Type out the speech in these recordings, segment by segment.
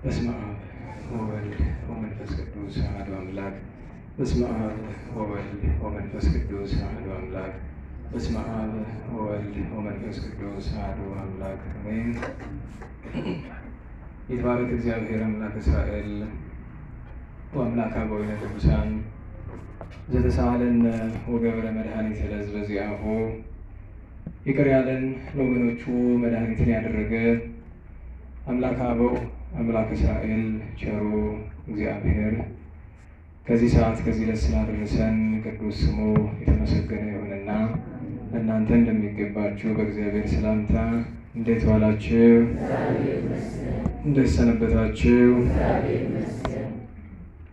በስመ አብ ወወልድ ወመንፈስ ቅዱስ አሐዱ አምላክ። በስመ አብ ወወልድ ወመንፈስ ቅዱስ አሐዱ አምላክ። በስመ አብ ወወልድ ወመንፈስ ቅዱስ አሐዱ አምላክ አሜን። ይትባረክ እግዚአብሔር አምላክ እስራኤል ወአምላክ አበዊነ ቅዱሳን ዘተሳሃለነ ወገብረ መድኃኒተ ለሕዝበ ዚአሁ። ይቅር ያለን ለወገኖቹ መድኃኒትን ያደረገ አምላክ አበው አምላክ እስራኤል ቸሩ እግዚአብሔር ከዚህ ሰዓት ከዚህ ዕለት ስላደረሰን ቅዱስ ስሙ የተመሰገነ ይሁንና እናንተ እንደሚገባችሁ በእግዚአብሔር ሰላምታ እንዴት ዋላችሁ? እንዴት ሰነበታችሁ?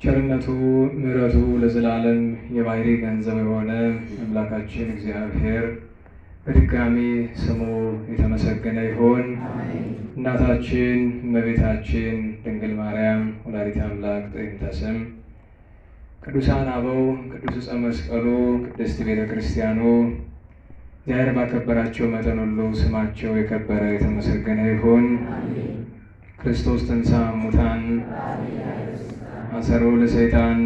ቸርነቱ ምሕረቱ ለዘላለም የባሕርይ ገንዘብ የሆነ አምላካችን እግዚአብሔር በድጋሚ ስሙ የተመሰገነ ይሁን። እናታችን እመቤታችን ድንግል ማርያም ወላዲተ አምላክ ጥዕምተ ስም፣ ቅዱሳን አበው፣ ቅዱስ ዕፀ መስቀሉ፣ ቅድስት ቤተ ክርስቲያኑ እግዚአብሔር ባከበራቸው መጠን ሁሉ ስማቸው የከበረ የተመሰገነ ይሁን። ክርስቶስ ተንሥአ እሙታን አሰሮ ለሰይጣን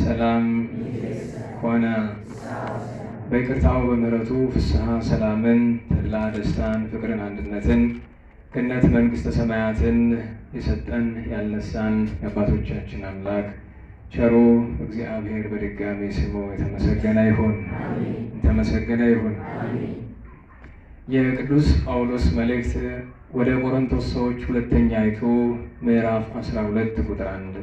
ሰላም ሆነ። በይቅርታው በምሕረቱ ፍስሐ ሰላምን፣ ተድላ ደስታን፣ ፍቅርን፣ አንድነትን፣ ገነት መንግሥተ ሰማያትን የሰጠን ያልነሳን የአባቶቻችን አምላክ ቸሩ እግዚአብሔር በድጋሚ ስሙ የተመሰገነ ይሁን። የተመሰገነ ይሁን። የቅዱስ ጳውሎስ መልእክት ወደ ቆሮንቶስ ሰዎች ሁለተኛይቱ ምዕራፍ 12 ቁጥር 1።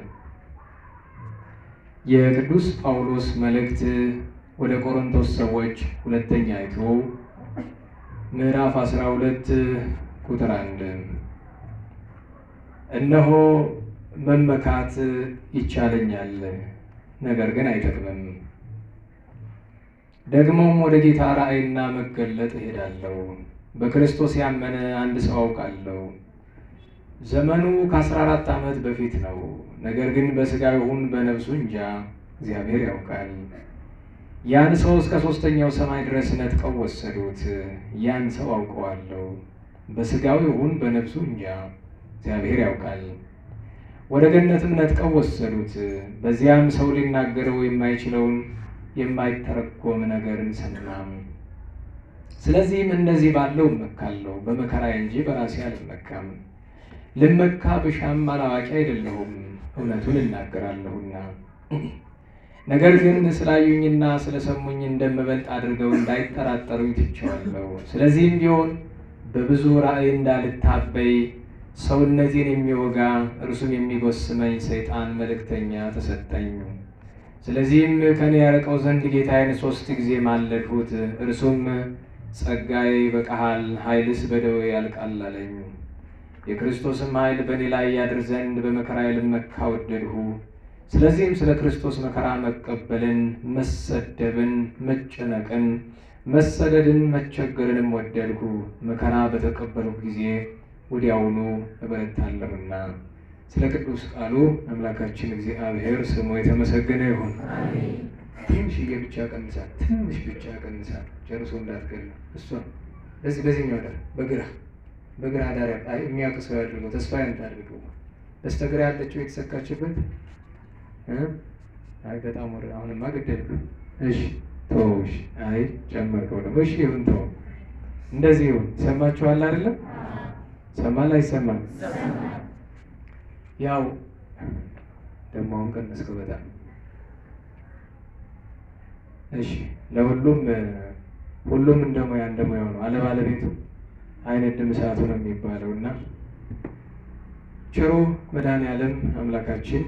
የቅዱስ ጳውሎስ መልእክት ወደ ቆሮንቶስ ሰዎች ሁለተኛይቱ ምዕራፍ 12 ቁጥር 1። እነሆ መመካት ይቻለኛል፣ ነገር ግን አይጠቅምም። ደግሞም ወደ ጌታ ራእይና መገለጥ እሄዳለሁ። በክርስቶስ ያመነ አንድ ሰው አውቃለሁ። ዘመኑ ከ14 ዓመት በፊት ነው። ነገር ግን በሥጋው ይሁን በነፍሱ እንጃ፣ እግዚአብሔር ያውቃል። ያን ሰው እስከ 3ኛው ሰማይ ድረስ ነጥቀው ወሰዱት። ያን ሰው አውቀዋለሁ። በሥጋው ይሁን በነፍሱ እንጃ፣ እግዚአብሔር ያውቃል። ወደ ገነትም ነጥቀው ወሰዱት። በዚያም ሰው ሊናገረው የማይችለውን የማይተረጎም ነገርን ሰማም። ስለዚህም እንደዚህ ባለው እመካለሁ፣ በመከራዬ እንጂ በራሴ አልመካም። ልመካ ብሻም አላዋቂ አይደለሁም፣ እውነቱን እናገራለሁና። ነገር ግን ስላዩኝና ስለሰሙኝ እንደምበልጥ አድርገው እንዳይጠራጠሩኝ ትቼዋለሁ። ስለዚህም ቢሆን በብዙ ራእይ እንዳልታበይ ሰውነቴን የሚወጋ እርሱም የሚጎስመኝ ሰይጣን መልእክተኛ ተሰጠኝ። ስለዚህም ከኔ ያርቀው ዘንድ ጌታዬን 3 ጊዜ ማለድሁት። እርሱም ጸጋዬ ይበቃሃል፣ ኃይልስ በደዌ ያልቃል አለኝ። የክርስቶስም ኃይል በእኔ ላይ ያድር ዘንድ በመከራዬ ልመካ ወደድሁ። ስለዚህም ስለ ክርስቶስ መከራ መቀበልን፣ መሰደብን፣ መጨነቅን፣ መሰደድን፣ መቸገርንም ወደድሁ። መከራ በተቀበልሁ ጊዜ ወዲያውኑ እበረታለሁና። ስለ ቅዱስ ቃሉ አምላካችን እግዚአብሔር ስሙ የተመሰገነ ይሁን። ትንሽዬ ብቻ ቀንሳት፣ ትንሽ ብቻ ቀንሳት፣ ጨርሶ እንዳትገል። እሷ በዚህኛው ዳር በግራ ዳር የሚያውቅ ሰው ያድርገው፣ ተስፋ ያንታድርገው። በስተግራ ያለችው የተሰካችበት አይ በጣም ወደ አሁንማ ገደልኩ። እሺ ተውሽ። አይ ጨመርከው ደግሞ። እሺ ይሁን ተው። እንደዚህ ይሁን። ሰማችኋል አይደለም? ሰማል አይሰማም? ያው ደግሞ አሁን ቀነስከው በጣም። እሺ ሁሉም እንደሙያው ነው። አለባለቤቱ አይነድም እሳቱ ነው የሚባለው እና ቸሩ መድኃኔዓለም አምላካችን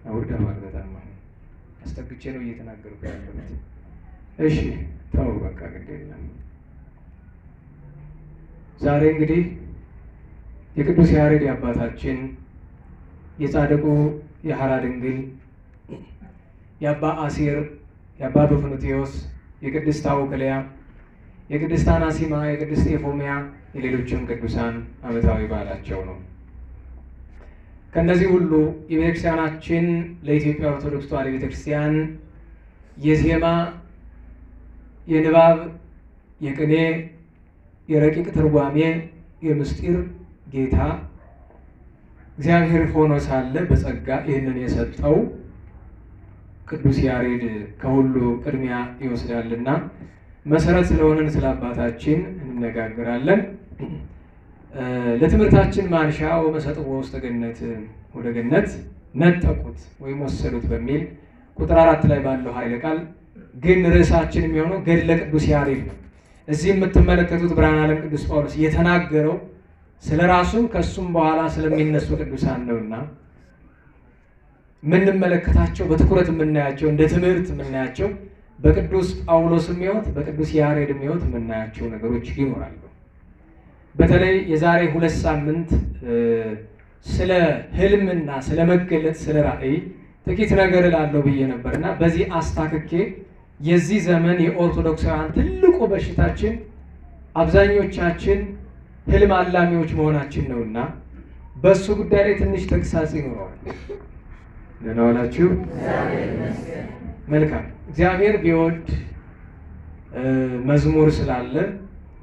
አውርደዋል። በጣም አስጠግቼ ነው እየተናገርኩ ያለሁት። እሺ ተው በቃ ግድ የለም። ዛሬ እንግዲህ የቅዱስ ያሬድ የአባታችን የጻድቁ የሐራ ድንግል የአባ አሲር የአባ ዶፍኑቴዎስ የቅድስት አውቅልያ የቅድስት አናሲማ የቅድስት ኤፎሚያ የሌሎችም ቅዱሳን ዓመታዊ በዓላቸው ነው። ከእነዚህ ሁሉ የቤተክርስቲያናችን ለኢትዮጵያ ኦርቶዶክስ ተዋሕዶ ቤተክርስቲያን የዜማ፣ የንባብ፣ የቅኔ፣ የረቂቅ ትርጓሜ፣ የምስጢር ጌታ እግዚአብሔር ሆኖ ሳለ በጸጋ ይህንን የሰጠው ቅዱስ ያሬድ ከሁሉ ቅድሚያ ይወስዳልና መሰረት ስለሆነን ስለ አባታችን እንነጋገራለን። ለትምህርታችን ማንሻ ወመሰጥዎ ውስተ ገነት ወደ ገነት ነጠቁት ወይም ወሰዱት በሚል ቁጥር 4 ላይ ባለው ኃይለ ቃል ግን ርዕሳችን የሚሆነው ገድለ ቅዱስ ያሬድ ነው። እዚህ የምትመለከቱት ብርሃነ ዓለም ቅዱስ ጳውሎስ የተናገረው ስለራሱም ከሱም በኋላ ስለሚነሱ ቅዱሳን ነውና የምንመለከታቸው በትኩረት የምናያቸው እንደ ትምህርት የምናያቸው በቅዱስ ጳውሎስም ሕይወት በቅዱስ ያሬድም ሕይወት የምናያቸው ነገሮች ይኖራሉ። በተለይ የዛሬ 2 ሳምንት ስለ ህልምና ስለ መገለጥ ስለ ራእይ ጥቂት ነገር እላለሁ ብዬ ነበርና በዚህ አስታክኬ የዚህ ዘመን የኦርቶዶክሳውያን ትልቁ በሽታችን አብዛኞቻችን ህልም አላሚዎች መሆናችን ነውና በሱ ጉዳይ ላይ ትንሽ ተግሳጽ ይኖረዋል። ለናላችሁ መልካም እግዚአብሔር ቢወድ መዝሙር ስላለ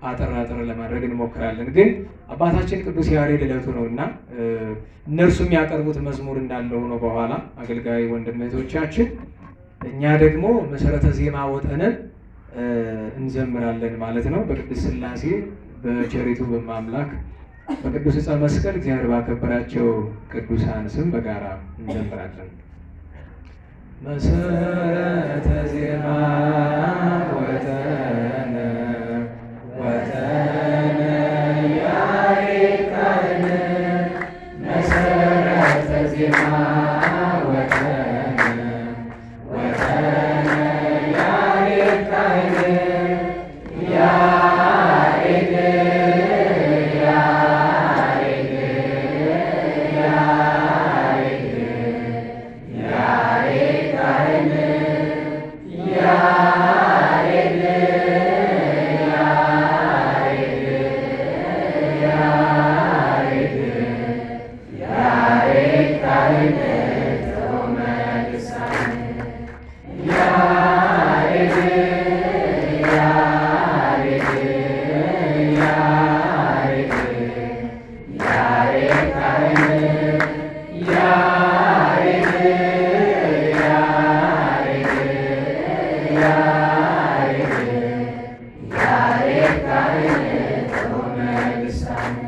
አጠር ለማድረግ እንሞክራለን። ግን አባታችን ቅዱስ ያሬድ ዕለቱ ነውና እነርሱ የሚያቀርቡት መዝሙር እንዳለው ነው። በኋላ አገልጋይ ወንድም እህቶቻችን እኛ ደግሞ መሰረተ ዜማ ወጠነን እንዘምራለን ማለት ነው። በቅዱስ ሥላሴ በቸሪቱ በማምላክ በቅዱስ ዕፀ መስቀል እግዚአብሔር ባከበራቸው ቅዱሳን ስም በጋራ እንዘምራለን። መሰረተ ዜማ ወጠነ ያሬድ ካህን መሰረተ ዜማ ወጠነ ያሬድ ካህን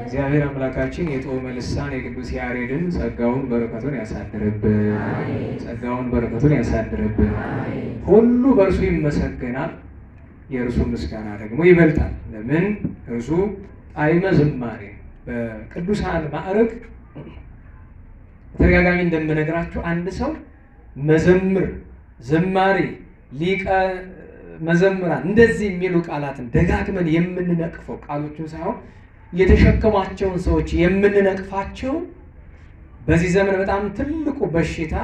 እግዚአብሔር አምላካችን የጦመ ልሳን የቅዱስ ያሬድን ጸጋውን በረከቱን ያሳድርብን። ጸጋውን በረከቱን ያሳድርብን። ሁሉ በእርሱ ይመሰገናል፣ የእርሱ ምስጋና ደግሞ ይበልጣል። ለምን? እርሱ ጣዕመ ዝማሬ በቅዱሳን ማዕረግ በተደጋጋሚ እንደምነግራችሁ አንድ ሰው መዘምር፣ ዘማሪ፣ ሊቀ መዘምራን እንደዚህ የሚሉ ቃላትን ደጋግመን የምንነቅፈው ቃሎቹን ሳይሆን የተሸከሟቸውን ሰዎች የምንነቅፋቸው በዚህ ዘመን በጣም ትልቁ በሽታ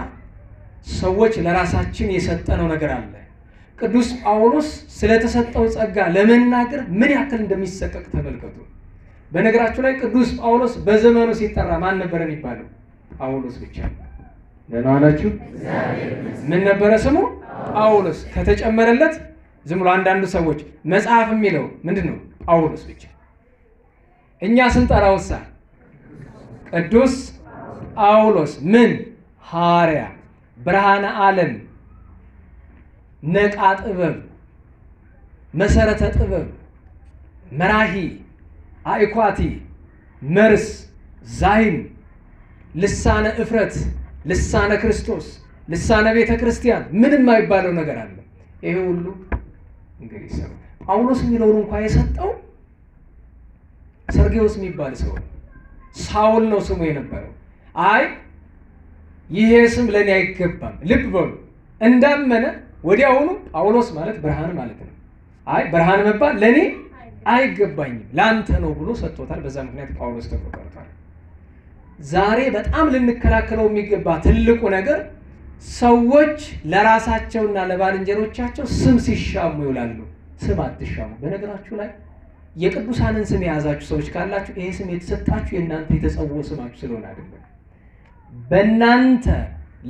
ሰዎች ለራሳችን የሰጠነው ነገር አለ። ቅዱስ ጳውሎስ ስለተሰጠው ጸጋ ለመናገር ምን ያክል እንደሚሰቀቅ ተመልከቱ። በነገራችሁ ላይ ቅዱስ ጳውሎስ በዘመኑ ሲጠራ ማን ነበር የሚባለው? ጳውሎስ ብቻ። ደህና ዋላችሁ። ምን ነበረ ስሙ? ጳውሎስ። ከተጨመረለት ዝም ብሎ አንዳንዱ ሰዎች መጽሐፍ የሚለው ምንድነው? ጳውሎስ ብቻ። እኛ ስንጠራውሳ ቅዱስ ጳውሎስ ምን? ሐዋርያ፣ ብርሃነ ዓለም፣ ነቃ ጥበብ፣ መሰረተ ጥበብ፣ መራሂ፣ አእኳቲ፣ መርስ፣ ዛይን፣ ልሳነ እፍረት፣ ልሳነ ክርስቶስ፣ ልሳነ ቤተ ክርስቲያን ምንም የማይባለው ነገር አለ። ይሄ ሁሉ እንግዲህ ሰው ጳውሎስ የሚለውን እንኳን የሰጠው ሰርጌዎስ የሚባል ሰው ሳውል ነው ስሙ የነበረው። አይ ይሄ ስም ለኔ አይገባም፣ ልብ በሉ እንዳመነ ወዲያውኑ ጳውሎስ ማለት ብርሃን ማለት ነው። አይ ብርሃን መባል ለኔ አይገባኝም ላንተ ነው ብሎ ሰጥቶታል። በዛ ምክንያት ጳውሎስ ተቆጥቷል። ዛሬ በጣም ልንከላከለው የሚገባ ትልቁ ነገር ሰዎች ለራሳቸውና ለባልንጀሮቻቸው ስም ሲሻሙ ይውላሉ። ስም አትሻሙ። በነገራችሁ ላይ የቅዱሳንን ስም የያዛችሁ ሰዎች ካላችሁ ይሄ ስም የተሰጣችሁ የእናንተ የተጸውዖ ስማችሁ ስለሆነ አይደለም። በእናንተ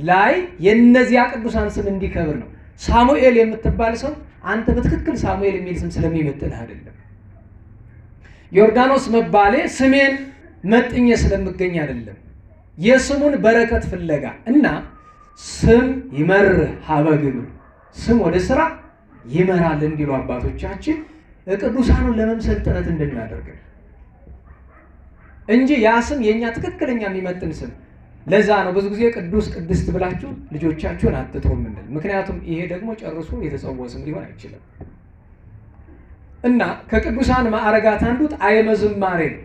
ላይ የእነዚያ ቅዱሳን ስም እንዲከብር ነው። ሳሙኤል የምትባል ሰው አንተ በትክክል ሳሙኤል የሚል ስም ስለሚመጥንህ አይደለም። ዮርዳኖስ መባሌ ስሜን መጥኜ ስለምገኝ አይደለም። የስሙን በረከት ፍለጋ እና ስም ይመርህ ሀበ ግብር ስም ወደ ስራ ይመራል እንዲሉ አባቶቻችን ቅዱሳኑን ለመምሰል ጥረት እንድናደርግ እንጂ ያ ስም የኛ ትክክለኛ የሚመጥን ስም። ለዛ ነው ብዙ ጊዜ ቅዱስ ቅድስት ብላችሁ ልጆቻችሁን አትጥሩ የምንል። ምክንያቱም ይሄ ደግሞ ጨርሶ የተጸውዖ ስም ሊሆን አይችልም። እና ከቅዱሳን ማዕረጋት አንዱ ጣዕመ ዝማሬ ነው።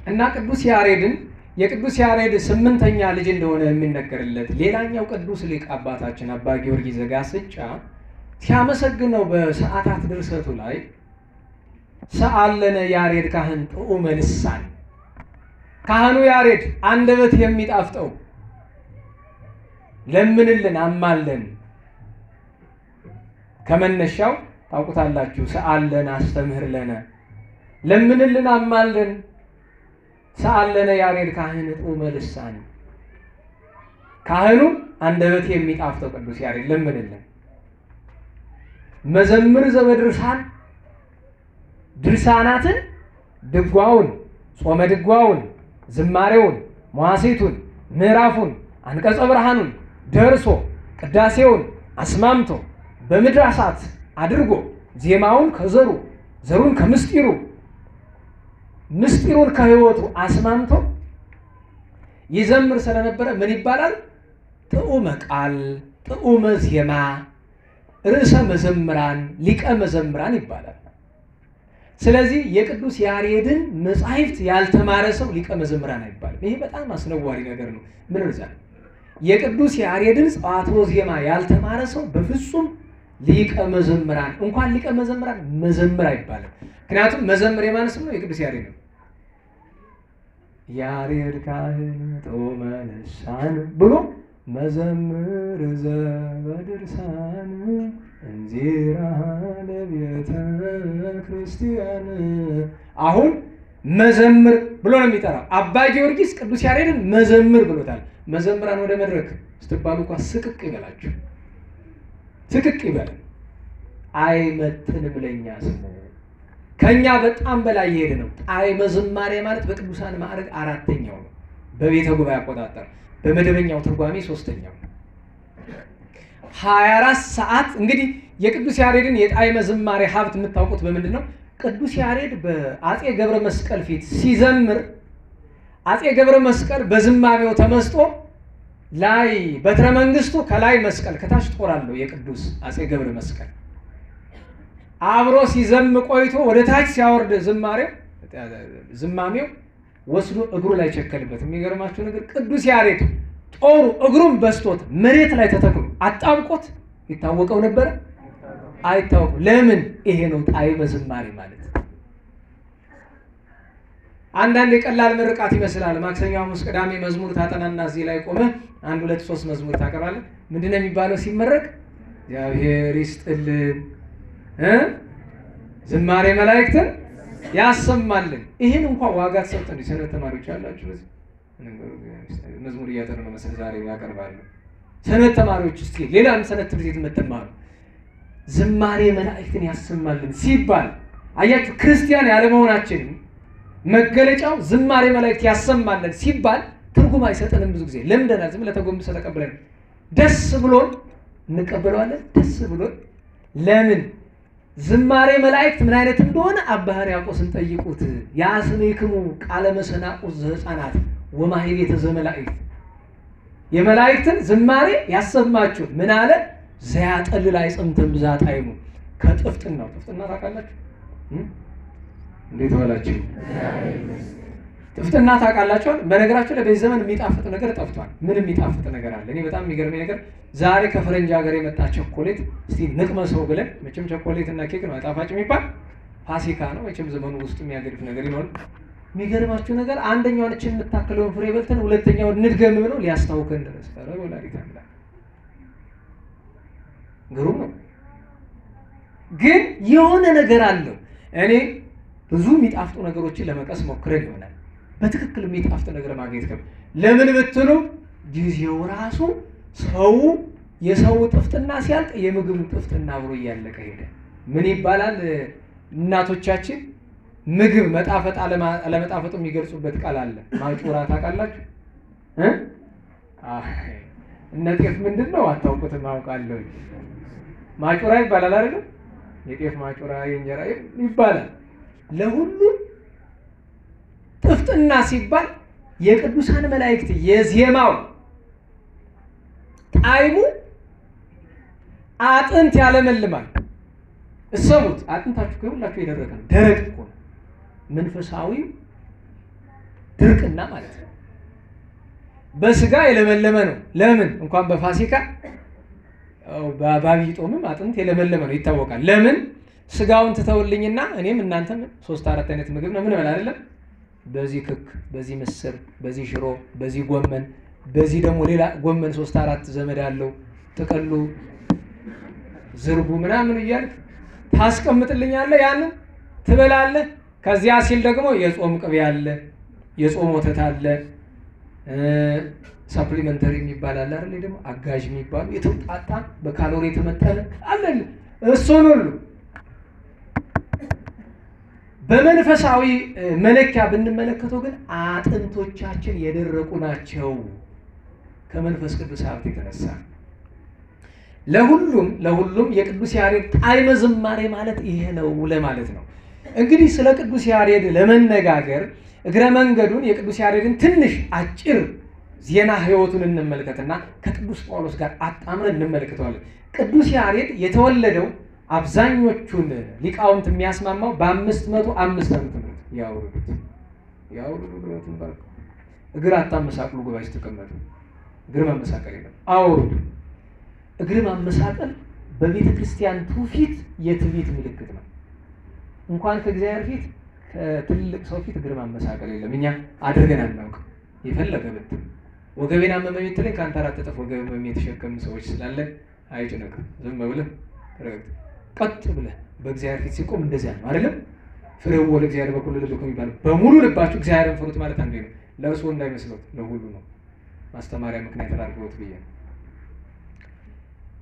እና ቅዱስ ያሬድን የቅዱስ ያሬድ 8ኛ ልጅ እንደሆነ የሚነገርለት ሌላኛው ቅዱስ ሊቅ አባታችን አባ ጊዮርጊስ ዘጋስጫ ሲያመሰግነው በሰዓታት ድርሰቱ ላይ ሰአለነ ያሬድ ካህን ጥዑመ ልሳን ካህኑ ያሬድ አንደበት የሚጣፍጠው ለምንልን አማለን። ከመነሻው ታውቁታላችሁ። ሰአለነ አስተምህር ለነ ለምንልን አማለን ሰአለነ ያሬድ ካህን ጥዑመ ልሳን ካህኑ አንደበት የሚጣፍጠው ቅዱስ ያሬድ ለምንልን። መዘምር ዘበድርሳን ድርሳናትን ድጓውን ጾመ ድጓውን ዝማሬውን መዋሥዕቱን ምዕራፉን አንቀጸ ብርሃኑን ደርሶ ቅዳሴውን አስማምቶ በምድራሳት አድርጎ ዜማውን ከዘሩ ዘሩን ከምስጢሩ ምስጢሩን ከሕይወቱ አስማምቶ ይዘምር ስለነበረ ምን ይባላል? ጥዑመ ቃል ጥዑመ ዜማ ርዕሰ መዘምራን ሊቀ መዘምራን ይባላል። ስለዚህ የቅዱስ ያሬድን መጻሕፍት ያልተማረ ሰው ሊቀ መዘምራን አይባልም። ይሄ በጣም አስነዋሪ ነገር ነው። ምን ይላል? የቅዱስ ያሬድን ጸዋትወ ዜማ ያልተማረ ሰው በፍጹም ሊቀ መዘምራን እንኳን ሊቀ መዘምራን መዘምር አይባልም። ምክንያቱም መዘምር የማን ስም ነው? የቅዱስ ያሬድ ነው። ያሬድ ካህን ጥዑመ ልሳን ብሎ መዘምር ዘበድርሳን እንዚራ ለቤተ ክርስቲያን አሁን መዘምር ብሎ ነው የሚጠራው። አባ ጊዮርጊስ ቅዱስ ያሬድን መዘምር ብሎታል። መዘምራን ወደ መድረክ ስትባሉ እንኳን ስቅቅ ይበላችሁ፣ ስቅቅ ይበል። አይመጥንም ለኛ ስሙ ከኛ በጣም በላይ ይሄድ ነው። ጣዕመ ዝማሬ ማለት በቅዱሳን ማዕረግ 4ኛው ነው በቤተ ጉባኤ አቆጣጠር፣ በመደበኛው ትርጓሜ 3ኛው። 24 ሰዓት እንግዲህ የቅዱስ ያሬድን የጣዕመ ዝማሬ ሀብት የምታውቁት በምንድን ነው? ቅዱስ ያሬድ በአጼ ገብረ መስቀል ፊት ሲዘምር አጼ ገብረ መስቀል በዝማሜው ተመስጦ ላይ በትረ መንግስቱ ከላይ መስቀል ከታች ጦር አለው። የቅዱስ አጼ ገብረ መስቀል አብሮ ሲዘም ቆይቶ ወደ ታች ሲያወርድ ዝማሜው ወስዶ እግሩ ላይ ቸከልበት። የሚገርማችሁ ነገር ቅዱስ ያሬድ ጦሩ እግሩን በስቶት መሬት ላይ ተተክሎ አጣብቆት ይታወቀው ነበር? አይታወቅም። ለምን? ይሄ ነው ጣዕመ ዝማሬ ማለት። አንዳንድ የቀላል ምርቃት ይመስላል። ማክሰኞ፣ ሐሙስ፣ ቅዳሜ መዝሙር ታጠናና እዚህ ላይ ቆመ 1 2 3 መዝሙር ታቀርባለህ። ምንድነው የሚባለው ሲመረቅ? እግዚአብሔር ይስጥልን ዝማሬ መላእክትን ያሰማልን። ይሄን እንኳን ዋጋ ተሰጥተን ሰንበት ተማሪዎች ያላችሁ መዝሙር እያጠኑ ነው መሰለኝ ዛሬ ያቀርባሉ። ሰንበት ተማሪዎች እስኪ ሌላም ሰንበት ትምህርት ቤት የምትማሩ ዝማሬ መላእክትን ያሰማልን ሲባል አያችሁ፣ ክርስቲያን ያለመሆናችን መገለጫው ዝማሬ መላእክት ያሰማልን ሲባል ትርጉም አይሰጠንም። ብዙ ጊዜ ለምደናል። ዝም ለተጎንብሰ ተቀበለን ደስ ብሎን እንቀበለዋለን። ደስ ብሎን ለምን? ዝማሬ መላእክት ምን አይነት እንደሆነ አባ ሕርያቆስን ጠይቁት። ያስሜክሙ ቃለ መሰናቁት ዘሕፃናት ወማኅሌተ ዘመላእክት የመላእክትን ዝማሬ ያሰማችሁ ምን አለ? ዘያጠልል አይጽምትም ብዛት ጣዕሙ ከጥፍጥናው። ጥፍጥና ታውቃላችሁ? እንዴት ዋላችሁ? ጥፍጥና ታውቃላችሁ? በነገራችሁ ላይ በዚህ ዘመን የሚጣፍጥ ነገር ጠፍቷል። ምን የሚጣፍጥ ነገር አለ? እኔ በጣም የሚገርመኝ ነገር ዛሬ ከፈረንጅ ሀገር የመጣ ቸኮሌት እስቲ ንቅመሰው ብለን መቼም ቸኮሌት እና ኬክ ነው ጣፋጭ የሚባል ፋሲካ ነው መቼም ዘመኑ ውስጥ የሚያገድፍ ነገር ይኖር። የሚገርማችሁ ነገር አንደኛውን እችን የምታክለውን ፍሬ በልተን ሁለተኛውን እንድገም ብለው ሊያስታውከን ድረስ ኧረ ወላዲተ አምላክ ግሩም ነው። ግን የሆነ ነገር አለው። እኔ ብዙ የሚጣፍጡ ነገሮችን ለመቀስ ሞክረን ይሆናል። በትክክል የሚጣፍጥ ነገር ማግኘት ለምን ብትሉ ጊዜው ራሱ ሰው የሰው ጥፍጥና ሲያልቅ የምግቡ ጥፍጥና አብሮ እያለቀ ሄደ። ምን ይባላል? እናቶቻችን ምግብ መጣፈጥ አለመጣፈጡ የሚገልጹበት ቃል አለ። ማጩራ ታውቃላችሁ? እነ ጤፍ ምንድነው አታውቁትም? አውቃለሁ። ማጩራ ይባላል አይደል? የጤፍ ማጩራ የእንጀራ ይባላል። ለሁሉም ጥፍጥና ሲባል የቅዱሳን መላእክት የዜማው ጣዕሙ አጥንት ያለመልማል። እሰቡት፣ አጥንታችሁ ከሁላችሁ የደረቀ ነው። ደረቅ እኮ ነው። መንፈሳዊ ድርቅና ማለት ነው። በስጋ የለመለመ ነው። ለምን እንኳን በፋሲካ በአብይ ጾምም አጥንት የለመለመ ነው ይታወቃል። ለምን ስጋውን ትተውልኝና እኔም እናንተም 3-4 አይነት ምግብ ነው ምን በላ አይደለም? በዚህ ክክ፣ በዚህ ምስር፣ በዚህ ሽሮ፣ በዚህ ጎመን፣ በዚህ ደግሞ ሌላ ጎመን 3-4 ዘመድ አለው ጥቅሉ ዝርቡ ምናምን እያልክ ታስቀምጥልኛለህ። ያንን ትበላለህ። ከዚያ ሲል ደግሞ የጾም ቅቤ አለ፣ የጾም ወተት አለ፣ ሰፕሊመንተሪ የሚባል አለ አይደል? ደግሞ አጋዥ የሚባሉ የተውጣጣ በካሎሪ የተመጠነ አለ። እሱን ሁሉ በመንፈሳዊ መለኪያ ብንመለከተው ግን አጥንቶቻችን የደረቁ ናቸው ከመንፈስ ቅዱስ ሀብት የተነሳ። ለሁሉም የቅዱስ ያሬድ ጣዕመ ዝማሬ ማለት ይሄ ነው ለማለት ነው። እንግዲህ ስለ ቅዱስ ያሬድ ለመነጋገር እግረ መንገዱን የቅዱስ ያሬድን ትንሽ አጭር ዜና ህይወቱን እንመልከትና ከቅዱስ ጳውሎስ ጋር አጣምረን እንመለከተዋለን። ቅዱስ ያሬድ የተወለደው አብዛኞቹን ሊቃውንት የሚያስማማው በ505 ዓመተ ምህረት ያውሩት ባልኩ እግር አታመሳቅሉ ጉባኤ ስትቀመጡ እግር ማመሳቀል የለም። አውሩት። እግር ማመሳቀል በቤተ ክርስቲያን ትውፊት የትዕቢት ምልክት ነው። እንኳን ከእግዚአብሔር ፊት ከትልቅ ሰው ፊት እግር ማመሳቀል የለም። እኛ አድርገን አናውቅም። የፈለገ ብትል ወገቤን አመመኝ ብትለኝ ከአንተ 4 እጥፍ ወገብ የተሸከሙ ሰዎች ስላለ አይጭነቅም። ዝም ብለህ ቀጥ ብለህ በእግዚአብሔር ፊት ሲቆም እንደዚያ ነው አይደለም? ፍሬው ወደ እግዚአብሔር በኩል ልልኩም ይባላል። በሙሉ ልባችሁ እግዚአብሔርን ፍሩት ማለት አንዴ ነው። ለእርሱ እንዳይመስለው ለሁሉ ነው። ማስተማሪያ ምክንያት አድርገውት ብዬ ነው።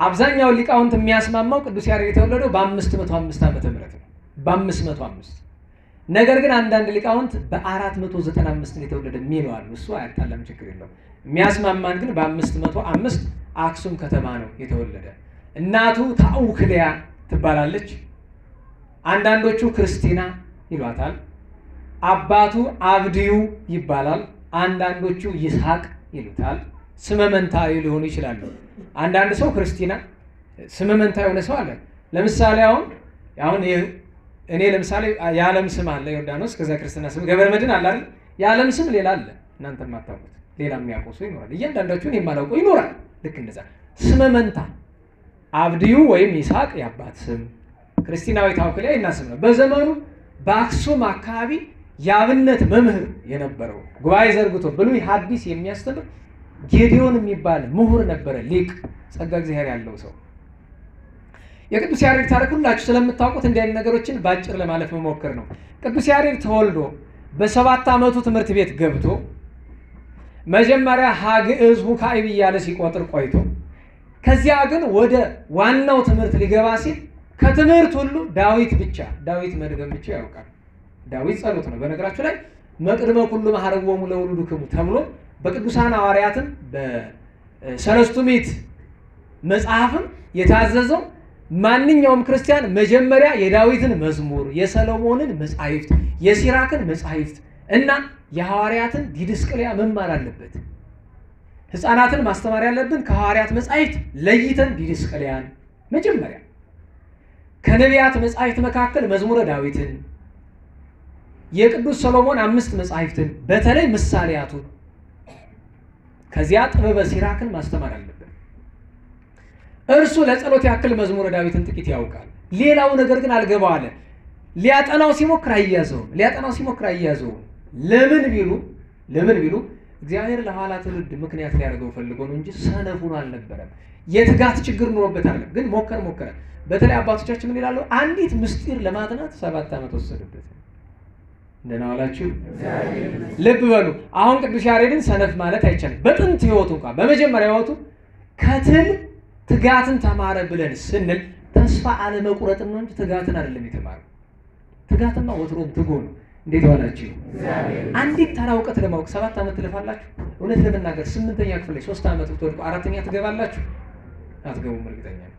አብዛኛው ሊቃውንት የሚያስማማው ቅዱስ ያሬድ የተወለደው በ505 ዓመተ ምህረት ነው። በ505 ነገር ግን አንዳንድ ሊቃውንት በ495 ነው የተወለደ የሚሉ አሉ። እሱ አያጣላም፣ ችግር የለውም። የሚያስማማን ግን በ505 አክሱም ከተማ ነው የተወለደ። እናቱ ታኡክልያ ትባላለች። አንዳንዶቹ ክርስቲና ይሏታል። አባቱ አብድዩ ይባላል። አንዳንዶቹ ይስሐቅ ይሉታል። ስመ መንታ ሊሆኑ ይችላሉ። አንዳንድ ሰው ክርስቲና ስመ መንታ የሆነ ሰው አለ። ለምሳሌ አሁን እኔ ለምሳሌ የዓለም ስም አለ ዮርዳኖስ፣ ከዛ ክርስትና ስም ገብረ መድኅን አለ አይደል? የዓለም ስም ሌላ አለ፣ እናንተ የማታውቁት ሌላ የሚያውቀው ሰው ይኖራል። እያንዳንዳችሁ እኔ የማላውቀው ይኖራል። ልክ እንደዛ ስመ መንታ አብድዩ ወይም ይስሐቅ የአባት ስም፣ ክርስቲናዊ ታውክልያ የእናት ስም ነው። በዘመኑ በአክሱም አካባቢ የአብነት መምህር የነበረው ጉባኤ ዘርግቶ ብሉይ ሐዲስ የሚያስተምር ጌዲዮን የሚባል ምሁር ነበረ። ሊቅ ጸጋ እግዚአብሔር ያለው ሰው። የቅዱስ ያሬድ ታሪክ ሁላችሁ ስለምታውቁት እንዲህ አይነት ነገሮችን ባጭር ለማለፍ መሞከር ነው። ቅዱስ ያሬድ ተወልዶ በ7 ዓመቱ ትምህርት ቤት ገብቶ መጀመሪያ ሀግዕዝ ሁካዕብ እያለ ሲቆጥር ቆይቶ ከዚያ ግን ወደ ዋናው ትምህርት ሊገባ ሲል ከትምህርት ሁሉ ዳዊት መድገም ብቻ ያውቃል። ዳዊት ጸሎት ነው። በነገራችሁ ላይ መቅድመ ኩሉ ማህረቦሙ ለውሉድክሙ ተብሎ በቅዱሳን ሐዋርያትም በሰለስቱ ምዕት መጽሐፍም የታዘዘው ማንኛውም ክርስቲያን መጀመሪያ የዳዊትን መዝሙር፣ የሰሎሞንን መጻሕፍት፣ የሲራክን መጻሕፍት እና የሐዋርያትን ዲድስቅልያ መማር አለበት። ሕፃናትን ማስተማር ያለብን ከሐዋርያት መጻሕፍት ለይተን ዲድስቅልያን መጀመሪያ፣ ከነቢያት መጻሕፍት መካከል መዝሙረ ዳዊትን፣ የቅዱስ ሰሎሞን 5 መጻሕፍትን በተለይ ምሳሌያቱን፣ ከዚያ ጥበበ ሲራክን ማስተማር አለብን። እርሱ ለጸሎት ያክል መዝሙረ ዳዊትን ጥቂት ያውቃል። ሌላው ነገር ግን አልገባው አለ። ሊያጠናው ሲሞክር አያዘው። ለምን ቢሉ እግዚአብሔር ለኋላ ትውልድ ምክንያት ሊያደርገው ፈልጎ ነው እንጂ ሰነፉን አልነበረም። የትጋት ችግር ኖሮበት አይደለም። ግን ሞከረ። በተለይ አባቶቻችን ምን ይላሉ? አንዲት ምስጢር ለማጥናት 7 ዓመት ወሰደበት። እንደና ዋላችሁ። ልብ በሉ። አሁን ቅዱስ ያሬድን ሰነፍ ማለት አይቻልም። በጥንት ህይወቱ እንኳን በመጀመሪያ ህይወቱ ከትል ትጋትን ተማረ ብለን ስንል ተስፋ አለመቁረጥን ነው እንጂ ትጋትን አይደለም የተማረው። ትጋትማ ወትሮም ትጎ ነው። እንዴት ዋላችሁ? አንዲት ተራ እውቀት ለማወቅ 7 ዓመት ትለፋላችሁ። እውነት ለመናገር 8ኛ ክፍል ላይ 3 ዓመት ብትወድቁ 4ኛ ትገባላችሁ? አትገቡም። እርግጠኛ ነኝ።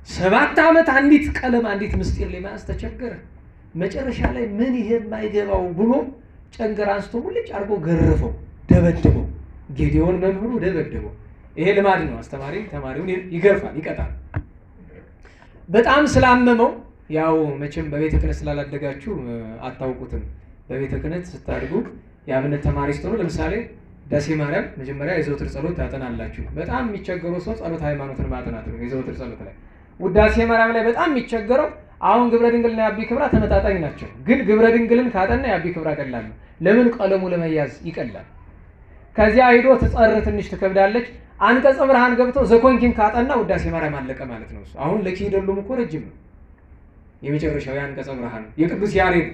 7 ዓመት አንዲት ቀለም አንዲት ምስጢር ለማያዝ ተቸገረ። መጨረሻ ላይ ምን ይሄ የማይገባው ብሎ ጨንገር አንስቶ ሙልጭ አድርጎ ገረፈው፣ ደበደበው። ጌዲዮን መምህሩ ደበደበው። ይሄ ልማድ ነው። አስተማሪ ተማሪውን ይገርፋል፣ ይቀጣል። በጣም ስላመመው ያው መቼም በቤተ ክህነት ስላላደጋችሁ አታውቁትም። በቤተ ክህነት ስታድጉ የአብነት ተማሪ ስትሆኑ ለምሳሌ ዳሴ ማርያም መጀመሪያ የዘውትር ጸሎት ታጠናላችሁ። በጣም የሚቸገረው ሰው ጸሎት ሃይማኖትን ማጥናት ነው። የዘውትር ጸሎት ላይ ውዳሴ ማርያም ላይ በጣም የሚቸገረው አሁን ግብረ ድንግልና የአቢ ክብራ ተመጣጣኝ ናቸው። ግን ግብረ ድንግልን ካጠና የአቢ ክብራ ቀላል ነው። ለምን? ቀለሙ ለመያዝ ይቀላል። ከዚያ ሄዶ ትጸር ትንሽ ትከብዳለች። አንቀጸ ብርሃን ገብቶ ዘኮንኪን ካጠና ውዳሴ ማርያም አለቀ ማለት ነው። አሁን ለኪደሉም እኮ ረጅም ነው። የመጨረሻው የአንቀጸ ብርሃን የቅዱስ ያሬድ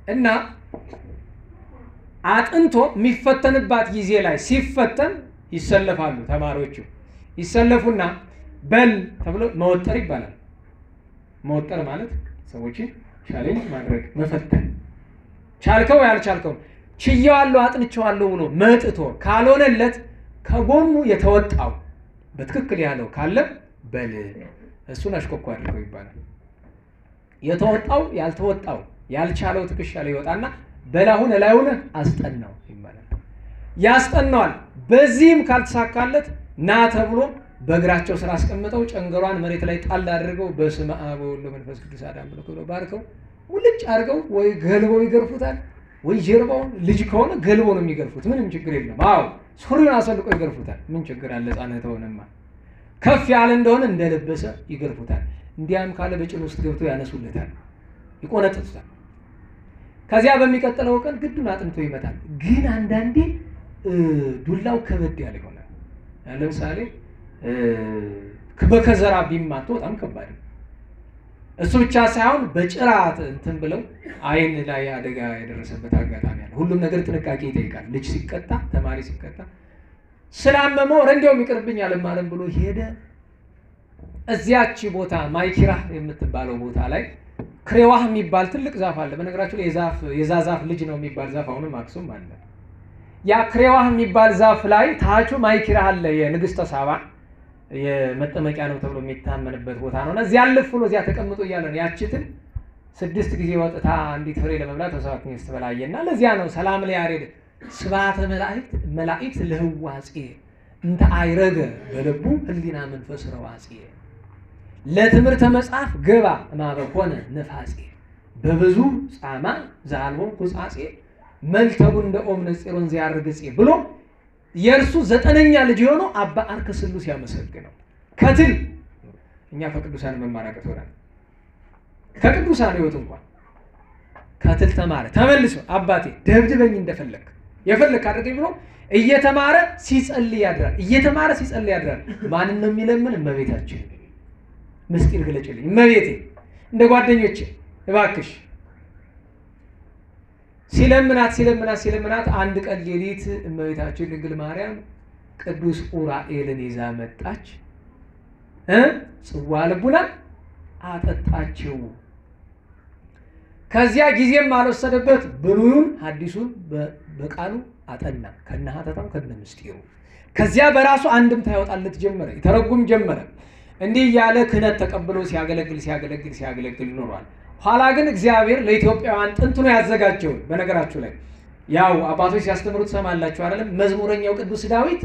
እና አጥንቶ የሚፈተንባት ጊዜ ላይ ሲፈተን ይሰለፋሉ። ተማሪዎቹ ይሰለፉና በል ተብሎ መወጠር ይባላል። መወጠር ማለት ሰዎችን ቻሌንጅ ማድረግ፣ መፈተን። ቻልከው ያልቻልከው ችየዋለሁ አጥንቼዋለሁ ብሎ መጥቶ ካልሆነለት ከጎኑ የተወጣው በትክክል ያለው ካለ በል እሱን አሽኮኮ አድርገው ይባላል። የተወጣው ያልተወጣው ያልቻለው ትከሻ ላይ ይወጣና በላሁን ላዩን አስጠናው ይባላል። ያስጠናዋል። በዚህም ካልተሳካለት ና ተብሎ በእግራቸው ስራ አስቀምጠው ጨንገሯን መሬት ላይ ጣል አድርገው በስመ አብ ወወልድ ወመንፈስ ቅዱስ አዳም ብለው ባርከው ሙልጭ አድርገው ወይ ገልበው ይገርፉታል፣ ወይ ጀርባውን ልጅ ከሆነ ገልበው ነው የሚገርፉት። ምንም ችግር የለም። አዎ ሱሪውን አሰልቆ ይገርፉታል። ምን ችግር አለ? ሕፃናት ሆነማ ከፍ ያለ እንደሆነ እንደለበሰ ይገርፉታል። እንዲያም ካለ በጭን ውስጥ ገብተው ያነሱለታል፣ ይቆነጥጡታል። ከዚያ በሚቀጥለው ቀን ግዱን አጥንቶ ይመጣል። ግን አንዳንዴ ዱላው ከበድ ያለ ይሆናል። ለምሳሌ በከዘራ ቢማቱ በጣም ከባድ ነው። እሱ ብቻ ሳይሆን በጭራት እንትን ብለው አይን ላይ አደጋ የደረሰበት አጋጣሚ አለ። ሁሉም ነገር ጥንቃቄ ይጠይቃል። ልጅ ሲቀጣ፣ ተማሪ ሲቀጣ ስላመመው ረንዴው ይቅርብኝ አለማለም ብሎ ሄደ። እዚያች ቦታ ማይኪራ የምትባለው ቦታ ላይ ክሬዋህ የሚባል ትልቅ ዛፍ አለ። በነገራችሁ ላይ የዛፍ ልጅ ነው የሚባል ዛፍ አሁንም አክሱም አለ። ያ ክሬዋህ የሚባል ዛፍ ላይ ታቹ ማይኪራ አለ። የንግስተ ሳባ የመጠመቂያ ነው ተብሎ የሚታመንበት ቦታ ነው። እና እዚያ አልፍ ብሎ እዚያ ተቀምጦ እያለ ነው ያችትን 6 ጊዜ ወጥታ አንዲት ፍሬ ለመብላት ተሰዋት ነው ስትበላየና ለዚያ ነው ሰላም ለያሬድ ስብሐተ መላእክት ለህዋጼ እንተ አይረገ በልቡ ህሊና መንፈስ ረዋጼ ለትምህርተ መጽሐፍ ገባ ማበኮነ ነፋጼ በብዙ ጻማ ዛልቦ ቁጻጼ መልተቡ እንደ ኦም ነጽሮን ዚያርግጼ ብሎ የእርሱ 9ኛ ልጅ የሆነው አባ አርከስሉስ ያመሰግነው። ከትል እኛ ከቅዱሳን መማር አቅቶናል። ከቅዱሳን ህይወት እንኳን ከትል ተማረ። ተመልሶ አባቴ ደብድበኝ እንደፈለክ የፈለክ አድርገኝ ብሎ እየተማረ ሲጸልይ ያድራል። እየተማረ ሲጸልይ ያድራል። ማንን ነው የሚለምን? እመቤታችን ምስጢር ግለጭልኝ እመቤቴ፣ እንደ ጓደኞቼ እባክሽ ሲለምናት አንድ ቀን ሌሊት እመቤታችን ድንግል ማርያም ቅዱስ ኡራኤልን ይዛ መጣች። ጽዋ ልቡና አጠጣችው። ከዚያ ጊዜም አልወሰደበት። ብሉይን ሐዲሱን በቃሉ አጠና ከነሐተታው ከነምስጢሩ። ከዚያ በራሱ አንድምታ ያወጣለት ጀመረ፣ ይተረጉም ጀመረ። እንዲህ ያለ ክህነት ተቀብሎ ሲያገለግል ኖሯል። ኋላ ግን እግዚአብሔር ለኢትዮጵያውያን ጥንት ነው ያዘጋጀው። በነገራችሁ ላይ ያው አባቶች ሲያስተምሩት ሰማላችሁ አይደለም? መዝሙረኛው ቅዱስ ዳዊት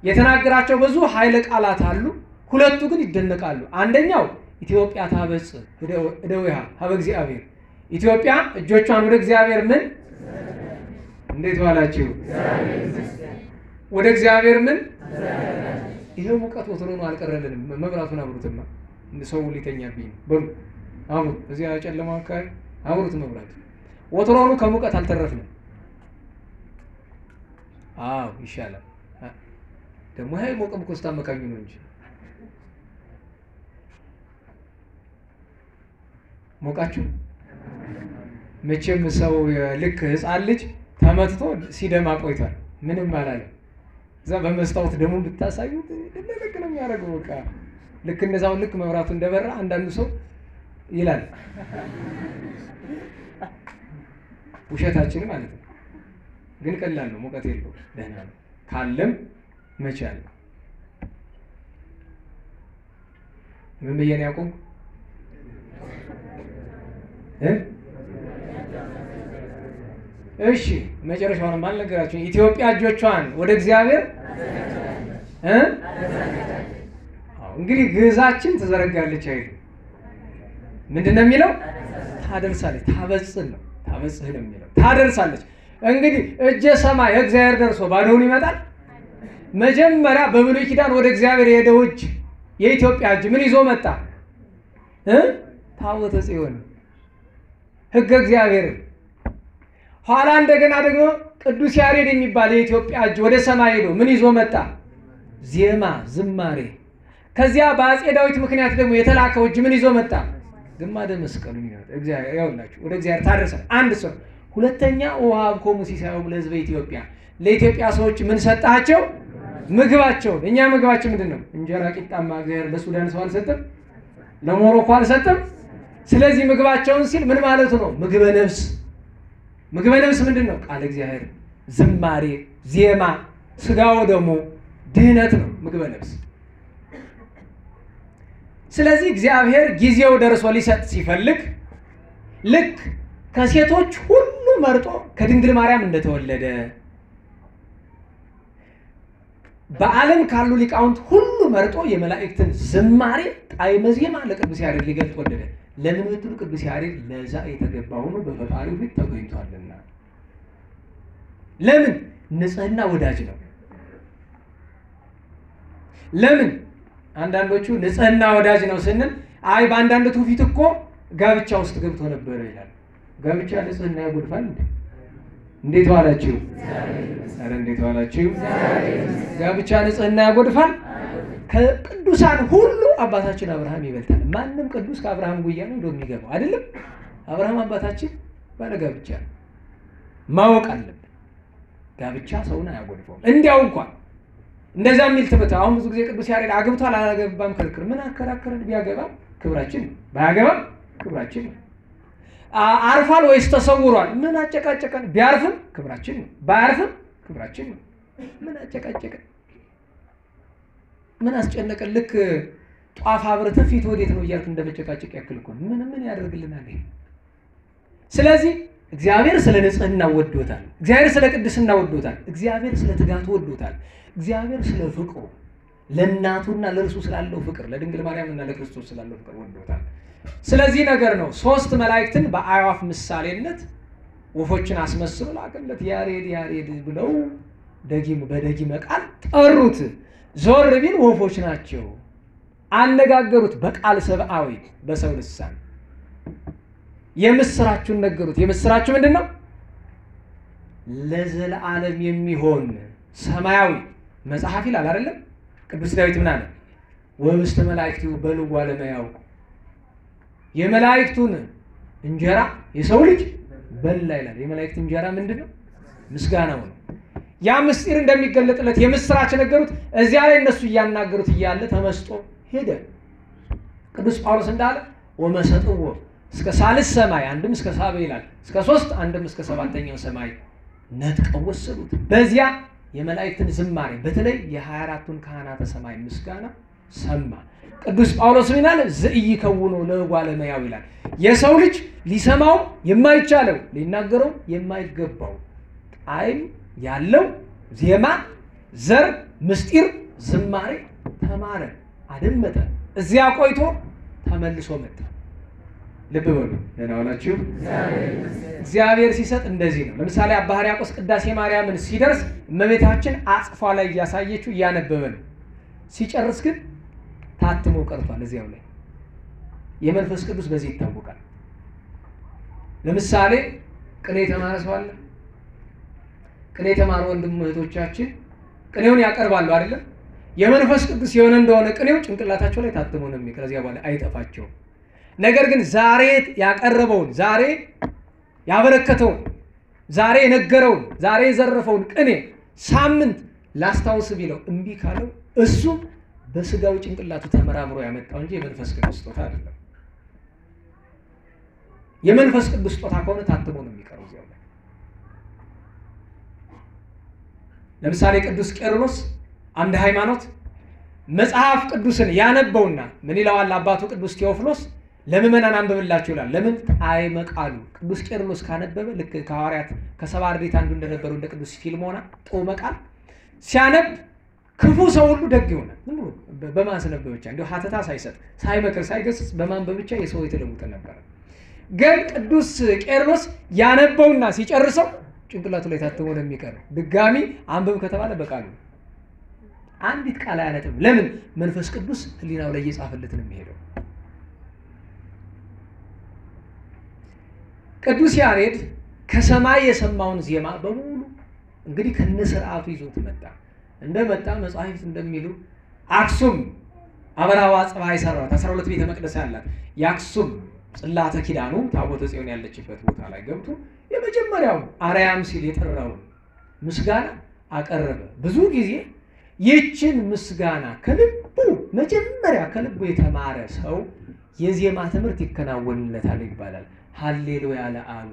የተናገራቸው ብዙ ኃይለ ቃላት አሉ። ሁለቱ ግን ይደነቃሉ። አንደኛው ኢትዮጵያ ታበጽ እደዊሃ ሀበ እግዚአብሔር፣ ኢትዮጵያ እጆቿን ወደ እግዚአብሔር ምን እንዴት ዋላችሁ? ወደ እግዚአብሔር ምን ይሄ ሙቀት ወትሮ ነው አልቀረልንም። መብራቱን አብሩትማ ሰው ሊተኛብኝ በሉ አሁን እዚያ ጨለማ አካባቢ አብሩት መብራት። ወትሮኑ ከሙቀት አልተረፍንም። አዎ ይሻላል። ደግሞ ይሄ ሞቀም ኮስታ መካኙ ነው እንጂ ሞቃችሁ መቼም ሰው ልክ ሕፃን ልጅ ተመትቶ ሲደማ ቆይቷል። ምንም አላለም። እዛ በመስታወት ደግሞ ብታሳዩት ለለቅ ነው የሚያደርገው። በቃ ልክ እንደዛው ልክ መብራቱ እንደበራ አንዳንዱ ሰው ይላል ውሸታችን ማለት ነው። ግን ቀላል ነው፣ ሙቀት የለውም፣ ደህና ነው። ካለም መቻል ነው። ምን ብዬሽ ያቆም እሺ መጨረሻውን አልነገራችሁኝ። ኢትዮጵያ እጆቿን ወደ እግዚአብሔር እንግዲህ ግዛችን ትዘረጋለች አይደል? ምንድነው የሚለው? ታደርሳለች። ታበጽህ ነው፣ ታበጽህ ነው የሚለው። ታደርሳለች። እንግዲህ እጀ ሰማይ እግዚአብሔር ደርሶ ባዶውን ይመጣል? መጀመሪያ በብሉይ ኪዳን ወደ እግዚአብሔር የሄደው እጅ የኢትዮጵያ እጅ ምን ይዞ መጣ? ታቦተ ጽዮን፣ ሕገ እግዚአብሔር። ኋላ እንደገና ደግሞ ቅዱስ ያሬድ የሚባል የኢትዮጵያ እጅ ወደ ሰማይ ሄዶ ምን ይዞ መጣ? ዜማ፣ ዝማሬ። ከዚያ በአፄ ዳዊት ምክንያት ደግሞ የተላከው እጅ ምን ይዞ መጣ? ግማደ መስቀሉን ይወጣ። እግዚአብሔር ያውላችሁ ወደ እግዚአብሔር ታደርሳል። አንድ ሰው። ሁለተኛ ወሀብኮሙ ሲሳዮሙ ለሕዝበ ኢትዮጵያ፣ ለኢትዮጵያ ሰዎች ምን ሰጣቸው? ምግባቸውን። እኛ ምግባችን ምንድን ነው? እንጀራ ቂጣማ እግዚአብሔር ለሱዳን ሰው አልሰጠም? ለሞሮኮ አልሰጠም? ስለዚህ ምግባቸውን ሲል ምን ማለቱ ነው? ምግበ ነፍስ። ምግበ ነፍስ ምንድን ነው? ቃል እግዚአብሔር፣ ዝማሬ፣ ዜማ፣ ስጋው ደግሞ ድህነት ነው ምግበ ነፍስ። ስለዚህ እግዚአብሔር ጊዜው ደርሶ ሊሰጥ ሲፈልግ ልክ ከሴቶች ሁሉ መርጦ ከድንግል ማርያም እንደተወለደ በዓለም ካሉ ሊቃውንት ሁሉ መርጦ የመላእክትን ዝማሬ ጣዕመ ዜማ ለቅዱስ ያሬድ ሊገልጥ ወደደ። ለምን ብትሉ ቅዱስ ያሬድ ለዛ የተገባ ሆኖ በፈጣሪው ፊት ተገኝቷልና። ለምን? ንጽህና ወዳጅ ነው። ለምን? አንዳንዶቹ ንጽህና ወዳጅ ነው ስንል አይ በአንዳንድ ትውፊት እኮ ጋብቻ ውስጥ ገብቶ ነበር ይላል። ጋብቻ ንጽህና ያጎድፋል እንዴ? እንዴት ዋላችሁ? ኧረ እንዴት ዋላችሁ? ጋብቻ ንጽህና ያጎድፋል? ከቅዱሳን ሁሉ አባታችን አብርሃም ይበልጣል። ማንም ቅዱስ ከአብርሃም ጉያ ነው እንደው የሚገባው አይደለም። አብርሃም አባታችን ባለ ጋብቻ ነው። ማወቅ አለብን። ጋብቻ ሰውን አያጎድፈውም። እንዲያው እንኳን እንደዛ የሚል ትምህርት አሁን ብዙ ጊዜ ቅዱስ ያሬድ አግብቷል አላገባም ክርክር። ምን አከራከረን? ቢያገባም ክብራችን ነው፣ ባያገባም ክብራችን ነው። አርፏል ወይስ ተሰውሯል? ምን አጨቃጨቀን? ቢያርፍም ክብራችን ነው፣ ባያርፍም ክብራችን ነው። ምን አጨቃጨቀን? ምን አስጨነቀን? ልክ ጧፍ አብረተ ፊት ወዴት ነው እያልክ እንደመጨቃጨቅ ያክል እኮ ምን ያደርግልናል ይሄ? ስለዚህ እግዚአብሔር ስለ ንጽህና ወዶታል። እግዚአብሔር ስለ ቅድስና ወዶታል። እግዚአብሔር ስለ ትጋቱ ወዶታል። እግዚአብሔር ስለ ፍቅሩ ለእናቱና ለእርሱ ስላለው ፍቅር፣ ለድንግል ማርያምና ለክርስቶስ ስላለው ፍቅር ወዶታል። ስለዚህ ነገር ነው ሶስት መላእክትን በአዕዋፍ ምሳሌነት ወፎችን አስመስሎ ላከለት። ያሬድ ያሬድ ብለው በደጊመ ቃል ጠሩት። ዞር ቢል ወፎች ናቸው። አነጋገሩት በቃል ሰብአዊ፣ በሰው ልሳን የምስራቹን ነገሩት። የምስራቹ ምንድን ነው? ለዘለዓለም የሚሆን ሰማያዊ መጽሐፍ ይላል አይደለም? ቅዱስ ዳዊት ምን አለ? ወብስተ መላእክቲሁ በልዑ ለማያውቁ፣ የመላእክቱን እንጀራ የሰው ልጅ በላ ይላል። የመላእክት እንጀራ ምንድን ነው? ምስጋናው ነው። ያ ምስጢር እንደሚገለጥለት የምስራች ነገሩት። እዚያ ላይ እነሱ እያናገሩት እያለ ተመስጦ ሄደ። ቅዱስ ጳውሎስ እንዳለ ወመሰጥዎ እስከ ሳልስ ሰማይ፣ አንድም እስከ ሳብዕ ይላል፣ እስከ ሶስት አንድም እስከ ሰባተኛው ሰማይ ነጥቀው ወሰዱት። በዚያ የመላእክትን ዝማሬ በተለይ የ24ቱን ካህናተ ሰማይ ምስጋና ሰማ። ቅዱስ ጳውሎስ ምን አለ? ዘኢይከውኖ ለእጓለ እመሕያው ይላል። የሰው ልጅ ሊሰማው የማይቻለው ሊናገረው የማይገባው ጣዕም ያለው ዜማ፣ ዘር፣ ምስጢር፣ ዝማሬ ተማረ፣ አደመጠ። እዚያ ቆይቶ ተመልሶ መጣ። ልብ በሉ። ደህና ዋላችሁ? እግዚአብሔር ሲሰጥ እንደዚህ ነው። ለምሳሌ አባ ሕርያቆስ ቅዳሴ ማርያምን ሲደርስ እመቤታችን አጽፏ ላይ እያሳየችው እያነበበ ነው። ሲጨርስ ግን ታትሞ ቀርቷል። እዚያው ላይ የመንፈስ ቅዱስ በዚህ ይታወቃል። ለምሳሌ ቅኔ የተማረ ሰው አለ። ቅኔ የተማሩ ወንድም እህቶቻችን ቅኔውን ያቀርባሉ አይደለም? የመንፈስ ቅዱስ የሆነ እንደሆነ ቅኔው ጭንቅላታቸው ላይ ታትሞ ነው የሚቀር። ከዚያ በኋላ አይጠፋቸውም። ነገር ግን ዛሬ ያቀረበውን፣ ዛሬ ያበረከተውን፣ ዛሬ የነገረውን፣ ዛሬ የዘረፈውን ቅኔ ሳምንት ላስታውስ ቢለው እምቢ ካለው እሱ በስጋው ጭንቅላቱ ተመራምሮ ያመጣው እንጂ የመንፈስ ቅዱስ ስጦታ አይደለም። የመንፈስ ቅዱስ ስጦታ ከሆነ ታትሞ ነው የሚቀረው እዚያው ላይ። ለምሳሌ ቅዱስ ቄርሎስ አንድ ሃይማኖት መጽሐፍ ቅዱስን ያነበውና ምን ይለዋል አባቱ ቅዱስ ቴዎፍሎስ ለምእመናን አንብብላችሁ ይላል። ለምን ጣዕመ ቃሉ ቅዱስ ቄርሎስ ካነበበ ልክ ከሐዋርያት ከሰባ አርድእት አንዱ እንደነበረው እንደ ቅዱስ ፊልሞና ጣዕመ ቃል ሲያነብ ክፉ ሰው ሁሉ ደግ ይሆናል። ዝም ብሎ በማስነበብ ብቻ እንደው ሀተታ ሳይሰጥ ሳይመክር ሳይገስጽ በማንበብ ብቻ የሰው የተለወጠ ነበር። ግን ቅዱስ ቄርሎስ ያነበውና ሲጨርሰው ጭንቅላቱ ላይ ታትሞ ነው የሚቀረው። ድጋሚ አንብብ ከተባለ በቃሉ አንዲት ቃል አያነጥም። ለምን? መንፈስ ቅዱስ ህሊናው ላይ እየጻፈለት ነው የሚሄደው። ቅዱስ ያሬድ ከሰማይ የሰማውን ዜማ በሙሉ እንግዲህ ከነስርዓቱ ይዞት መጣ። እንደመጣ መጻሕፍት እንደሚሉ አክሱም አበራዋ ጽባህ ይሰራው 12 ቤተ መቅደስ ያላት የአክሱም ጽላተ ኪዳኑ ታቦተ ጽዮን ያለችበት ቦታ ላይ ገብቶ የመጀመሪያው አርያም ሲል የጠራውን ምስጋና አቀረበ። ብዙ ጊዜ ይህችን ምስጋና ከልቡ መጀመሪያ ከልቡ የተማረ ሰው የዜማ ትምህርት ይከናወንለታል ይባላል። ሃሌሉያ ለአብ፣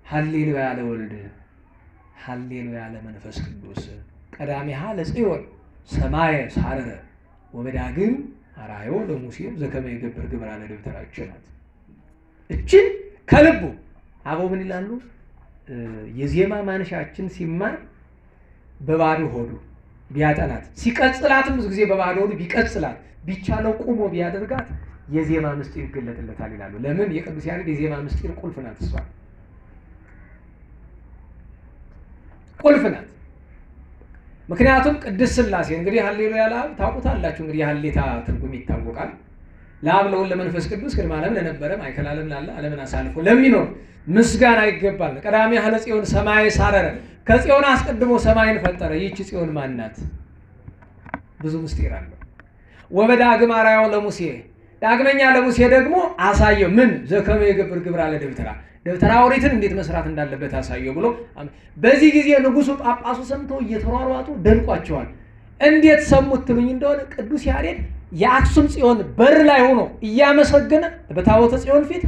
ሃሌሉያ ለወልድ፣ ሃሌሉያ ለመንፈስ ቅዱስ ቀዳሚሃ ለጽዮን ሰማየ ሳረረ ወበዳግም አራዮ ለሙሴ ዘከመ ይገብር ግብራ ለደብተራ ይችላል። እችን ከልቡ አበው ምን ይላሉ? የዜማ ማንሻችን ሲማር በባዶ ሆዱ ቢያጠናት ሲቀጽላትም ብዙ ጊዜ በባዶ ሆዱ ቢቀጽላት ቢቻለው ቁሞ ቢያደርጋት የዜማ ምስጢር ይገለጥለታል ይላሉ። ለምን? የቅዱስ ያሬድ የዜማ ምስጢር ቁልፍ ናት። እሷ ቁልፍ ናት። ምክንያቱም ቅድስት ሥላሴ እንግዲህ ሃሌሉያ ለአብ ታውቁታላችሁ። እንግዲህ የሃሌታ ትርጉም ይታወቃል። ለአብ ለወልድ ለመንፈስ ቅዱስ ቅድመ ዓለም ለነበረ ማእከለ ዓለም ላለ ዓለምን አሳልፎ ለሚኖር ምስጋና ይገባል። ቀዳሚሃ ለጽዮን ሰማየ ሳረረ ከጽዮን አስቀድሞ ሰማይን ፈጠረ። ይህች ጽዮን ማን ናት? ብዙ ምስጢር አለው። ወበዳግም አርአዮ ለሙሴ ዳግመኛ ለሙሴ ደግሞ አሳየው። ምን? ዘከመ ይገብር ግብራ ለደብተራ ደብተራ ኦሪትን እንዴት መስራት እንዳለበት አሳየው ብሎ በዚህ ጊዜ ንጉሱ ጳጳሱ ሰምተው እየተሯሯጡ ደንቋቸዋል። እንዴት ሰሙት ትሉኝ እንደሆነ ቅዱስ ያሬድ የአክሱም ጽዮን በር ላይ ሆኖ እያመሰገነ በታቦተ ጽዮን ፊት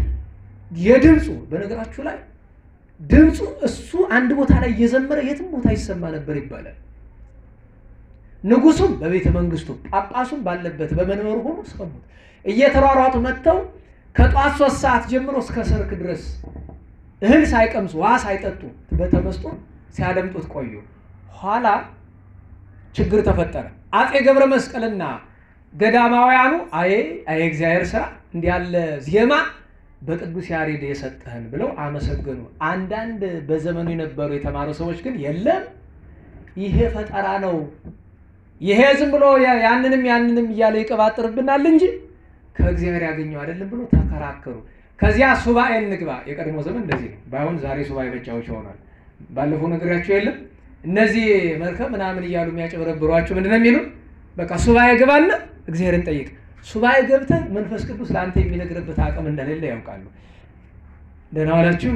የድምፁ በነገራችሁ ላይ ድምፁ እሱ አንድ ቦታ ላይ እየዘመረ የትም ቦታ ይሰማ ነበር ይባላል። ንጉሱም በቤተ መንግስቱ ጳጳሱም ባለበት በመንበሩ ሆኖ ሰሙት። እየተሯሯጡ መጥተው ከጧት 3 ሰዓት ጀምሮ እስከ ሰርክ ድረስ እህል ሳይቀምሱ ውሃ ሳይጠጡ በተመስጦ ሲያደምጡት ቆዩ። ኋላ ችግር ተፈጠረ። አጼ ገብረ መስቀልና ገዳማውያኑ አይ እግዚአብሔር ሥራ እንዲህ ያለ ዜማ በቅዱስ ያሬድ የሰጠህን ብለው አመሰገኑ። አንዳንድ በዘመኑ የነበሩ የተማሩ ሰዎች ግን የለም ይሄ ፈጠራ ነው፣ ይሄ ዝም ብሎ ያንንም እያለ ይቀባጥርብናል እንጂ ከእግዚአብሔር ያገኘው አይደለም ብሎ ተከራከሩ። ከዚያ ሱባኤ እንግባ። የቀድሞ ዘመን እንደዚህ ነው። ባይሆን ዛሬ ሱባኤ መጫወቻ ሆኗል። ባለፈው ነግራችሁ የለም እነዚህ መርከብ ምናምን እያሉ የሚያጨበረብሯቸው ምንድነው የሚሉ? በቃ ሱባኤ ግባና እግዚአብሔርን ጠይቅ። ሱባኤ ገብተህ መንፈስ ቅዱስ ለአንተ የሚነግርበት አቅም እንደሌለ ያውቃሉ። ደህና ዋላችሁ።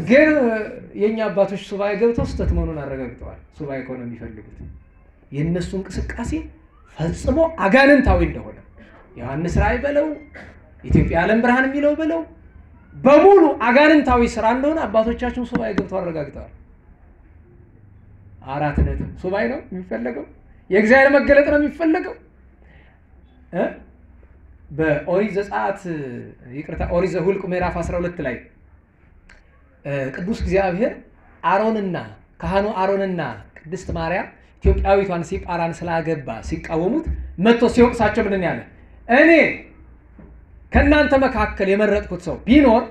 ግን የኛ አባቶች ሱባኤ ገብተው ስተት መሆኑን አረጋግጠዋል። ሱባኤ ከሆነ የሚፈልጉት የነሱ እንቅስቃሴ ፈጽሞ አጋንንታዊ እንደሆነ ዮሐንስ ራእይ በለው ኢትዮጵያ ዓለም ብርሃን የሚለው በለው በሙሉ አጋንንታዊ ስራ እንደሆነ አባቶቻችን ሱባኤ ገብተው አረጋግጠዋል። 4 ነጥብ ሱባኤ ነው የሚፈልገው። የእግዚአብሔር መገለጥ ነው የሚፈልገው። በኦሪት ዘጸአት ይቅርታ ኦሪት ዘኍልቍ ምዕራፍ 12 ላይ ቅዱስ እግዚአብሔር አሮንና ካህኑ አሮንና ቅድስት ማርያም ኢትዮጵያዊቷን ሲጳራን ስላገባ ሲቃወሙት መጥቶ ሲወቅሳቸው ምንድን ያለ? እኔ ከናንተ መካከል የመረጥኩት ሰው ቢኖር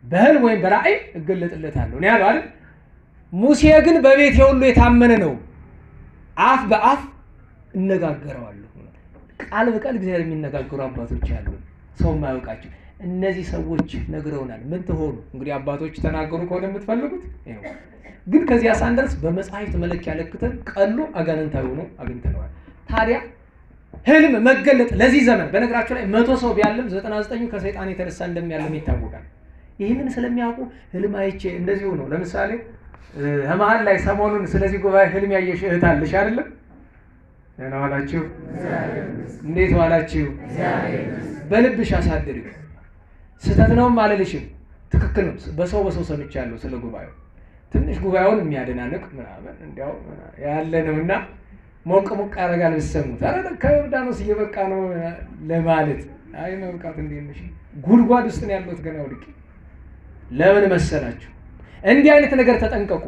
በህልም ወይም በራእይ እገለጥለታለሁ ነው ያለው አይደል? ሙሴ ግን በቤቴ ሁሉ የታመነ ነው፣ አፍ በአፍ እነጋገረዋለሁ። ቃል በቃል እግዚአብሔር የሚነጋገሩ አባቶች አሉ፣ ሰው የማያውቃቸው። እነዚህ ሰዎች ነግረውናል። ምን ትሆኑ እንግዲህ አባቶች ተናገሩ ከሆነ የምትፈልጉት ይሄው። ግን ከዚያ ሳንደርስ በመጽሐፍት መለኪያ ለክተን ቀሎ አጋንንታዊ ሆኖ አግኝተነዋል። ታዲያ ህልም መገለጥ ለዚህ ዘመን በነገራችሁ ላይ 100 ሰው ቢያልም 99ኙ ከሰይጣን የተነሳ እንደሚያልም ይታወቃል። ይህንን ስለሚያውቁ ህልም አይቼ እንደዚሁ ነው። ለምሳሌ መሀል ላይ ሰሞኑን ስለዚህ ጉባኤ ህልም ያየሽ እህት አለሽ አይደለም? ደህና ዋላችሁ? እንዴት ዋላችሁ? በልብሽ አሳድሪ። ስህተት ነው ማለልሽም ትክክል ነው። በሰው ሰምቻለሁ ስለ ጉባኤው ትንሽ ጉባኤውን የሚያደናንቅ ምናምን እንዲያው ያለ ነውና ሞቅ ያደርጋል ብትሰሙት። አረ ከዮርዳኖስ እየበቃ ነው ለማለት አይ መብቃት እንደምሽ ጉድጓድ ውስጥ ነው ያሉት ገና ወድቂ። ለምን መሰላችሁ? እንዲህ አይነት ነገር ተጠንቀቁ።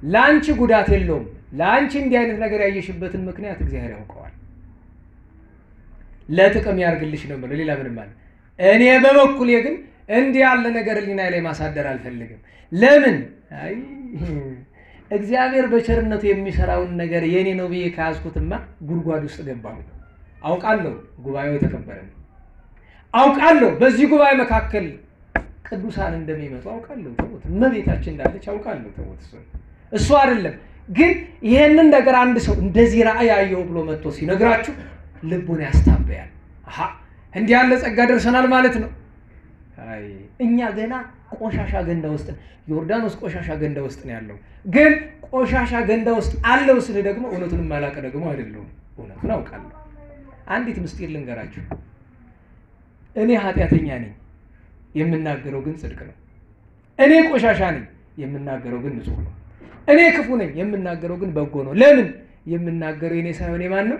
ላንቺ ጉዳት የለውም። ላንቺ እንዲህ አይነት ነገር ያየሽበትን ምክንያት እግዚአብሔር ያውቀዋል። ለጥቅም ያርግልሽ ነው ማለት ሌላ ምንም ማለት። እኔ በበኩሌ ግን እንዲህ ያለ ነገር ሊናይ ላይ ማሳደር አልፈልግም። ለምን? አይ እግዚአብሔር በቸርነቱ የሚሰራውን ነገር የኔ ነው ብዬ ካያዝኩትማ ጉድጓድ ውስጥ ገባሁ። አውቃለሁ ጉባኤው የተከበረ ነው። አውቃለሁ በዚህ ጉባኤ መካከል ቅዱሳን እንደሚመጡ አውቃለሁ። ተውት። እመቤታችን እንዳለች አውቃለሁ። ተውት። እሱ አይደለም ግን ይሄንን ነገር አንድ ሰው እንደዚህ ራእይ ያየው ብሎ መጥቶ ሲነግራችሁ ልቡን ያስታበያል። አሃ እንዲህ ያለ ጸጋ ደርሰናል ማለት ነው። አይ እኛ ገና ቆሻሻ ገንዳ ውስጥ ዮርዳኖስ ቆሻሻ ገንዳ ውስጥ ነው ያለው። ግን ቆሻሻ ገንዳ ውስጥ አለው ስለ ደግሞ እውነቱን ማላቀ ደግሞ አይደለም። እውነቱን አውቃለሁ። አንዲት ምስጢር ልንገራችሁ። እኔ ኃጢአተኛ ነኝ፣ የምናገረው ግን ጽድቅ ነው። እኔ ቆሻሻ ነኝ፣ የምናገረው ግን ንጹህ ነው። እኔ ክፉ ነኝ፣ የምናገረው ግን በጎ ነው። ለምን? የምናገረው የኔ ሳይሆን የማን ነው?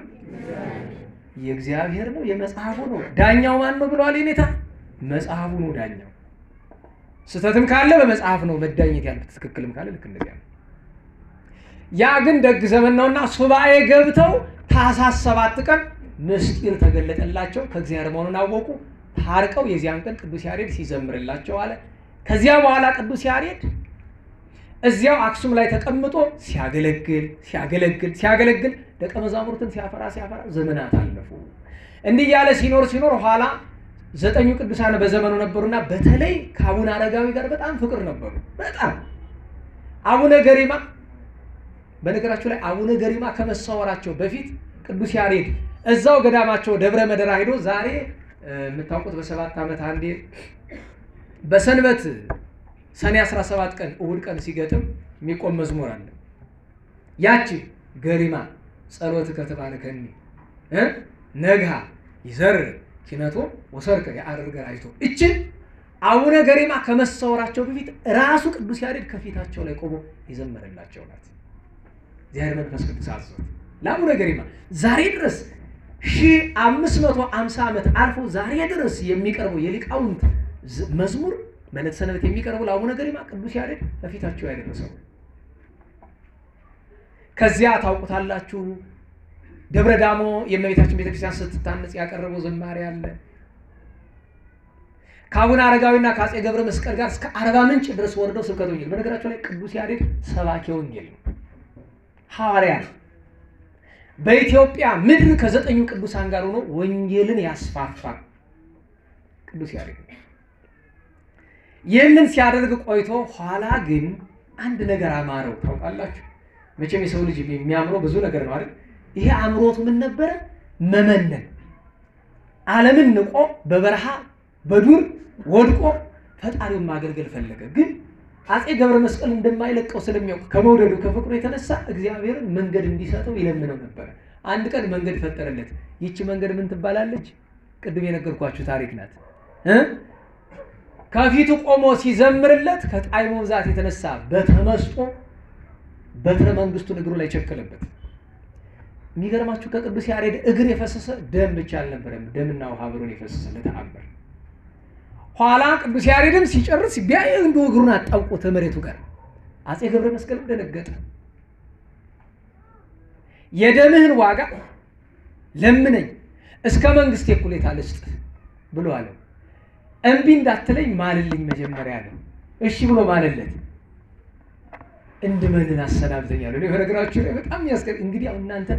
የእግዚአብሔር ነው፣ የመጽሐፉ ነው። ዳኛው ማን ነው ብለዋል የኔታ? መጽሐፉ ነው ዳኛው። ስተትም ካለ በመጽሐፍ ነው መዳኘት ያለበት፣ ትክክልም ካለ ልክ እንደዚያ ነው። ያ ግን ደግ ዘመን ነውና ሱባኤ ገብተው ታኅሳስ 7 ቀን ምስጢር ተገለጠላቸው። ከእግዚአብሔር መሆኑን አወቁ። ታርቀው የዚያን ቀን ቅዱስ ያሬድ ሲዘምርላቸው አለ። ከዚያ በኋላ ቅዱስ ያሬድ እዚያው አክሱም ላይ ተቀምጦ ሲያገለግል ደቀ መዛሙርትን ሲያፈራ ዘመናት አለፉ። እንዲህ ያለ ሲኖር ኋላ 9 ቅዱሳን በዘመኑ ነበሩና በተለይ ከአቡነ አረጋዊ ጋር በጣም ፍቅር ነበሩ። በጣም አቡነ ገሪማ በነገራቸው ላይ አቡነ ገሪማ ከመሰወራቸው በፊት ቅዱስ ያሬድ እዛው ገዳማቸው ደብረ መደራ ሄዶ ዛሬ የምታውቁት በ7 ዓመት አንዴ በሰንበት ሰኔ 17 ቀን እሁድ ቀን ሲገጥም የሚቆም መዝሙር አለ። ያቺ ገሪማ ጸሎት ከተባረከኒ ነግሃ ይዘር ኪነቶ ወሰርከ ያአርገ አይቶ እቺ አቡነ ገሪማ ከመሰወራቸው በፊት ራሱ ቅዱስ ያሬድ ከፊታቸው ላይ ቆሞ ይዘምርላቸው ናት። እግዚአብሔር መንፈስ ቅዱስ አዘዘ ለአቡነ ገሪማ ዛሬ ድረስ 1550 ዓመት አልፎ ዛሬ ድረስ የሚቀርበው የሊቃውንት መዝሙር በዕለተ ሰንበት የሚቀርበው ለአቡነ ገሪማ ቅዱስ ያሬድ ከፊታቸው ያደረሰው። ከዚያ ታውቁታላችሁ ደብረ ዳሞ የእመቤታችን ቤተክርስቲያን ስትታነጽ ያቀረበው ዝማሬ አለ። ከአቡነ አረጋዊና ከአፄ ገብረ መስቀል ጋር እስከ አርባ ምንጭ ድረስ ወርደው ስብከተ ወንጌል። በነገራቸው ላይ ቅዱስ ያሬድ ሰባኪ ወንጌል ነው፣ ሐዋርያ ነው። በኢትዮጵያ ምድር ከ9 ቅዱሳን ጋር ሆኖ ወንጌልን ያስፋፋ ቅዱስ ያሬድ ነው። ይህንን ሲያደርግ ቆይቶ ኋላ ግን አንድ ነገር አማረው። ታውቃላችሁ መቼም የሰው ልጅ የሚያምረው ብዙ ነገር ነው አይደል? ይሄ አምሮቱ ምን ነበረ? መመነን። ዓለምን ንቆ በበረሃ በዱር ወድቆ ፈጣሪውን ማገልገል ፈለገ። ግን አፄ ገብረ መስቀል እንደማይለቀው ስለሚያውቅ ከመውደዱ ከፍቅሩ የተነሳ እግዚአብሔርን መንገድ እንዲሰጠው ይለምነው ነበር። አንድ ቀን መንገድ ፈጠረለት። ይቺ መንገድ ምን ትባላለች? ቅድም የነገርኳችሁ ታሪክ ናት። ከፊቱ ቆሞ ሲዘምርለት ከጣዕሙ ብዛት የተነሳ በተመስጦ በትረ መንግስቱን እግሩ ላይ ቸከለበት። የሚገርማችሁ ከቅዱስ ያሬድ እግር የፈሰሰ ደም ብቻ አልነበረም፣ ደምና ውሃ አብሮን የፈሰሰ ለተአምር። ኋላ ቅዱስ ያሬድም ሲጨርስ ቢያይ እንደው እግሩን አጣብቆ መሬቱ ጋር አፄ ገብረ መስቀል ደነገጠ። የደምህን ዋጋ ለምነኝ እስከ መንግስት እኩሌታ ልስጥ ብሎ አለ። እምቢ እንዳትለኝ ማልልኝ መጀመሪያ አለ። እሺ ብሎ ማለለት። እንድመንን አሰናብተኛለሁ። በነገራችሁ ላይ በጣም ያስቀር። እንግዲህ አሁን እናንተ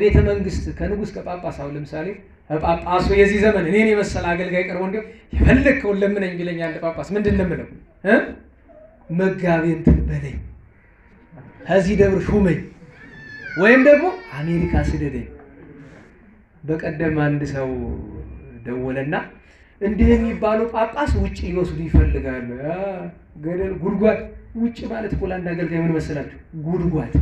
ቤተ መንግስት ከንጉስ ከጳጳስ አሁን ለምሳሌ ጳጳሱ የዚህ ዘመን እኔን የመሰለ አገልጋይ ቀርቦ እንደው የፈለከውን ለምነኝ ቢለኝ አንድ ጳጳስ ምንድን ነው የምለው? መጋቤ እንትን በለኝ፣ ከዚህ ደብር ሹመኝ፣ ወይም ደግሞ አሜሪካ ስደደኝ። በቀደም አንድ ሰው ደወለና እንዲህ የሚባሉ ጳጳስ ውጭ ሊወስዱ ይፈልጋሉ። ገደል ጉድጓድ። ውጭ ማለት እኮ ለአንድ አገልጋይ ምን መሰላችሁ? ጉድጓድ።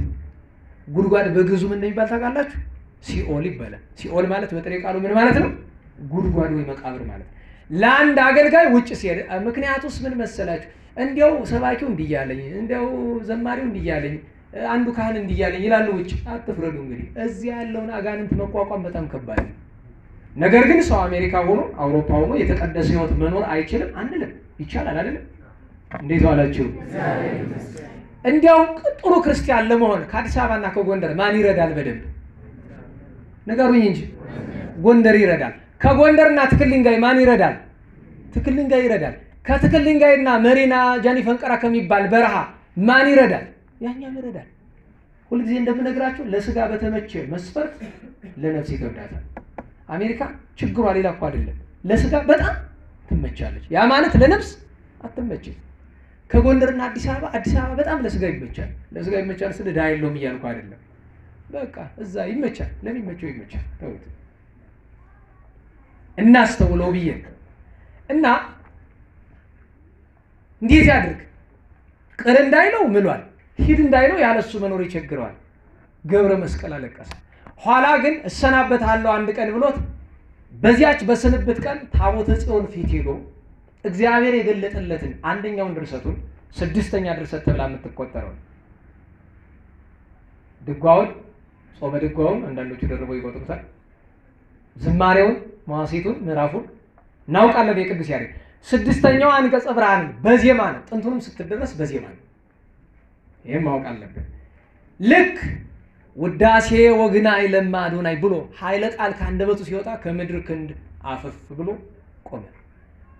ጉድጓድ በግዙ ምን እንደሚባል ታውቃላችሁ? ሲኦል ይባላል። ሲኦል ማለት በጥሬ ቃሉ ምን ማለት ነው? ጉድጓድ ወይ መቃብር ማለት ነው። ለአንድ አገልጋይ ውጭ ሲሄድ ምክንያቱስ ምን መሰላችሁ? እንዲያው ሰባኪው እንዲያለኝ፣ እንዲያው ዘማሪው እንዲያለኝ፣ አንዱ ካህን እንዲያለኝ ይላሉ ውጭ። አትፍረዱ እንግዲህ። እዚህ ያለውን አጋንንት መቋቋም በጣም ከባድ ነው። ነገር ግን ሰው አሜሪካ ሆኖ አውሮፓ ሆኖ የተቀደሰ ህይወት መኖር አይችልም አንልም። ይቻላል አይደለም? እንዴት ዋላችሁ? እንዲያው ጥሩ ክርስቲያን ለመሆን ከአዲስ አበባና ከጎንደር ማን ይረዳል? በደንብ ንገሩኝ እንጂ። ጎንደር ይረዳል። ከጎንደርና ትክል ድንጋይ ማን ይረዳል? ትክል ድንጋይ ይረዳል። ከትክል ድንጋይና መሪና ጃኒ ፈንቀራ ከሚባል በረሃ ማን ይረዳል? ያኛም ይረዳል። ሁልጊዜ እንደምነግራችሁ ለስጋ በተመቸ መስፈርት ለነፍስ ይከብዳታል። አሜሪካ ችግሯ ሌላ እኮ አይደለም፣ ለስጋ በጣም ትመቻለች። ያ ማለት ለነፍስ አትመችም። ከጎንደርና አዲስ አበባ በጣም ለስጋ ይመቻል። ለስጋ ይመቻል ስለ ዳ የለውም እያልኩ አይደለም። በቃ እዛ ይመቻል፣ ለሚመቸው ይመቻል። ተውት እናስተውለው ብዬ እና እንዴት ያድርግ? ቅር እንዳይለው ምሏል፣ ሂድ እንዳይለው ያለሱ መኖር ይቸግረዋል። ገብረ መስቀል አለቀሰ። ኋላ ግን እሰናበታለሁ አንድ ቀን ብሎት በዚያች በስንብት ቀን ታቦተ ጽዮን ፊት ሄዶ እግዚአብሔር የገለጠለትን አንደኛውን ድርሰቱን 6ኛ ድርሰት ተብላ የምትቆጠረው ድጓውን፣ ጾመ ድጓውን አንዳንዶቹ ደርበው ይቆጥሩታል። ዝማሬውን፣ መዋሥዕቱን፣ ምዕራፉን እናውቃለን። የቅዱስ ያሬድ 6ኛው አንቀጸ ብርሃን በዜማ ነው። ጥንቱንም ስትደረስ በዜማ ነው። ይሄን ማወቅ አለብን። ልክ ውዳሴ ወግናይ ለማ አዶናይ ብሎ ኃይለ ቃል ከአንደበቱ ሲወጣ ከምድር ክንድ አፈፍ ብሎ ቆመ።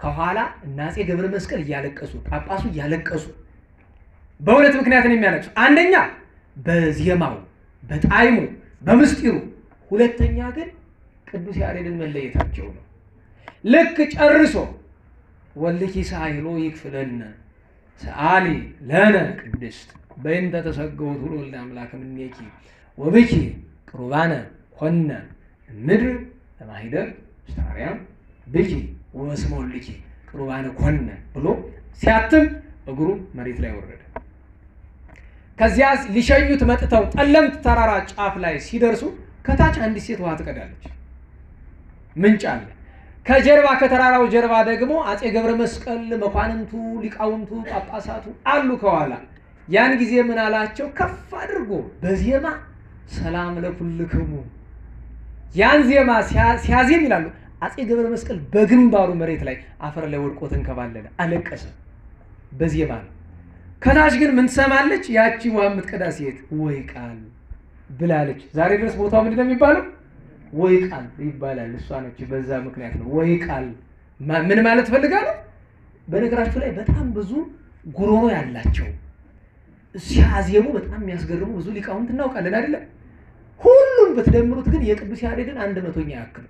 ከኋላ አፄ ገብረ መስቀል እያለቀሱ፣ ጳጳሱ እያለቀሱ። በሁለት ምክንያት ነው የሚያለቅሱ። አንደኛ በዜማው በጣዕሙ በምስጢሩ፣ ሁለተኛ ግን ቅዱስ ያሬድን መለየታቸው ነው። ልክ ጨርሶ ወልኪ ሳይሎ ይክፍለነ ሰአሊ ለነ ቅድስት በእንተ ተሰገወት ወልደ አምላክ እምኔኪ ወብኪ ቅሩባነ ሆነ ምድር ለማሂደር ስታሪያም ብኪ ወስመ ወልኪ ቅሩባነ ሆነ ብሎ ሲያትም እግሩ መሬት ላይ ወረደ። ከዚያ ሊሸኙት መጥተው ጠለምት ተራራ ጫፍ ላይ ሲደርሱ ከታች አንዲት ሴት ውሃ ትቀዳለች። ምንጭ አለ። ከጀርባ ከተራራው ጀርባ ደግሞ አፄ ገብረ መስቀል፣ መኳንንቱ፣ ሊቃውንቱ፣ ጳጳሳቱ አሉ ከኋላ። ያን ጊዜ ምን አላቸው? ከፍ አድርጎ በዜማ ሰላም ለኩልክሙ። ያን ዜማ ሲያዜም ይላሉ አፄ ገብረ መስቀል በግንባሩ መሬት ላይ አፈር ላይ ወድቆ ተንከባለለ፣ አለቀሰ። በዜማ ነው። ከታች ግን ምን ትሰማለች? ያቺ ውሃ የምትቀዳ ሴት ወይ ቃል ብላለች። ዛሬ ድረስ ቦታው ምንድን ነው የሚባለው? ወይ ቃል ይባላል። እሷ ነች። በዛ ምክንያት ነው ወይ ቃል። ምን ማለት ፈልጋ ነው? በነገራችሁ ላይ በጣም ብዙ ጉሮሮ ያላቸው ሲያዜሙ በጣም የሚያስገርሙ ብዙ ሊቃውንት እናውቃለን አይደለ? ሁሉም በተደምሩት ግን የቅዱስ ያሬድን 100ኛ ያክል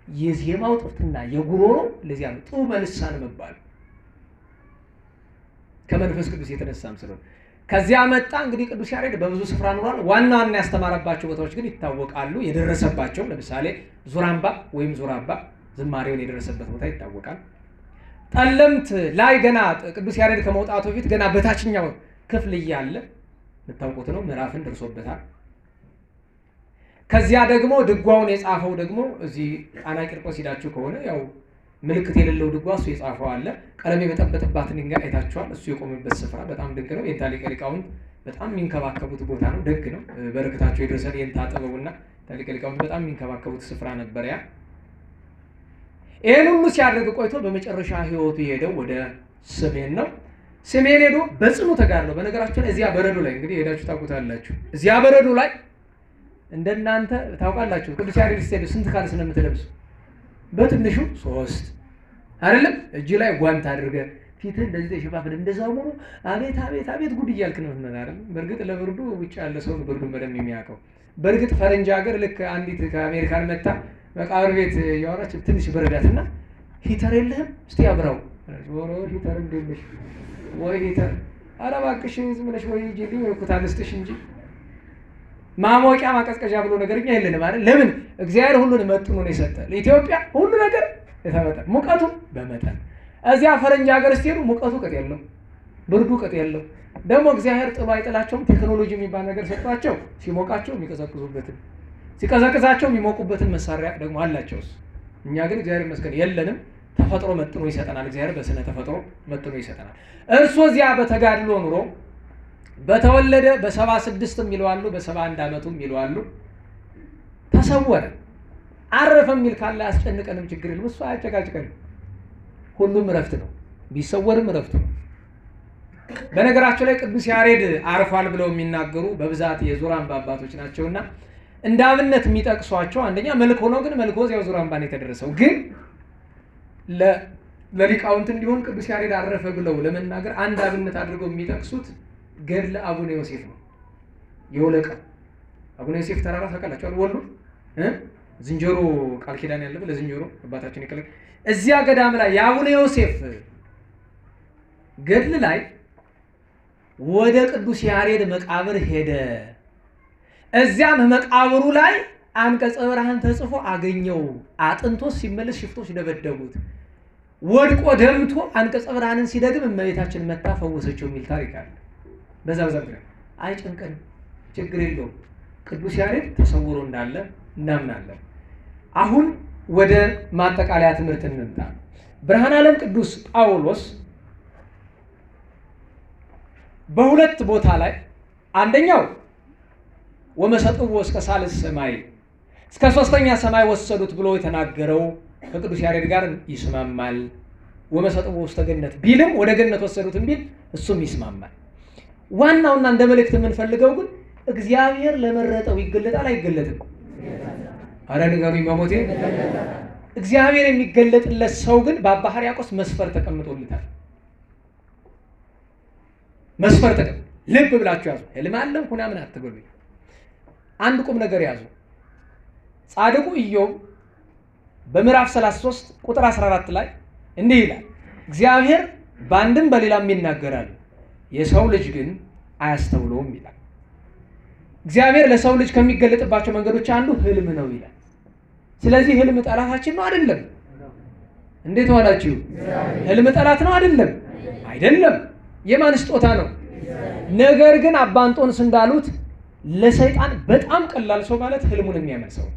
የዜማው ጥፍትና የጉሮሮ ለዚያ ነው ጡመ ልሳን መባል ከመንፈስ ቅዱስ የተነሳም ስለሆነ። ከዚያ መጣ እንግዲህ ቅዱስ ያሬድ በብዙ ስፍራ ኖሯል። ዋና ዋና ያስተማረባቸው ቦታዎች ግን ይታወቃሉ። የደረሰባቸው ለምሳሌ ዙራምባ ወይም ዙራባ ዝማሬውን የደረሰበት ቦታ ይታወቃል። ጠለምት ላይ ገና ቅዱስ ያሬድ ከመውጣቱ በፊት ገና በታችኛው ክፍል እያለ የምታውቁት ነው፣ ምዕራፍን ደርሶበታል። ከዚያ ደግሞ ድጓውን የጻፈው ደግሞ እዚህ ጣና ቂርቆስ ሄዳችሁ ከሆነ ያው ምልክት የሌለው ድጓ እሱ የጻፈው አለ። ቀለም የበጠበጠባትን ድንጋይ አይታችኋል። እሱ የቆመበት ስፍራ በጣም ድንቅ ነው። የእንታ ሊቀ ሊቃውንት በጣም የሚንከባከቡት ቦታ ነው። ደግ ነው። በረከታቸው የደረሰን የእንታ ጥበቡና ሊቀ ሊቃውንት በጣም የሚንከባከቡት ስፍራ ነበር ያ። ይህን ሁሉ ሲያደርግ ቆይቶ በመጨረሻ ህይወቱ የሄደው ወደ ሰሜን ነው። ሰሜን ሄዶ በጽኑ ተጋድሎ፣ በነገራችሁ ላይ እዚያ በረዶ ላይ እንግዲህ ሄዳችሁ ታውቁታላችሁ። እዚያ በረዶ ላይ እንደናንተ ታውቃላችሁ። ቅዱስ ያሬድ ስትሄዱ ስንት ካልስ ነው የምትለብሱ? በትንሹ 3 አይደለም? እጅ ላይ ጓንት አድርገህ ፊትህ እንደዚህ ተሸፋፍን እንደዛው ሆኖ አቤት አቤት አቤት ጉድ እያልክ ነው አይደል? በእርግጥ ለብርዱ ውጭ ያለ ሰው ብርዱን በደንብ የሚያውቀው። በእርግጥ ፈረንጅ ሀገር ልክ አንዲት ከአሜሪካን መጣ መቃብር ቤት ያወራች ትንሽ በረዳትና ሂተር የለህም እስቲ አብራው ወሮ ሂተር እንደልሽ ወይ ሂተር ኧረ እባክሽ ዝም ብለሽ ወይ ጂዲ ወይ ኩታንስትሽ እንጂ ማሞቂያ ማቀዝቀዣ ብሎ ነገርኛ የለንም አይደል? ለምን እግዚአብሔር ሁሉን መጥኖ ነው የሰጠው። ለኢትዮጵያ ሁሉ ነገር የተመጠነ ሙቀቱ በመጠን። እዚያ ፈረንጅ ሀገር ስትሄዱ ሙቀቱ ቅጥ የለው፣ ብርዱ ቅጥ የለው። ደግሞ እግዚአብሔር ጥሎ አይጥላቸውም። ቴክኖሎጂ የሚባል ነገር ሰጥቷቸው ሲሞቃቸው የሚቀዘቅዙበትን ሲቀዘቅዛቸው የሚሞቁበትን መሳሪያ ደግሞ አላቸው። እኛ ግን እግዚአብሔር ይመስገን የለንም። ተፈጥሮ መጥኖ ይሰጠናል። እግዚአብሔር በስነ ተፈጥሮ መጥኖ ይሰጠናል። እርሱ እዚያ በተጋድሎ ኑሮ በተወለደ በ76 የሚለዋሉ በ71 ዓመቱ የሚለዋሉ ተሰወረ። አረፈ የሚል ካለ አያስጨንቀንም፣ ችግር የለም። እሱ አያጨቃጭቀንም። ሁሉም እረፍት ነው። ቢሰወርም እረፍቱ ነው። በነገራቸው ላይ ቅዱስ ያሬድ አርፏል ብለው የሚናገሩ በብዛት የዙራምባ አባቶች ናቸውና እንደ አብነት የሚጠቅሷቸው አንደኛ መልኮ ነው። ግን መልኮ ያው ዙራምባ ነው የተደረሰው። ግን ለሊቃውንት እንዲሆን ቅዱስ ያሬድ አረፈ ብለው ለመናገር አንድ አብነት አድርገው የሚጠቅሱት ገድለ አቡነ ዮሴፍ ነው። የወለቃ አቡነ ዮሴፍ ተራራ ታውቃላችሁ? ወሎ ዝንጀሮ ቃል ኪዳን ያለበት ለዝንጀሮ አባታችን ይከለክ እዚያ ገዳም ላይ የአቡነ ዮሴፍ ገድል ላይ ወደ ቅዱስ ያሬድ መቃብር ሄደ። እዚያም መቃብሩ ላይ አንቀጸ ብርሃን ተጽፎ አገኘው። አጥንቶስ ሲመለስ ሽፍቶች ደበደቡት። ወድቆ ደምቶ አንቀጸ ብርሃንን ሲደግም እመቤታችን መጣ ፈወሰችው የሚል ታሪክ አለ። በዛ አይጨንቀንም፣ ችግር የለውም። ቅዱስ ያሬድ ተሰውሮ እንዳለ እናምናለን። አሁን ወደ ማጠቃለያ ትምህርት እንምጣ። ብርሃነ ዓለም ቅዱስ ጳውሎስ በሁለት ቦታ ላይ አንደኛው ወመሰጥዎ እስከ ሳልስ ሰማይ እስከ ሶስተኛ ሰማይ ወሰዱት ብሎ የተናገረው ከቅዱስ ያሬድ ጋር ይስማማል። ወመሰጥዎ ውስተ ገነት ቢልም ወደ ገነት ወሰዱት ቢል እሱም ይስማማል። ዋናውና እንደ መልእክት የምንፈልገው ግን እግዚአብሔር ለመረጠው ይገለጣል አይገለጥም? አረ ንገሩኝ በሞቴ። እግዚአብሔር የሚገለጥለት ሰው ግን በአባ ሕርያቆስ መስፈር ተቀምጦለታል። መስፈር ልብ ብላችሁ ያዙ። ህልም አለም ሁና ምን አትበሉኝ። አንድ ቁም ነገር ያዙ። ጻድቁ ኢዮብ በምዕራፍ 33 ቁጥር 14 ላይ እንዲህ ይላል፣ እግዚአብሔር በአንድም በሌላም ይናገራል፣ የሰው ልጅ ግን አያስተውለውም ይላል። እግዚአብሔር ለሰው ልጅ ከሚገለጥባቸው መንገዶች አንዱ ህልም ነው ይላል። ስለዚህ ህልም ጠላታችን ነው አይደለም? እንዴት ዋላችሁ? ህልም ጠላት ነው አይደለም? አይደለም። የማን ስጦታ ነው? ነገር ግን አባ እንጦንስ እንዳሉት ለሰይጣን በጣም ቀላል ሰው ማለት ህልሙን የሚያመልሰው።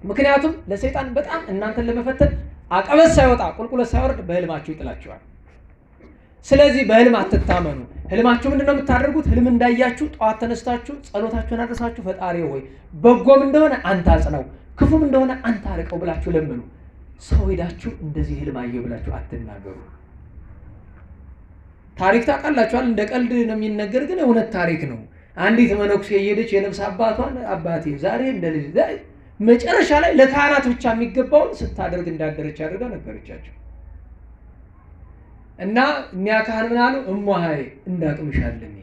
ምክንያቱም ለሰይጣን በጣም እናንተን ለመፈተን አቀበት ሳይወጣ ቁልቁለት ሳይወርድ በህልማችሁ ይጥላችኋል። ስለዚህ በህልም አትታመኑ። ህልማችሁ ምንድነው የምታደርጉት? ህልም እንዳያችሁ ጠዋት ተነስታችሁ ጸሎታችሁን አድርሳችሁ ፈጣሪ ሆይ በጎም እንደሆነ አንተ አጽናው፣ ክፉም እንደሆነ አንተ አርቀው ብላችሁ ለምኑ። ሰው ሄዳችሁ እንደዚህ ህልም አየሁ ብላችሁ አትናገሩ። ታሪክ ታውቃላችኋል። እንደ ቀልድ ነው የሚነገር፣ ግን እውነት ታሪክ ነው። አንዲት መነኩሴ የሄደች የነፍስ አባቷን አባቴ ዛሬ እንደልጅ መጨረሻ ላይ ለካህናት ብቻ የሚገባውን ስታደርግ እንዳደረች አድርጋ ነገረቻቸው። እና እኛ ካህን ምን አሉ? እሟይ እንዳቅምሻለኝ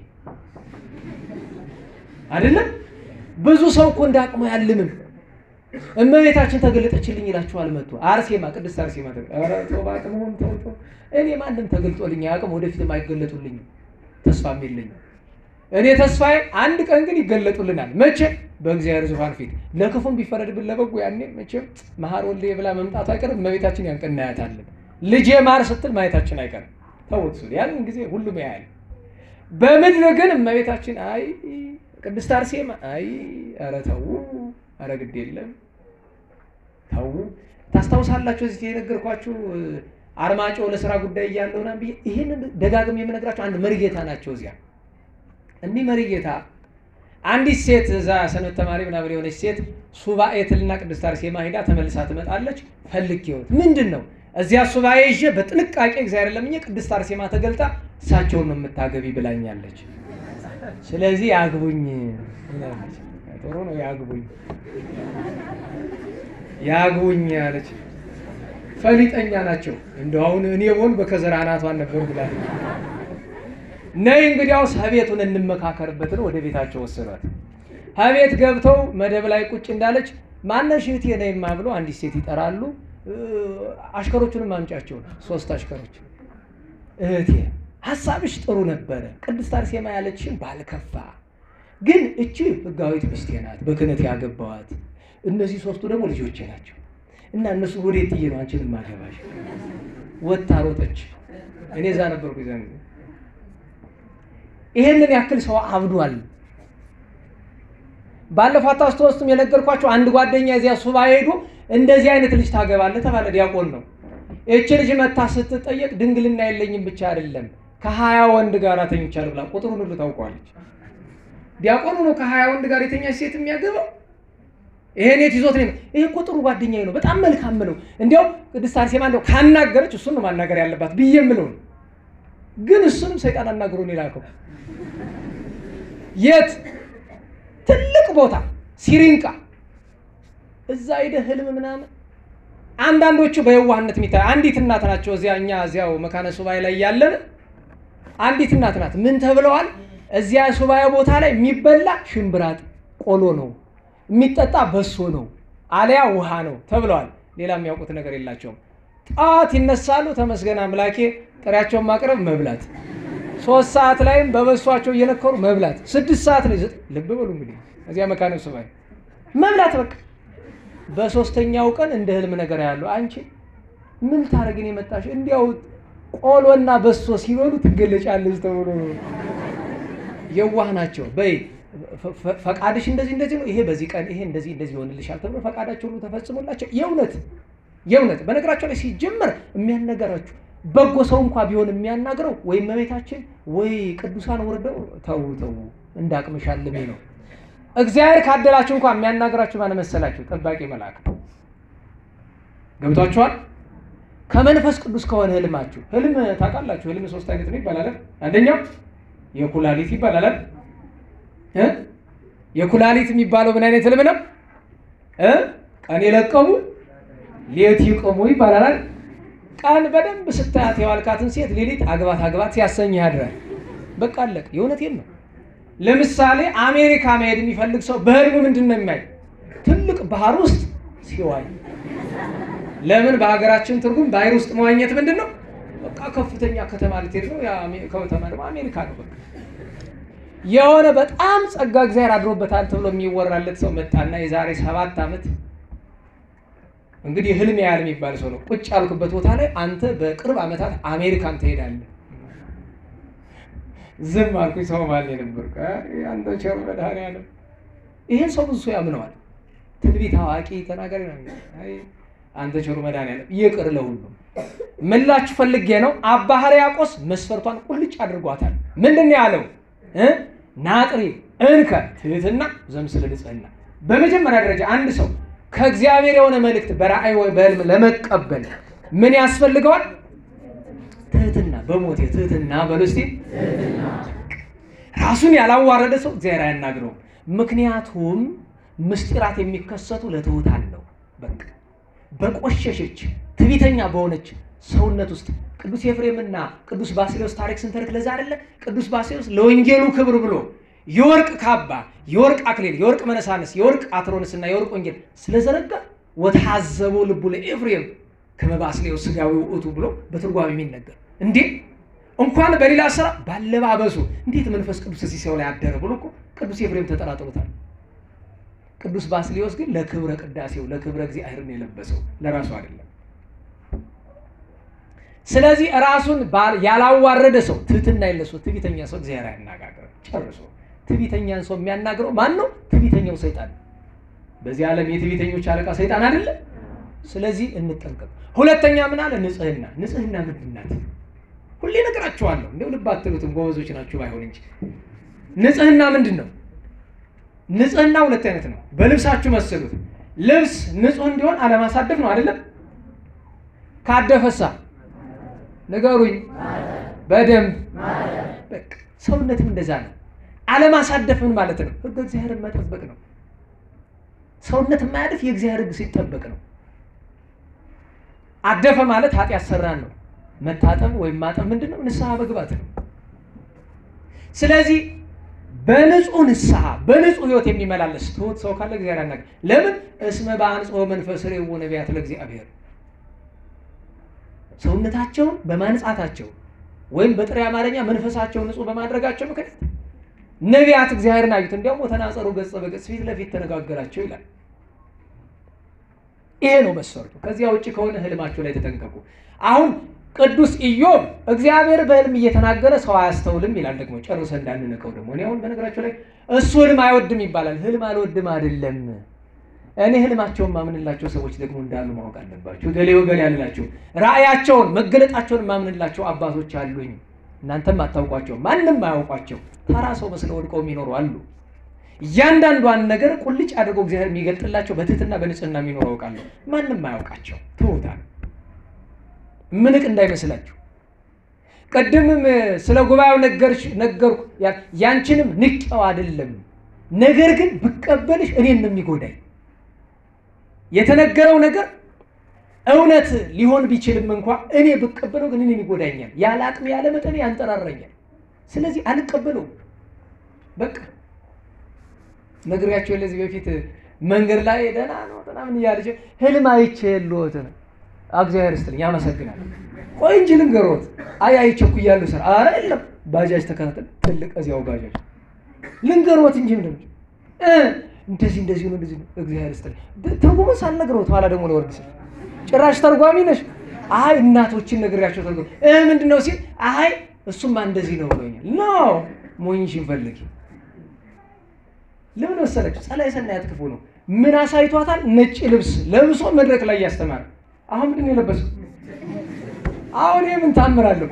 አይደለም። ብዙ ሰው እኮ እንዳቅሙ ያልምም። እመቤታችን ተገለጠችልኝ ይላችኋል። መጥቶ አርሴማ ቅድስት አርሴማ ኧረ ተው ባቅሙም ተው እኔ ማንም ተገልጦልኝ አያውቅም፣ ወደፊትም አይገለጡልኝም፣ ተስፋም የለኝም። እኔ ተስፋዬ አንድ ቀን ግን ይገለጡልናል። መቼ? በእግዚአብሔር ዙፋን ፊት። ለክፉም ቢፈረድብን ለበጎ ያኔ መቼም መሐር ወልዴ ብላ መምጣቱ አይቀርም። እመቤታችን ያን ቀን እናያታለን። ልጄ ማር ስትል ማየታችን አይቀርም። ተውት እሱ ያንን ጊዜ ሁሉም ያያል። በምድር ግን እመቤታችን አይ ቅድስት አርሴማ አይ ኧረ ተው ኧረ ግድ የለም ተው። ታስታውሳላችሁ እዚህ የነገርኳችሁ አርማጮ ለሥራ ጉዳይ እያለውና ይሄንን ደጋግሜ የምነግራችሁ አንድ መሪጌታ ናቸው። እዚያ እንዲህ መሪጌታ አንዲት ሴት እዛ ሰንበት ተማሪ ምናምን የሆነች ሴት ሱባኤ ትልና ቅድስት አርሴማ ሄዳ ተመልሳ ትመጣለች። ፈልጌው ምንድነው እዚያ ሱባኤ ይዤ በጥንቃቄ እግዚአብሔር ለምኜ ቅድስት አርሴማ ተገልጣ እሳቸውን ነው የምታገቢ ብላኛለች። ስለዚህ ያግቡኝ ይላልች። ጥሩ ነው ያግቡኝ አለች። ፈሊጠኛ ናቸው። እንደው አሁን እኔ ወን በከዘራናቷን ነበር ብላ ነይ እንግዲያውስ ሀቤቱን እንመካከርበት ነው ወደ ቤታቸው ወሰዷት። ሀቤት ገብተው መደብ ላይ ቁጭ እንዳለች ማነሽ እህቴ ነይማ ብሎ አንዲት ሴት ይጠራሉ። አሽከሮቹንም አምጫቸው 3 አሽከሮች። እህቴ ሐሳብሽ ጥሩ ነበረ፣ ቅድስት አርሴማ ያለችሽን ባልከፋ፣ ግን እቺ ህጋዊት ሚስቴ ናት በክህነት ያገባዋት፣ እነዚህ 3ቱ ደግሞ ልጆቼ ናቸው እና እነሱ ወዴት ጥዬ ነው አንቺን ማገባሽ? ወጣ ሮጠች። እኔ እዛ ነበርኩ ይዘን ይሄንን ያክል ሰው አብዷል። ባለፈው አታስታውሱም? የነገርኳችሁ አንድ ጓደኛ እዚያ ሱባኤ ሄዶ እንደዚህ አይነት ልጅ ታገባለህ ተባለ። ዲያቆን ነው። እቺ ልጅ መታ ስትጠየቅ ድንግልና የለኝም ብቻ አይደለም ከ20 ወንድ ጋር ተኝቻለሁ ብላ ቁጥሩን ሁሉ ታውቀዋለች። ዲያቆኑ ነው ከ20 ወንድ ጋር የተኛች ሴት የሚያገባው? ይሄን የት ይዞት ነው? ይሄ ቁጥሩ ጓደኛዬ ነው፣ በጣም መልካም ነው። እንዲያው ቅድስት አርሴማ እንደው ካናገረች እሱን ነው ማናገር ያለባት ብዬ የምለው። ግን እሱንም ሰይጣን አናግሮ ነው የላከው። የት ትልቅ ቦታ ሲሪንቃ እዛ ሄደ ህልም ምናምን። አንዳንዶቹ በየዋህነት የሚታይ አንዲት እናት ናቸው። እኛ እዚያው መካነ ሱባኤ ላይ ያለን አንዲት እናት ናት። ምን ተብለዋል? እዚያ ሱባኤ ቦታ ላይ የሚበላ ሽምብራጥ ቆሎ ነው፣ የሚጠጣ በሶ ነው፣ አለያ ውሃ ነው ተብለዋል። ሌላ የሚያውቁት ነገር የላቸውም። ጣት ይነሳሉ፣ ተመስገን አምላኬ፣ ጥሪያቸውን ማቅረብ፣ መብላት። 3 ሰዓት ላይም በበሷቸው እየነከሩ መብላት። 6 ሰዓት ላይ ልብ በሉ እንግዲህ እዚያ መካነ ሱባኤ መብላት በቃ። በሶስተኛው ቀን እንደ ህልም ነገር ያለው አንቺ ምን ታረግን የመጣሽ? እንዲያው ቆሎና በሶ ሲበሉ ትገለጫለሽ ተብሎ የዋህ ናቸው። በይ ፈቃድሽ እንደዚህ ነው፣ ይሄ በዚህ ቀን ይሄ እንደዚህ ይሆንልሻል ተብሎ ፈቃዳቸው ሁሉ ተፈጽሞላቸው የእውነት በነገራቸው ላይ ሲጀመር የሚያነገራችሁ በጎ ሰው እንኳን ቢሆን የሚያናግረው ወይ እመቤታችን ወይ ቅዱሳን ወርደው ተው እንዳቅምሻል ነው። እግዚአብሔር ካደላችሁ እንኳን የሚያናግራችሁ ማን መሰላችሁ? ጠባቂ መልአክ። ገብቷችኋል? ከመንፈስ ቅዱስ ከሆነ ህልማችሁ ህልም ታውቃላችሁ። ህልም 3 አይነት ነው ይባላል። አንደኛው የኩላሊት ይባላል። የኩላሊት የሚባለው ምን አይነት ህልም ነው? ቀን የለቀሙ ሌት ይቆሙ ይባላል። ቀን በደንብ ስታያት የዋልካትን ሴት ሌሊት አግባት ሲያሰኝህ ያድራል። በቃ አለቀ። የእውነቴን ነው። ለምሳሌ አሜሪካ መሄድ የሚፈልግ ሰው በህልሙ ምንድነው የሚያይ? ትልቅ ባህር ውስጥ ሲዋኝ። ለምን በሀገራችን ትርጉም ባህር ውስጥ መዋኘት ምንድነው? በቃ ከፍተኛ ከተማ ልትሄድ ነው። ያ ከተማ ደግሞ አሜሪካ ነው። በቃ የሆነ በጣም ጸጋ እግዚአብሔር አድሮበታል ተብሎ የሚወራለት ሰው መጣና የዛሬ 7 ዓመት እንግዲህ ህልም ያህል የሚባል ሰው ነው። ቁጭ ያልኩበት ቦታ ላይ አንተ በቅርብ ዓመታት አሜሪካን ትሄዳለህ። ዝም አልኩኝ። ሰው ማለት ነበር አንተ ቸር መድኃኒዓለም። ይሄን ሰው ብዙ ሰው ያምነዋል። ትንቢት አዋቂ ተናጋሪ ነው። አይ አንተ ቸር መድኃኒዓለም ይቅር ለሁሉም። ምላችሁ ፈልጌ ነው። አባ ሕርያቆስ መስፈርቷን ቁልጭ አድርጓታል። ምንድነው ያለው? ናጥሪ እንከ ትህትና ዘምስለ ንጽህና። በመጀመሪያ ደረጃ አንድ ሰው ከእግዚአብሔር የሆነ መልእክት በራእይ ወይ በህልም ለመቀበል ምን ያስፈልገዋል? ትህትና። በሞት ትህትና በለስቲ ራሱን ያላዋረደ ሰው እግዚአብሔር አያናግረው። ምክንያቱም ምስጢራት የሚከሰቱ ለትሑታን ነው። በቃ በቆሸሸች ትዕቢተኛ በሆነች ሰውነት ውስጥ ቅዱስ ኤፍሬምና ቅዱስ ባስልዮስ ታሪክ ስንተርክ ለዛ አይደለ? ቅዱስ ባስልዮስ ለወንጌሉ ክብር ብሎ የወርቅ ካባ፣ የወርቅ አክሊል፣ የወርቅ መነሳንስ፣ የወርቅ አትሮንስና የወርቅ ወንጌል ስለዘረጋ ወታዘበው ልቡ ለኤፍሬም ከመባስልዮስ ስጋዊ ውእቱ ብሎ በትርጓሜ የሚነገር እንዴ እንኳን በሌላ ስራ ባለባበሱ እንዴት መንፈስ ቅዱስ እዚህ ሰው ላይ አደረ ብሎ እኮ ቅዱስ ኤፍሬም ተጠራጥሮታል። ቅዱስ ባስልዮስ ግን ለክብረ ቅዳሴው ለክብረ እግዚአብሔር ነው የለበሰው፣ ለራሱ አይደለም። ስለዚህ ራሱን ያላዋረደ ሰው ትህትና የለሰው ትዕቢተኛ ሰው እግዚአብሔር አያናግረው ጨርሶ። ትዕቢተኛን ሰው የሚያናግረው ማን ነው? ትዕቢተኛው ሰይጣን። በዚህ ዓለም የትዕቢተኞች አለቃ ሰይጣን አይደለ? ስለዚህ እንጠንቀቅ። ሁለተኛ ምን አለ? ንጽህና። ንጽህና ምንድን ናት? ሁሌ ነገራችኋለሁ። እንደው ልብ አትሉትም፣ ጎበዞች ናችሁ ባይሆን እንጂ። ንጽህና ምንድን ነው? ንጽህና 2 አይነት ነው። በልብሳችሁ መስሉት። ልብስ ንጹህ እንዲሆን አለማሳደፍ ነው አይደለም? ካደፈሳ ንገሩኝ በደንብ። በቃ ሰውነትም እንደዛ ነው። አለማሳደፍ ምን ማለት ነው? ሕገ እግዚአብሔርን መጠበቅ ነው። ሰውነት የማያደፍ የእግዚአብሔር ሕግ ሲጠበቅ ነው። አደፈ ማለት ኃጢአት ሰራን ነው። መታጠብ ወይም ማጠብ ምንድነው? ንስሐ መግባት ነው። ስለዚህ በንጹህ ንስሐ በንጹህ ህይወት የሚመላለስ ትሁት ሰው ካለ እግዚአብሔር ያናገር። ለምን? እስመ በአንጽሖ መንፈስ ሬው ነቢያት ለእግዚአብሔር። ሰውነታቸውን በማንጻታቸው ወይም በጥሬ አማርኛ መንፈሳቸውን ንጹህ በማድረጋቸው ምክንያት ነቢያት እግዚአብሔርን አዩት። እንዲያውም ወተናጸሩ ገጸ በገጽ ፊት ለፊት ተነጋገራቸው ይላል። ይሄ ነው መስፈርቱ። ከዚያ ውጪ ከሆነ ህልማቸው ላይ ተጠንቀቁ። አሁን ቅዱስ ኢዮብ እግዚአብሔር በህልም እየተናገረ ሰው አያስተውልም ይላል። ደግሞ ጨርሰ እንዳንነቀው ደግሞ እኔ አሁን በነገራችሁ ላይ እሱ ህልም አይወድም ይባላል። ህልም አልወድም አይደለም። እኔ ህልማቸውን ማምንላቸው ሰዎች ደግሞ እንዳሉ ማወቅ አለባችሁ። ገሌ ወገሌ ያልላችሁ ራእያቸውን መገለጣቸውን ማምንላቸው አባቶች አሉኝ። እናንተም አታውቋቸው፣ ማንም አያውቋቸው። ተራ ሰው መስለው ወድቀው የሚኖሩ አሉ። እያንዳንዷን ነገር ቁልጭ አድርጎ እግዚአብሔር የሚገልጥላቸው በትህትና በንጽህና የሚኖሩ አውቃለሁ። ማንም አያውቃቸው። ትውታል ምንቅ እንዳይመስላችሁ። ቀድምም ስለ ጉባኤው ነገርኩ። ያንቺንም ንቄው አይደለም፣ ነገር ግን ብቀበልሽ እኔን ነው የሚጎዳኝ። የተነገረው ነገር እውነት ሊሆን ቢችልም እንኳን እኔ ብቀበለው ግን እኔን ይጎዳኛል። ያለ አቅም ያለ መጠን ያንጠራረኛል። ስለዚህ አልቀበለውም። በቃ ነግሬያቸው ለዚህ በፊት መንገድ ላይ ደህና ነው ምናምን እያለች ህልም አይቼ የለዎት ነው። እግዚአብሔር ይስጥልኝ ያመሰግናል። ቆይ እንጂ ልንገሮት። አይቼ እኮ እያለሁ ስራ ኧረ የለም ባጃጅ ተከታተል ትልቅ እዚያው ባጃጅ ልንገሮት እንጂ ምንድን እንደዚህ ነው እንደዚህ ነው። እግዚአብሔር ይስጥልኝ ትርጉሙን ሳልነግረውት ኋላ ደግሞ ለወርድ ሲል ጭራሽ ተርጓሚ ነሽ። አይ እናቶችን ነግሬያቸው ተርጓሚ ምንድነው ሲል አይ እሱማ እንደዚህ ነው ብሎኛል። ነው ሞኝሽን ፈልጊ። ለምን ወሰለች? ጸላይ ሰናያት ክፉ ነው። ምን አሳይቷታል? ነጭ ልብስ ለብሶ መድረክ ላይ ያስተማረ። አሁን ምንድን ነው የለበሰው? አሁን ምን ታምራለሁ?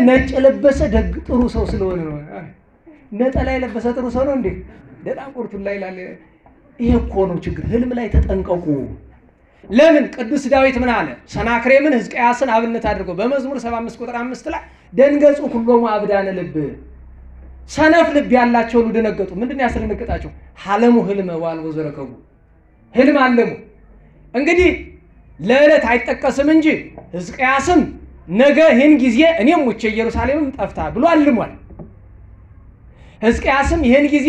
ነጭ የለበሰ ደግ ጥሩ ሰው ስለሆነ ነው። ነጠላ የለበሰ ጥሩ ሰው ነው እንዴ? ደናቁርቱን ላይ ላለ ይሄ እኮ ነው ችግር። ህልም ላይ ተጠንቀቁ። ለምን ቅዱስ ዳዊት ምን አለ? ሰናክሬምን ሕዝቅያስን አብነት አድርጎ በመዝሙር 75 ቁጥር 5 ላይ ደንገጹ ሁሉም አብዳነ ልብ፣ ሰነፍ ልብ ያላቸው ሁሉ ደነገጡ። ምንድነው ያስደነገጣቸው? ሐለሙ ህልመ ዋልቦ ዘረከቡ፣ ህልም አለሙ። እንግዲህ ለዕለት አይጠቀስም እንጂ ሕዝቅያስም ነገ ይህን ጊዜ እኔም ሙቼ ኢየሩሳሌምም ጠፍታ ብሎ አልሟል። ሕዝቅያስም ይህን ጊዜ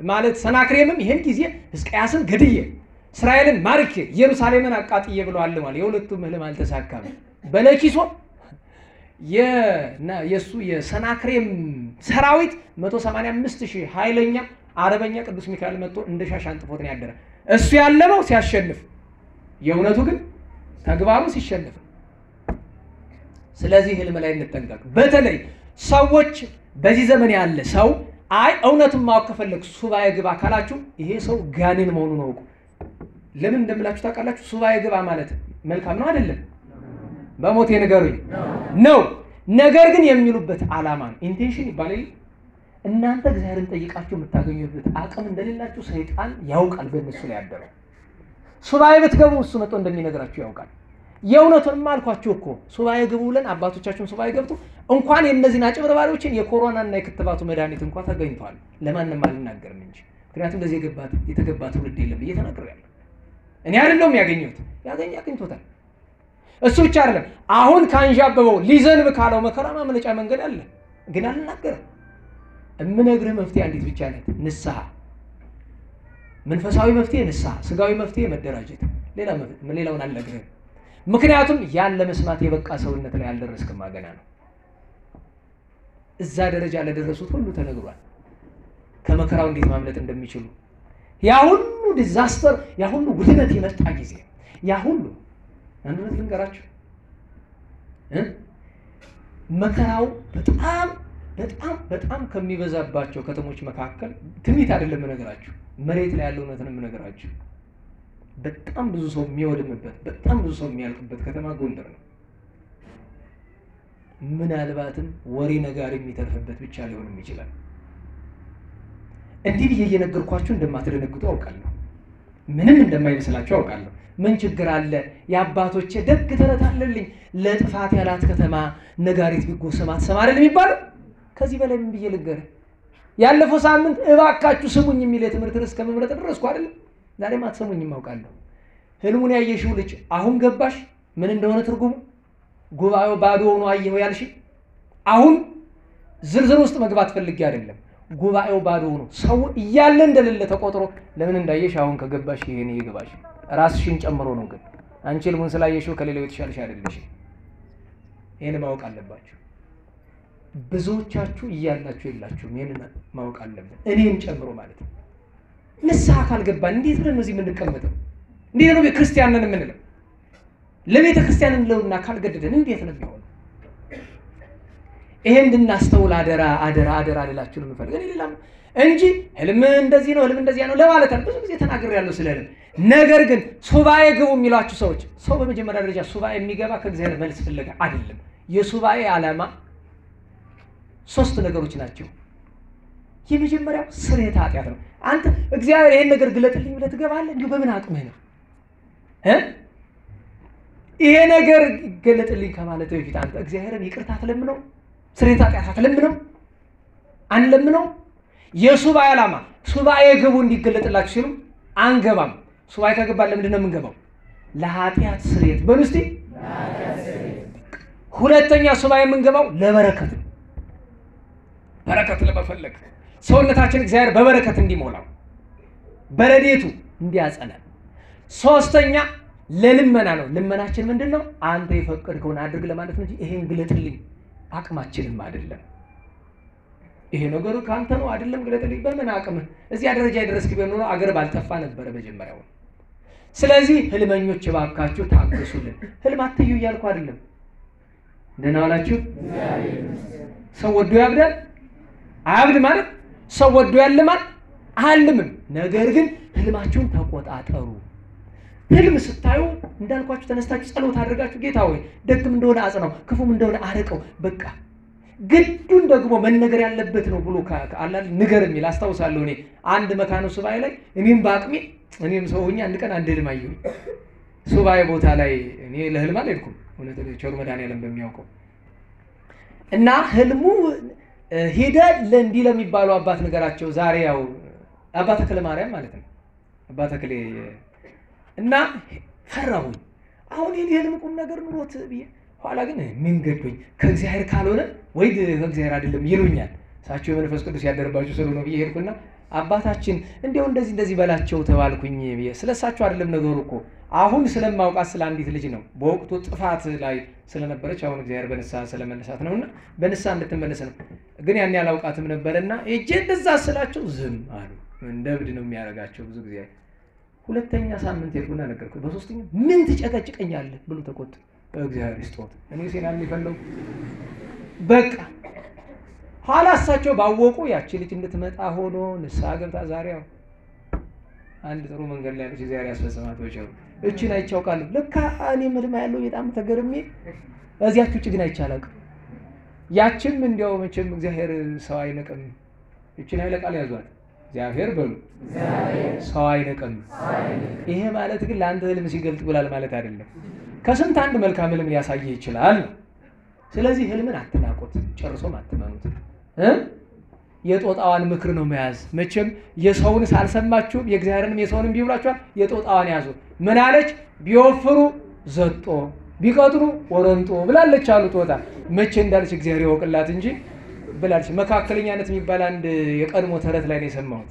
ማለት ሰናክሬምም ይህን ጊዜ ሕዝቅያስን ገድዬ እስራኤልን ማርኬ ኢየሩሳሌምን አቃጥዬ ብሎ አልሟል። የሁለቱም ህልም አልተሳካም። በለኪሶ የሱ የሰናክሬም ሰራዊት 185,000 ኃይለኛ አረበኛ ቅዱስ ሚካኤል መጥቶ እንደ ሻሽ አንጥፎት ነው ያደረ። እሱ ያለመው ሲያሸንፍ፣ የእውነቱ ግን ተግባሩ ሲሸነፍ። ስለዚህ ህልም ላይ እንጠንቀቅ። በተለይ ሰዎች በዚህ ዘመን ያለ ሰው አይ እውነቱን ማወቅ ከፈለክ ሱባኤ ግባ ካላችሁ ይሄ ሰው ጋኔን መሆኑን አውቁ። ለምን እንደምላችሁ ታውቃላችሁ? ሱባኤ ግባ ማለት መልካም ነው አይደለም? በሞቴ ንገሩኝ ነው። ነገር ግን የሚሉበት ዓላማ ነው። ኢንቴንሽን ይባላል። እናንተ እግዚአብሔርን ጠይቃችሁ የምታገኙበት አቅም እንደሌላችሁ ሰይጣን ያውቃል። በእነሱ ላይ ያደረው ሱባኤ ብትገቡ እሱ መጥቶ እንደሚነግራችሁ ያውቃል። የእውነቱንም አልኳችሁ እኮ ሱባኤ ግቡ ብለን አባቶቻችን ሱባኤ ገብቱ እንኳን የእነዚህን አጭበርባሪዎችን የኮሮናና የክትባቱ መድኃኒት እንኳን ተገኝቷል። ለማንም አልናገርም እንጂ ምክንያቱም ለዚህ የተገባ ትውልድ የለም ብዬ ተናግሬያለሁ። እኔ አይደለሁም ያገኘሁት፣ አግኝቶታል። እሱ ብቻ አይደለም። አሁን ካንዣበበው ሊዘንብ ካለው መከራ ማምለጫ መንገድ አለ፣ ግን አልናገርም። እምነግርህ መፍትሄ አንዲት ብቻ ናት፣ ንስሐ። መንፈሳዊ መፍትሄ ንስሐ፣ ስጋዊ መፍትሄ መደራጀት። ሌላውን አልነግርህም። ምክንያቱም ያን ለመስማት የበቃ ሰውነት ላይ አልደረስክም፣ ገና ነው። እዛ ደረጃ ለደረሱት ሁሉ ተነግሯል፣ ከመከራው እንዴት ማምለጥ እንደሚችሉ። ያ ሁሉ ዲዛስተር፣ ያ ሁሉ ውድነት የመጣ ጊዜ፣ ያ ሁሉ አንዱነት ልንገራችሁ፣ መከራው በጣም በጣም በጣም ከሚበዛባቸው ከተሞች መካከል ትንቢት አይደለም ነገራችሁ፣ መሬት ላይ ያለው እውነት ነው ነገራችሁ። በጣም ብዙ ሰው የሚወድምበት፣ በጣም ብዙ ሰው የሚያልቅበት ከተማ ጎንደር ነው። ምናልባትም ወሬ ነጋሪ የሚተርፍበት ብቻ ሊሆንም ይችላል። እንዲህ ብዬ እየነገርኳችሁ እንደማትደነግጡ አውቃለሁ። ምንም እንደማይመስላችሁ አውቃለሁ። ምን ችግር አለ? የአባቶቼ ደግ ተረት አለልኝ። ለጥፋት ያላት ከተማ ነጋሪት ቢጎሰም አትሰማ አይደል የሚባለው? ከዚህ በላይ ምን ብዬ ልንገርህ? ያለፈው ሳምንት እባካችሁ ስሙኝ የሚል የትምህርት ርዕስ ከመምረጥ ደረስኩ አይደል? ዛሬም አትሰሙኝም አውቃለሁ። ህልሙን ያየሽው ልጅ አሁን ገባሽ ምን እንደሆነ ትርጉሙ? ጉባኤው ባዶ ሆኖ አየሁ ያልሽ አሁን ዝርዝር ውስጥ መግባት ፈልጌ አይደለም። ጉባኤው ባዶ ሆኖ ሰው እያለ እንደሌለ ተቆጥሮ ለምን እንዳየሽ አሁን ከገባሽ ይሄን ይገባሽ ራስሽን ጨምሮ ነው። ግን አንቺ ህልሙን ስላየሽው ከሌላው የተሻለሽ አይደለሽ። ይሄን ማወቅ አለባችሁ። ብዙዎቻችሁ እያላችሁ የላችሁም። ይሄን ማወቅ አለብን፣ እኔን ጨምሮ ማለት ነው። ንስሐ ካልገባን እንዴት ነው እዚህ የምንቀመጠው? እንዴት ነው ቤተክርስቲያን ነን የምንለው? ለቤተ ክርስቲያን እንለውና ካልገደደን እንዴት ነው የሚሆነው? ይሄ እንድናስተውል አደራ አደራ አደራ ልላችሁ ነው የምፈልገው። እኔ ሌላ እንጂ ህልም እንደዚህ ነው ህልም እንደዚያ ነው ለማለት ነው ብዙ ጊዜ ተናግሬያለሁ ስለ ህልም። ነገር ግን ሱባኤ ግቡ የሚሏችሁ ሰዎች ሰው በመጀመሪያ ደረጃ ሱባኤ የሚገባ ከእግዚአብሔር መልስ ፍለጋ አይደለም። የሱባኤ ዓላማ 3 ነገሮች ናቸው። የመጀመሪያው ስርየተ ኃጢአት ነው። አንተ እግዚአብሔር ይሄን ነገር ግለጥልኝ ብለህ ትገባለህ። እንዲሁ በምን አቅምህ ነው ይሄ ነገር ገለጥልኝ ከማለት በፊት አንተ እግዚአብሔርን ይቅርታ ትለምነው? ስርየተ ኃጢአት ትለምነው? አንለምነው? የሱባኤ ዓላማ ሱባኤ ግቡ እንዲገለጥላችሁ ሲሉ አንገባም። ሱባኤ ከገባን ለምንድን ነው የምንገባው? ለኃጢአት ስርየት በሉ እስቲ። ሁለተኛ ሱባኤ የምንገባው ለበረከት ነው። በረከት ለመፈለግ ሰውነታችን እግዚአብሔር በበረከት እንዲሞላው በረዴቱ እንዲያጸናል። ሶስተኛ ለልመና ነው። ልመናችን ምንድነው? አንተ የፈቀድከውን አድርግ ለማለት ነው እንጂ ይሄን ግለጥልኝ አቅማችንም አይደለም። ይሄ ነገሩ ካንተ ነው አይደለም ግለጥልኝ በምን አቅምህ እዚያ ደረጃ የደረስክ ቢሆን ኖሮ አገር ባልጠፋ ነበር መጀመሪያው። ስለዚህ ህልመኞች እባካችሁ ታገሱልን። ህልም አትዩ እያልኩ አይደለም። ደህና ዋላችሁ። ሰው ወዶ ያብዳል አያብድ ማለት ሰው ወዶ ያልማል አልምም። ነገር ግን ህልማችሁን ተቆጣጠሩ። ህልም ስታዩ እንዳልኳችሁ ተነስታችሁ ጸሎት አድርጋችሁ ጌታ ሆይ ደግም እንደሆነ አጽናው ክፉም እንደሆነ አርቀው በቃ ግዱን ደግሞ መነገር ያለበት ነው ብሎ አላል ንገር የሚል አስታውሳለሁ። እኔ አንድ መካነ ሱባኤ ላይ እኔም በአቅሜ እኔም ሰው ሆኜ አንድ ቀን አንድ ህልም አየሁ። ሱባኤ ቦታ ላይ እኔ ለህልም አልሄድኩም እውነት ቸሩ መድኃኒዓለም በሚያውቀው እና ህልሙ ሄደ ለእንዲህ ለሚባሉ አባት ነገራቸው። ዛሬ ያው አባ ተክለ ማርያም ማለት ነው አባ ተክሌ እና ፈራሁኝ። አሁን ይሄ ህልም ቁም ነገር ኑሮት ብዬ ኋላ ግን ምን ገዶኝ ከእግዚአብሔር ካልሆነ ወይ ከእግዚአብሔር አይደለም ይሉኛል። እሳቸው የመንፈስ ቅዱስ ያደረባቸው ስለሆነ ብዬ ሄድኩና አባታችን እንደው እንደዚህ በላቸው ተባልኩኝ ብዬ ስለሳቸው አይደለም ነገሩ እኮ አሁን ስለማውቃት ስለ አንዲት ልጅ ነው። በወቅቱ ጥፋት ላይ ስለነበረች አሁን እግዚአብሔር በንስሐ ስለመለሳት ነውና በንስሐ እንድትመለስ ነው። ግን ያን ያላውቃትም ነበርና እጄ እንደዛ ስላቸው ዝም አሉ። እንደ እብድ ነው የሚያረጋቸው ብዙ ጊዜ። ሁለተኛ ሳምንት ሄድኩና ነገርኩት። በሶስተኛ ምን ትጨቀጭቀኛለህ ብሎ ተቆጥ እግዚአብሔር ይስጦት እኔ ሴና የሚፈልገው በቃ ኋላ እሳቸው ባወቁ ያቺ ልጅ እንድትመጣ ሆኖ ንስሐ ገብታ ዛሬው አንድ ጥሩ መንገድ ላይ ያለች እግዚአብሔር ያስፈጽማት ወጪው እቺን አይቻውቃለሁ። ለካ እኔ ምንም ያለው በጣም ተገርሜ እዚያች ውጭ ግን አይቻላል። ያቺም እንዲያው መቼም እግዚአብሔር ሰው አይነቅም። እቺን አይለቃል ያዟት እግዚአብሔር በሉ ሰው አይነቅም። ይሄ ማለት ግን ለአንተ ህልም ሲገልጥ ብላል ማለት አይደለም። ከስንት አንድ መልካም ህልም ሊያሳይ ይችላል። ስለዚህ ህልምን አትናቁት፣ ጨርሶም አትመኑት። የጦጣዋን ምክር ነው መያዝ። መቼም የሰውን ሳልሰማችሁ የእግዚአብሔርንም የሰውንም ቢብላችኋል። የጦጣዋን ያዙ። ምን አለች? ቢወፍሩ ዘጦ ቢቀጥሩ ወረንጦ ብላለች አሉ ጦጣ። መቼ እንዳለች እግዚአብሔር ይወቅላት እንጂ ብላለች። መካከለኛነት የሚባል አንድ የቀድሞ ተረት ላይ ነው የሰማሁት።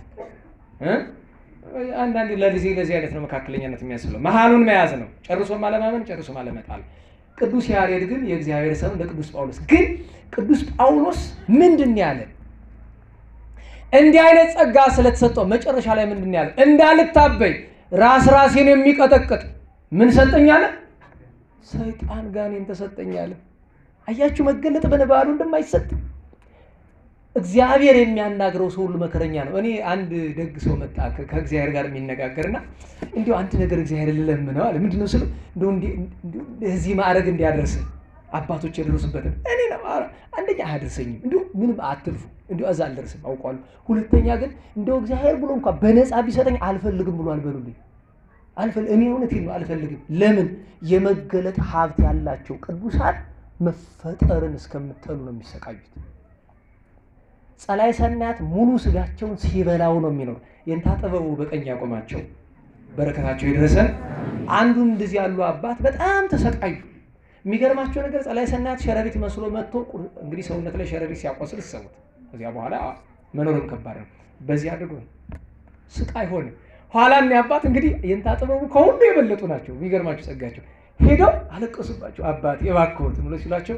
አንዳንድ ለዚህ አይነት ነው መካከለኛነት የሚያስለው። መሃሉን መያዝ ነው። ጨርሶ ማለማመን፣ ጨርሶ ማለመጣል። ቅዱስ ያሬድ ግን የእግዚአብሔር ሰው እንደ ቅዱስ ጳውሎስ ግን ቅዱስ ጳውሎስ ምንድን ያለ እንዲህ አይነት ጸጋ ስለተሰጠው መጨረሻ ላይ ምንድን ያለ እንዳልታበይ ራሴን የሚቀጠቅጥ ምን ሰጠኛለ? ሰይጣን ጋኔን ተሰጠኛለ። አያችሁ መገለጥ በነባሉ እንደማይሰጥ እግዚአብሔር የሚያናግረው ሰው ሁሉ መከረኛ ነው። እኔ አንድ ደግ ሰው መጣ ከእግዚአብሔር ጋር የሚነጋገርና እንዲሁ አንድ ነገር እግዚአብሔር ልለምነው አለ። ምንድነው ስለ እንዲሁ እዚህ ማዕረግ እንዲያደርስ አባቶች የደረሱበትን እኔ ነው አንደኛ አያደርሰኝም። እንዲሁ ምንም አትልፉ እንዲሁ እዛ አልደርስም አውቃለሁ። ሁለተኛ ግን እንደው እግዚአብሔር ብሎ እንኳን በነፃ ቢሰጠኝ አልፈልግም ብሎ አልበሉልኝ። እኔ እውነቴን ነው አልፈልግም። ለምን? የመገለጥ ሀብት ያላቸው ቅዱሳን መፈጠርን እስከምጠሉ ነው የሚሰቃዩት። ጸላይ ሰናት ሙሉ ስጋቸውን ሲበላው ነው የሚኖር። የንታ ጥበቡ በቀኝ ያቆማቸው በረከታቸው ይድረሰን። አንዱን እንደዚህ ያሉ አባት በጣም ተሰቃዩ። የሚገርማቸው ነገር ጸላይ ሰናት ሸረሪት መስሎ መጥቶ እንግዲህ ሰውነት ላይ ሸረሪት ሲያቆስል ሰውት ከዚያ በኋላ መኖርም ከባድ ነው። በዚህ አድርጎ ስቃይ ሆነ። ኋላ እና አባት እንግዲህ የንታ ጥበቡ ከሁሉ የበለጡ ናቸው። የሚገርማቸው ጸጋቸው ሄደው አለቀሱባቸው። አባት የባከውት ብሎ ሲሏቸው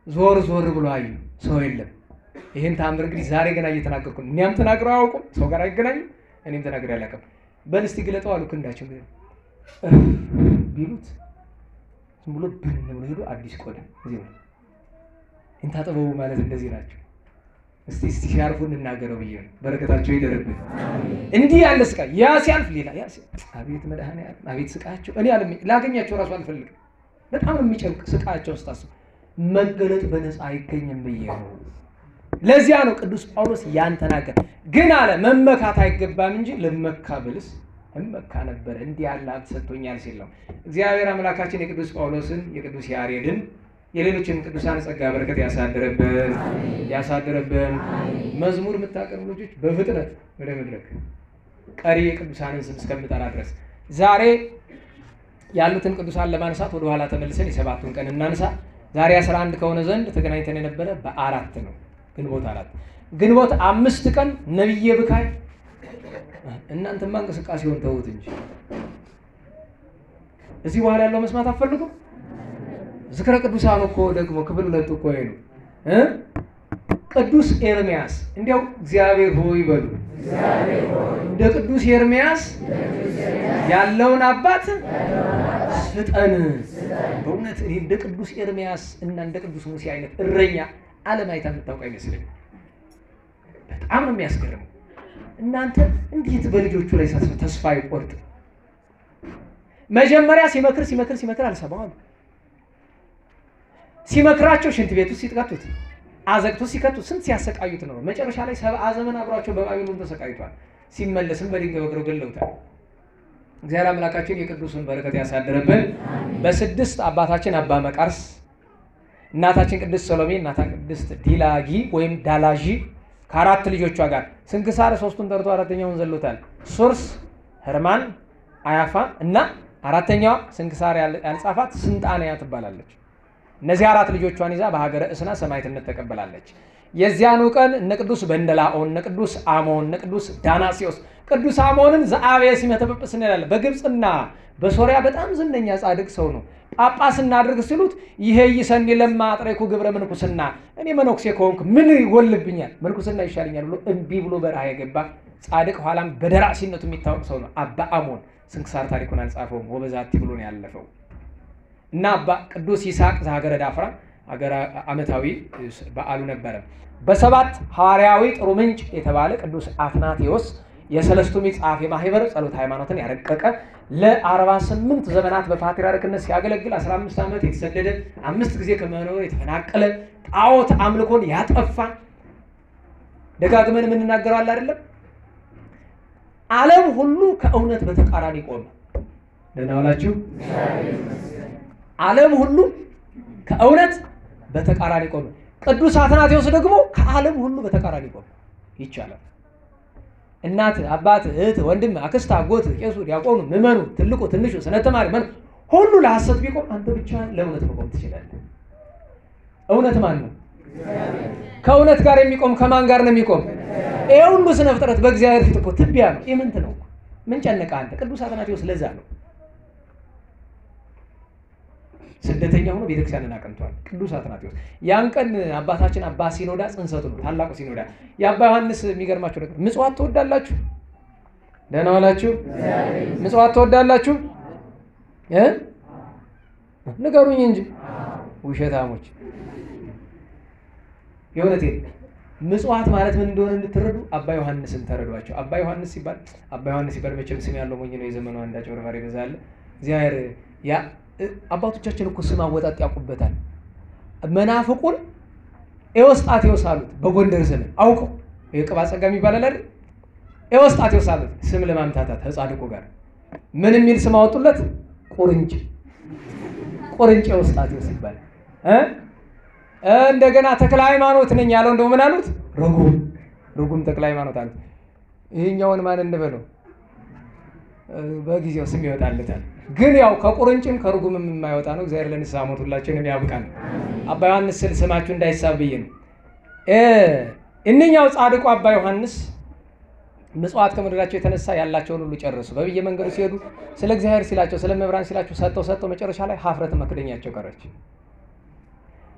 ዞር ብሎ አዩ። ሰው የለም። ይሄን ታምር እንግዲህ ዛሬ ገና እየተናገርኩ ነው። እኛም ተናግረው አያውቁም። ሰው ጋር አይገናኝም። እኔም ተናግሬ አላውቅም። በል እስቲ ግለጠው አሉ ክንዳቸው ቢሉት ዝም ብሎ ብን ብሎ ሄዶ አዲስ ቆዳ እዚህ ነው። እንታ ጥበቡ ማለት እንደዚህ ናቸው። እስቲ ሲያርፉ እንናገረው ብዬ ነው። በረከታቸው ይደርብን። እንዲህ ያለ ስቃይ ያ ሲያልፍ ሌላ ያ አቤት መድኃኒዓለም አቤት ስቃያቸው። እኔ ላገኛቸው ራሱ አልፈልግም። በጣም የሚጨንቅ ስቃያቸው ስታስብ መገለጥ በነፃ አይገኝም ብዬ ነው። ለዚያ ነው ቅዱስ ጳውሎስ ያን ተናገረ። ግን አለ መመካት አይገባም እንጂ ለመካ ብልስ እመካ ነበር እንዲህ ያለ ሀብት ሰጥቶኛል ሲል ነው። እግዚአብሔር አምላካችን የቅዱስ ጳውሎስን የቅዱስ ያሬድን የሌሎችን ቅዱሳን ጸጋ በረከት ያሳድርብን። መዝሙር የምታቀርቡ ልጆች በፍጥነት ወደ መድረክ ቀሪ የቅዱሳንን ስም እስከምጠራ ድረስ ዛሬ ያሉትን ቅዱሳን ለማንሳት ወደ ኋላ ተመልሰን የሰባቱን ቀን እናንሳ። ዛሬ 11 ከሆነ ዘንድ ተገናኝተን የነበረ በ4 ነው። ግንቦት 5 ቀን ነብየ ብካይ እናንተማ እንቅስቃሴውን ተውት እንጂ እዚህ በኋላ ያለው መስማት አትፈልጉም? ዝክረ ቅዱሳን እኮ ደግሞ ክፍል 2 እኮ ነው። ቅዱስ ኤርምያስ እንዲያው እግዚአብሔር ሆይ በሉ። እንደ ቅዱስ ኤርምያስ ያለውን አባት ስጠን። በእውነት እኔ እንደ ቅዱስ ኤርምያስ እና እንደ ቅዱስ ሙሴ አይነት እረኛ ዓለም አይታ የምታውቅ አይመስለኝም። በጣም ነው የሚያስገርመው። እናንተ እንዴት በልጆቹ ላይ ተስፋ ይቆርጥ? መጀመሪያ ሲመክር አልሰማም። ሲመክራቸው ሽንት ቤት ውስጥ ሲጥቃቱት አዘቅቱ ሲከቱት ስንት ሲያሰቃዩት ነው። መጨረሻ ላይ 70 ዘመን አብሯቸው በባቢሎን ተሰቃይቷል። ሲመለስም በድንጋይ ወግረው ገለውታል። እግዚአብሔር አምላካችን የቅዱሱን በረከት ያሳድርብን። በ6 አባታችን አባ መቃርስ፣ እናታችን ቅድስት ሰሎሜ፣ እናታችን ቅድስት ዲላጊ ወይም ዳላጂ ከ4 ልጆቿ ጋር ስንክሳር 3ቱን ጠርቶ 4ኛውን ዘሎታል። ሱርስ፣ ህርማን፣ አያፋ እና 4ኛዋ ስንክሳር ያልጻፋት ስንጣንያ ትባላለች። እነዚህ 4 ልጆቿን ይዛ በሀገረ እስና ሰማዕትነት ተቀበላለች። የዚያኑ ቀን እነ ቅዱስ በንደላኦን፣ እነ ቅዱስ አሞን፣ እነ ቅዱስ ዳናሲዮስ ቅዱስ አሞንን ዘአብየ ሲመተ ጵጵስ እንላለን። በግብፅና በሶሪያ በጣም ዝነኛ ጻድቅ ሰው ነው። ጳጳስ እናድርግ ሲሉት ይሄ ይሰኒ ለማ አጥሬኩ ግብረ ምንኩስና፣ እኔ መነኩሴ ከሆንኩ ምን ይጎልብኛል ምንኩስና ይሻለኛል ብሎ እምቢ ብሎ በረሃ የገባ ጻድቅ ኋላም በደራሲነቱ የሚታወቅ ሰው ነው። አባ አሞን ስንክሳር ታሪኩን አልጻፈውም፣ ወበዛቲ ብሎ ነው ያለፈው። እና አባ ቅዱስ ይስሐቅ ዘሀገረ ዳፍራ ሀገር ዓመታዊ በዓሉ ነበረ። በ7 ሐዋርያዊ ጥሩ ምንጭ የተባለ ቅዱስ አትናቴዎስ የሰለስቱ ምዕት ጸሐፌ ማህበር ጸሎት ሃይማኖትን ያረቀቀ ለ48 ዘመናት በፓትርያርክነት ሲያገለግል 15 ዓመት የተሰደደ 5 ጊዜ ከመኖር የተፈናቀለ ጣዖት አምልኮን ያጠፋ ደጋግመን የምንናገረው አለ አይደለም። ዓለም ሁሉ ከእውነት በተቃራኒ ቆመ። ደህና ዋላችሁ። ዓለም ሁሉ ከእውነት በተቃራኒ ቆመ። ቅዱስ አትናቴዎስ ደግሞ ከዓለም ሁሉ በተቃራኒ ቆመ። ይቻላል። እናት፣ አባት፣ እህት፣ ወንድም፣ አክስት፣ አጎት፣ ቄሱ፣ ዲያቆኑ፣ ምዕመኑ፣ ትልቁ፣ ትንሹ፣ ሰንበት ተማሪ ሁሉ ለሐሰት ቢቆም አንተ ብቻ ለእውነት መቆም ትችላለህ። እውነት ማን ነው? ከእውነት ጋር የሚቆም ከማን ጋር ነው የሚቆም? ይሄ ሁሉ ስነ ፍጥረት በእግዚአብሔር ፊት እኮ ትቢያ ነው። ኢምንት ነው። ምን ጨነቀ አንተ? ቅዱስ አትናቴዎስ ለዛ ነው ስደተኛ ሆኖ ቤተክርስቲያንን አቀንቷል። ቅዱስ አትናቴዎስ ያን ቀን አባታችን አባ ሲኖዳ ጽንሰቱ ነው፣ ታላቁ ሲኖዳ። የአባ ዮሐንስ የሚገርማችሁ ነገር ምጽዋት ትወዳላችሁ? ደህና ዋላችሁ። ምጽዋት ትወዳላችሁ? ንገሩኝ እንጂ ውሸታሞች። የእውነቴን ምጽዋት ማለት ምን እንደሆነ እንድትረዱ አባ ዮሐንስን ተረዷቸው። አባ ዮሐንስ ሲባል መቼም ስም ያለው ሞኝ ነው። የዘመኑ አንዳች በርባሪ በዛለ እግዚአብሔር ያ አባቶቻችን እኮ ስም አወጣጥ ያውቁበታል። መናፍቁን ኤዎስጣቴዎስ አሉት። በጎንደር ዘመን አውቀው የቅባ ጸጋም ይባላል አይደል? ኤዎስጣቴዎስ አሉት ስም ለማምታታት ከጻድቁ ጋር ምን የሚል ስም አወጡለት? ቁርንጭ ኤዎስጣቴዎስ ይባላል። እንደገና ተክለ ሃይማኖት ነኝ ያለው እንደው ምን አሉት? ርጉም ተክለ ሃይማኖት አሉት። ይሄኛውን ማን እንበለው? በጊዜው ስም ይወጣለታል። ግን ያው ከቁርንጭም ከርጉምም የማይወጣ ነው። እግዚአብሔር ለንስሐ ሞት ሁላችንም ያብቃን። አባ ዮሐንስ ስል ስማችሁ እንዳይሳብ ብዬ ነው። እነኛው ጻድቁ አባ ዮሐንስ ምጽዋት ከመውደዳቸው የተነሳ ያላቸውን ሁሉ ጨረሱ። በብየ መንገዱ ሲሄዱ ስለ እግዚአብሔር ሲላቸው፣ ስለ መብራን ሲላቸው ሰጥተው መጨረሻ ላይ ሀፍረት መክደኛቸው ቀረች።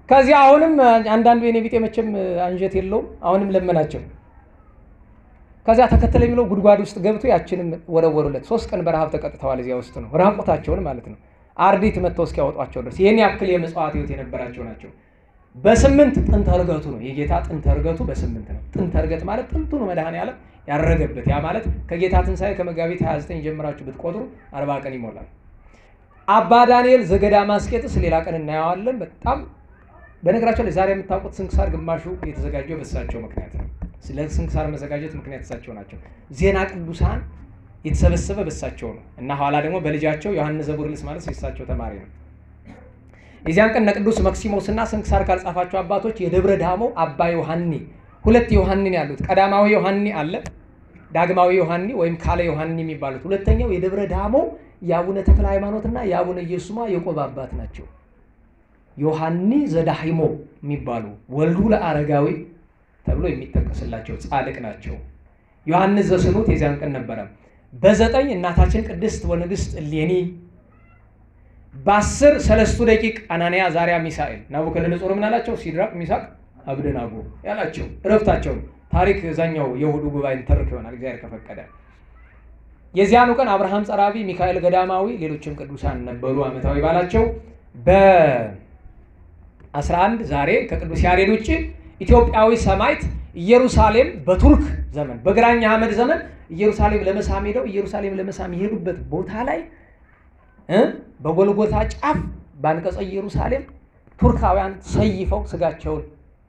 ከዚህ አሁንም አንዳንዱ የኔ ቢጤ መቼም አንጀት የለውም። አሁንም ለመናቸው። ከዚያ ተከተለ የሚለው ጉድጓድ ውስጥ ገብቶ ያችንም ወረወሩለት። 3 ቀን በረሃብ ተቀጥተዋል። እዚያ ውስጥ ነው ራቁታቸውን ማለት ነው። አርዲት መጥተው እስኪያወጧቸው ድረስ ይሄን ያክል የምጽዋት ሕይወት የነበራቸው ናቸው። በስምንት ጥንተ ዕርገቱ ነው። የጌታ ጥንተ ዕርገቱ በስምንት ነው። ጥንተ ዕርገት ማለት ጥንቱ ነው መድኃኔዓለም ያረገበት። ያ ማለት ከጌታ ትንሣኤ ከመጋቢት 29 ጀምራችሁ ብትቆጥሩ 40 ቀን ይሞላል። አባ ዳንኤል ዘገዳመ አስቄጥስ ሌላ ቀን እናየዋለን። በጣም በነገራቸው ላይ ዛሬ የምታውቁት ስንክሳር ግማሹ የተዘጋጀው በእሳቸው ምክንያት ነው። ስለ ስንክሳር መዘጋጀት ምክንያት እሳቸው ናቸው። ዜና ቅዱሳን የተሰበሰበ በእሳቸው ነው እና ኋላ ደግሞ በልጃቸው ዮሐንስ ዘቡርልስ ማለት የእሳቸው ተማሪ ነው። የዚያን ቀን ቅዱስ መክሲሞስና ስንክሳር ካልጻፋቸው አባቶች የደብረ ዳሞ አባ ዮሐኒ፣ ሁለት ዮሐኒ ያሉት፣ ቀዳማዊ ዮሐኒ አለ፣ ዳግማዊ ዮሐኒ ወይም ካለ ዮሐኒ የሚባሉት። ሁለተኛው የደብረ ዳሞ የአቡነ ተክለ ሃይማኖትና የአቡነ ኢየሱስማ የቆብ አባት ናቸው። ዮሐኒ ዘዳሂሞ የሚባሉ ወልዱ ለአረጋዊ ተብሎ የሚጠቀስላቸው ጻድቅ ናቸው። ዮሐንስ ዘስኑት የዚያን ቀን ነበረ። በ9 እናታችን ቅድስት ወንግስት እሌኒ፣ በ10 ሰለስቱ ደቂቅ አናንያ ዛሪያ ሚሳኤል ናቡከደነጾር ምን አላቸው? ሲድራቅ ሚሳቅ አብደናጎ ያላቸው እረፍታቸው ታሪክ እዛኛው የሁዱ ጉባኤን ተርክ ይሆናል እግዚአብሔር ከፈቀደ። የዚያኑ ቀን አብርሃም ጸራቢ፣ ሚካኤል ገዳማዊ፣ ሌሎችም ቅዱሳን ነበሩ። ዓመታዊ ባላቸው በ11 ዛሬ ከቅዱስ ያሬድ ውጭ ኢትዮጵያዊ ሰማዕት ኢየሩሳሌም በቱርክ ዘመን በግራኝ አህመድ ዘመን ኢየሩሳሌም ለመሳም ሄደው ኢየሩሳሌም ለመሳም የሄዱበት ቦታ ላይ በጎልጎታ ጫፍ በአንቀጸ ኢየሩሳሌም ቱርካውያን ሰይፈው ስጋቸውን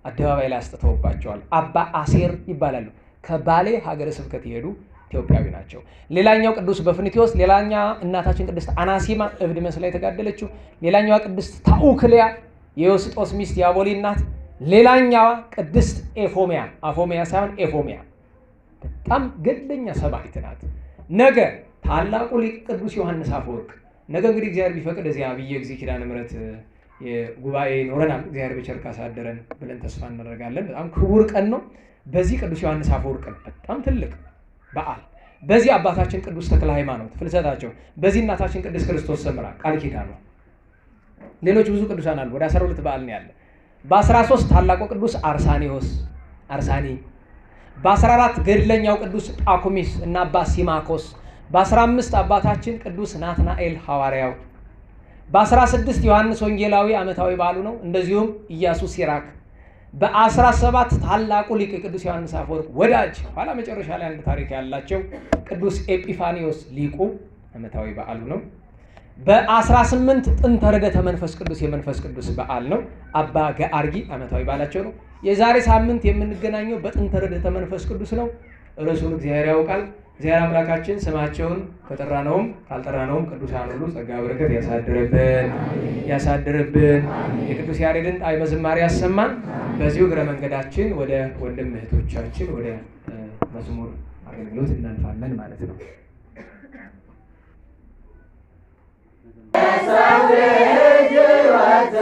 አደባባይ ላይ አስጥተውባቸዋል። አባ አሴር ይባላሉ። ከባሌ ሀገረ ስብከት የሄዱ ኢትዮጵያዊ ናቸው። ሌላኛው ቅዱስ በፍንቲዮስ፣ ሌላኛ እናታችን ቅድስት አናሲማ እብድ መስላ የተጋደለችው፣ ሌላኛዋ ቅድስት ታኡክልያ የዮስጦስ ሚስት የአቦሊ እናት፣ ሌላኛዋ ቅድስት ኤፎሚያ፣ አፎሚያ ሳይሆን ኤፎሚያ በጣም ገድለኛ ሰማዕት ናት። ነገ ታላቁ ሊቅ ቅዱስ ዮሐንስ አፈወርቅ፣ ነገ እንግዲህ እግዚአብሔር ቢፈቅድ እዚያ ብዬ ጊዜ ኪዳነ ምሕረት የጉባኤ ኖረናል። እግዚአብሔር በቸር ካሳደረን ብለን ተስፋ እናደርጋለን። በጣም ክቡር ቀን ነው። በዚህ ቅዱስ ዮሐንስ አፈወርቅ በጣም ትልቅ በዓል፣ በዚህ አባታችን ቅዱስ ተክለ ሃይማኖት ፍልሰታቸው፣ በዚህ እናታችን ቅድስት ክርስቶስ ሰምራ ቃል ኪዳኗ፣ ሌሎች ብዙ ቅዱሳን አሉ። ወደ 12 በዓል ነው ያለ። በ13 ታላቁ ቅዱስ አርሳኒ፣ በ14 ገድለኛው ቅዱስ ጳኩሚስ እና አባ ሲማኮስ፣ በ15 አባታችን ቅዱስ ናትናኤል ሐዋርያው፣ በ16 ዮሐንስ ወንጌላዊ ዓመታዊ በዓሉ ነው። እንደዚሁም ኢያሱ ሲራክ፣ በ17 ታላቁ ሊቅ ቅዱስ ዮሐንስ አፈወርቅ ወዳጅ፣ ኋላ መጨረሻ ላይ አንድ ታሪክ ያላቸው ቅዱስ ኤጲፋኒዮስ ሊቁ ዓመታዊ በዓሉ ነው። በ18 ጥንተ ርደተ መንፈስ ቅዱስ የመንፈስ ቅዱስ በዓል ነው። አባ ገአርጊ ዓመታዊ በዓላቸው ነው። የዛሬ ሳምንት የምንገናኘው በጥንተ ርደተ መንፈስ ቅዱስ ነው። ርዕሱን እግዚአብሔር ያውቃል። እግዚአብሔር አምላካችን ስማቸውን ከጠራነውም ካልጠራነውም ቅዱሳን ሁሉ ጸጋ በረከት ያሳድርብን። የቅዱስ ያሬድን ጣዕመ ዝማሬ ያሰማን። በዚሁ እግረ መንገዳችን ወደ ወንድም እህቶቻችን ወደ መዝሙር አገልግሎት እናልፋለን ማለት ነው። የሰው ልጅ ሕይወት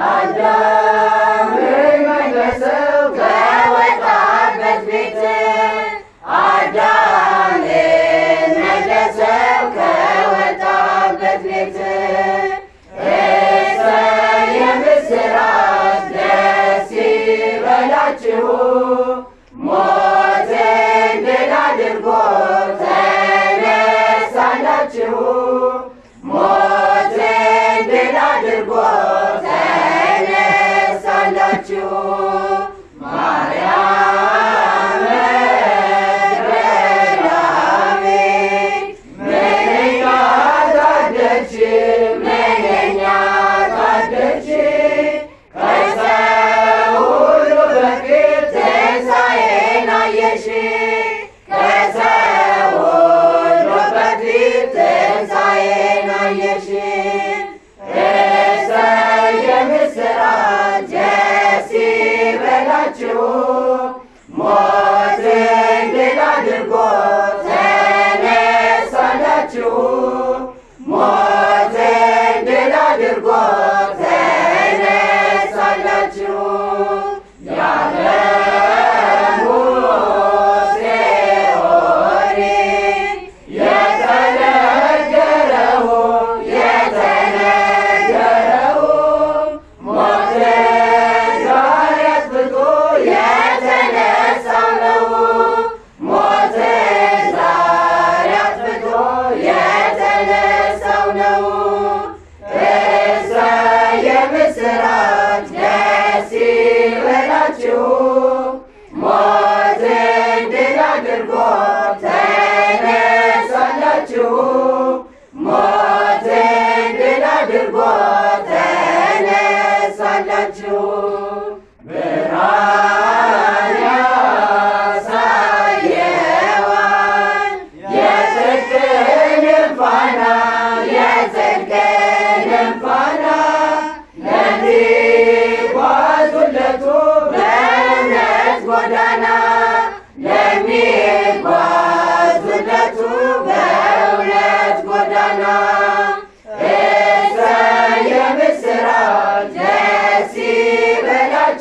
አዳምን መለሰው ከወጣበት ቤት፣ አዳምን መለሰው ከወጣበት ቤት። እሰይ የምስራች ደስ ይበላችሁ፣ ሞትን ድል አድርጎ ተነሳላችሁ።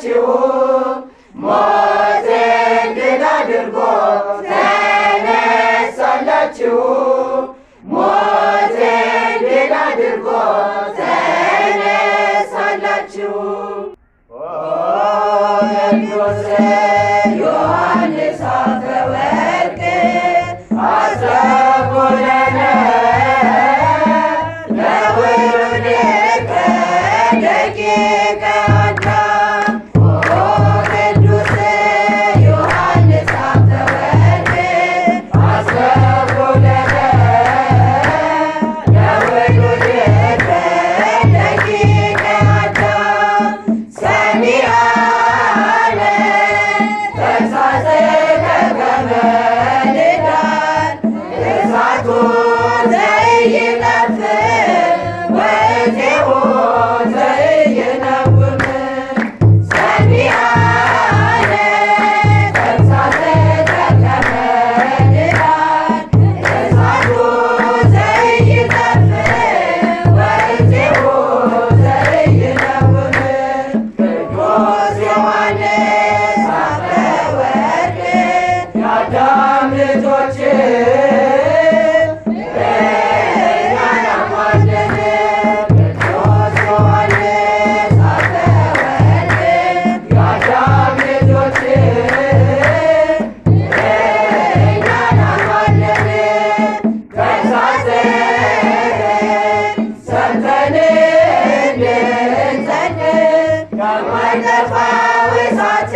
ተነሳላችሁ ሞትን ድል አድርጎ ተነሳላችሁ ሞትን ድል አድርጎ ተነሳላችሁ ቅዱስ ዮሐንስ አፈወርቅ አስተርጉለነ ለውሉድከ ደቂቀ አዳም ቅዱስ ዮሐንስ አፈወርቅ አስተርጉለነ ለውሉድከ ደቂቀ አዳም ሰሚዐነ ተግሣጽከ ከመ ንዳን እሳቱ ዘይጠፍእ ወእዜሁ ዘይነውም ሰሚዐነ ተግሣጽከ ከመ ንዳን እሳቱ ዘይጠፍእ ወእዜሁ ዘይነውም ቅዱስ ዮሐንስ አፈወርቅ የአዳም ልጆች እኛን አማለደ ቅዱስ ዮሐንስ አፈወርቅ የአዳም ልጆች እኛን አማለደ ተግሣጽህን ሰምተን እንድንጸድቅ ከማይጠፋው እሳት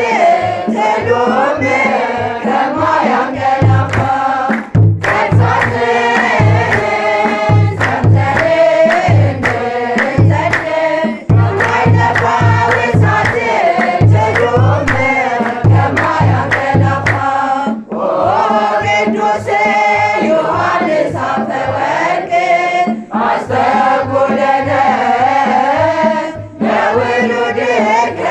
ትሉም ከማያንቀላፋ ተግሣጽህን ሰምተን እንድንጸድቅ ከማይጠፋው እሳት ትሉም ከማያንቀላፋ ቅዱስ ዮሐንስ አፈወርቅ አስተርጉለነ ለውሉድከ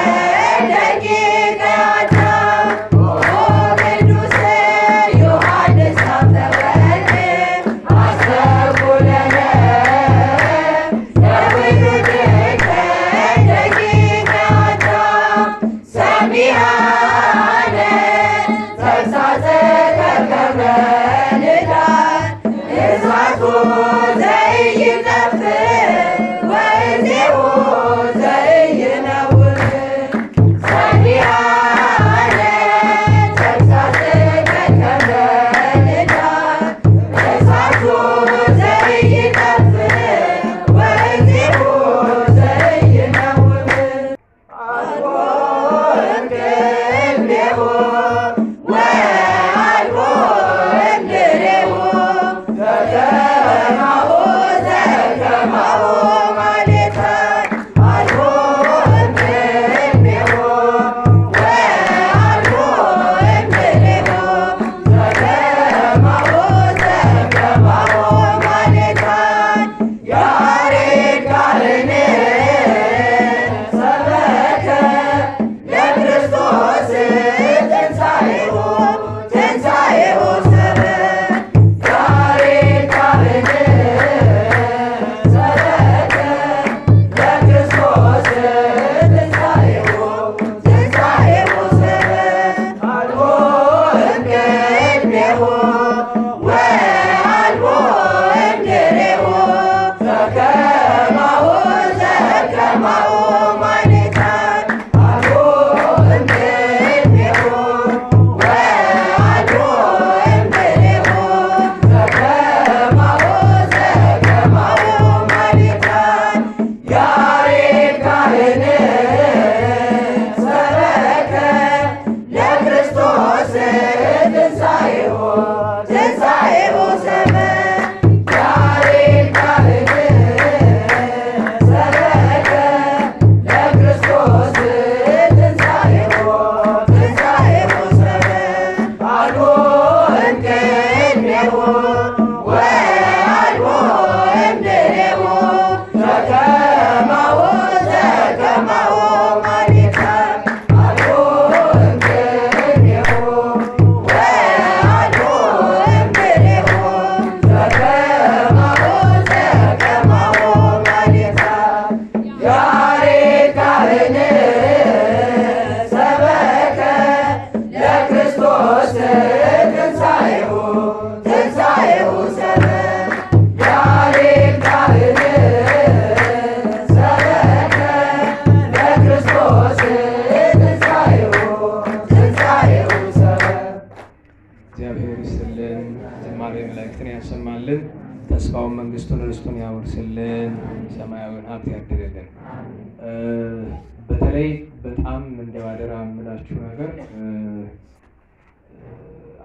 እንደው አደራ የምላችሁ ነገር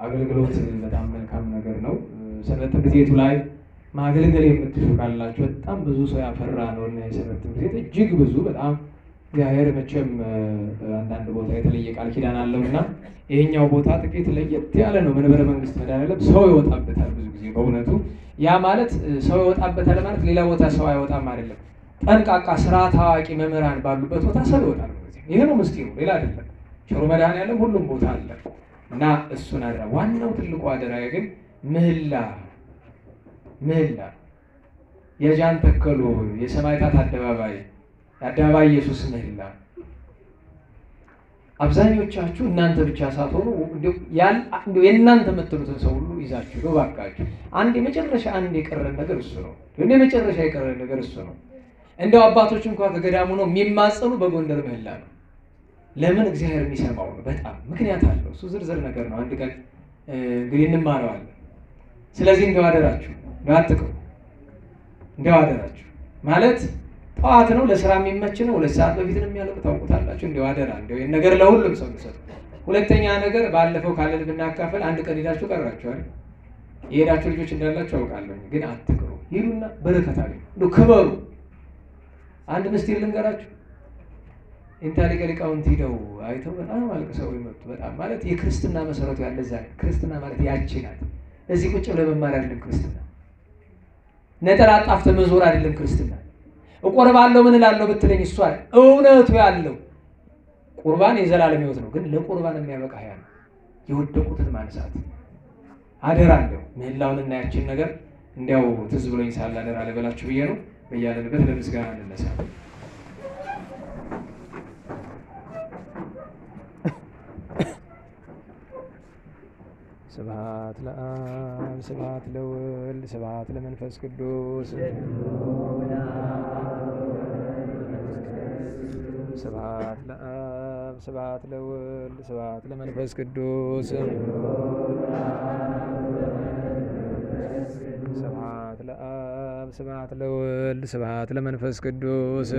አገልግሎት በጣም መልካም ነገር ነው። ሰንበት ትምህርት ቤቱ ላይ ማገልገል የምትሹ ካላችሁ በጣም ብዙ ሰው ያፈራ ነው እና የሰንበት ትምህርት ቤት እጅግ ብዙ በጣም እግዚአብሔር መቼም አንዳንድ ቦታ የተለየ ቃል ኪዳን አለው እና ይሄኛው ቦታ ጥቂት ለየት ያለ ነው። መንበረ መንግስት መድኃኔዓለም ሰው ይወጣበታል ብዙ ጊዜ በእውነቱ ያ ማለት ሰው ይወጣበታል ማለት ሌላ ቦታ ሰው አይወጣም አይደለም። ጠንቃቃ ስርዓት አዋቂ መምህራን ባሉበት ቦታ ሰው ይወጣል። ይሄ ነው ምስጢሩ፣ ሌላ አይደለም። ቸሩ መድኃኔዓለም ሁሉም ቦታ አለ እና እሱን አደራ። ዋናው ትልቁ አደራ ግን ምህላ የጃን ተከሉ የሰማዕታት አደባባይ የአደባባይ ኢየሱስ ምህላ አብዛኞቻችሁ እናንተ ብቻ ሳትሆኑ እንደው የእናንተ የምትሉትን ሰው ሁሉ ይዛችሁ ነው ባካችሁ። አንድ የመጨረሻ የቀረን ነገር እሱ ነው። የመጨረሻ የቀረን ነገር እሱ ነው። እንደው አባቶች እንኳን ከገዳሙ ነው የሚማጸኑ በጎንደር ምህላ ነው። ለምን? እግዚአብሔር የሚሰማው ነው። በጣም ምክንያት አለው። እሱ ዝርዝር ነገር ነው። አንድ ቀን እንግዲህ እንማረዋለን። ስለዚህ እንደው አደራችሁ እንዳትቀሩ፣ እንደው አደራችሁ ማለት ጠዋት ነው፣ ለስራ የሚመች ነው። 2 ሰዓት በፊት ነው የሚያልቅ ታውቁታላችሁ። እንደው አደራ እንደው ይሄን ነገር ለሁሉም ሰው ሰጡ። ሁለተኛ ነገር ባለፈው ካለን ብናካፈል አንድ ቀን ሄዳችሁ ቀራችኋል። የሄዳችሁ ልጆች እንዳላችሁ አውቃለሁ፣ ግን አትቅሩ። ሂዱና በረከት አግኙ፣ እንደው ክበሩ። አንድ ምስጢር ልንገራችሁ። ኢንታሊቀ ሊቃውንት ሂደው አይተው በጣም አልቅሰው ይመጡ። በጣም ማለት የክርስትና መሰረቱ ያለ እዛ ነው። ክርስትና ማለት ያቺ ናት። እዚህ ቁጭ ብለህ መማር አይደለም ክርስትና። ነጠላ ጣፍተህ መዞር አይደለም ክርስትና። እቆርባለሁ ምን እላለሁ ብትለኝ እሷ እውነቱ ያለው ቁርባን የዘላለም ሕይወት ነው። ግን ለቁርባን የሚያበቃ ያ ነው፣ የወደቁትን ማንሳት አደራ። እንደው ምህላውን እና ያችን ነገር እንዲያው ትዝ ብሎኝ ሳለ አደራ ልበላችሁ ብዬ ነው። በያለንበት ለምስጋና እንነሳ። ስብሐት ለአብ ስብሐት ለወልድ ስብሐት ለመንፈስ ቅዱስ ስብሐት ለአብ ስብሐት ለወልድ ስብሐት ለመንፈስ ቅዱስ ስብሐት ለአብ ስብሐት ለወልድ ስብሐት ለመንፈስ ቅዱስ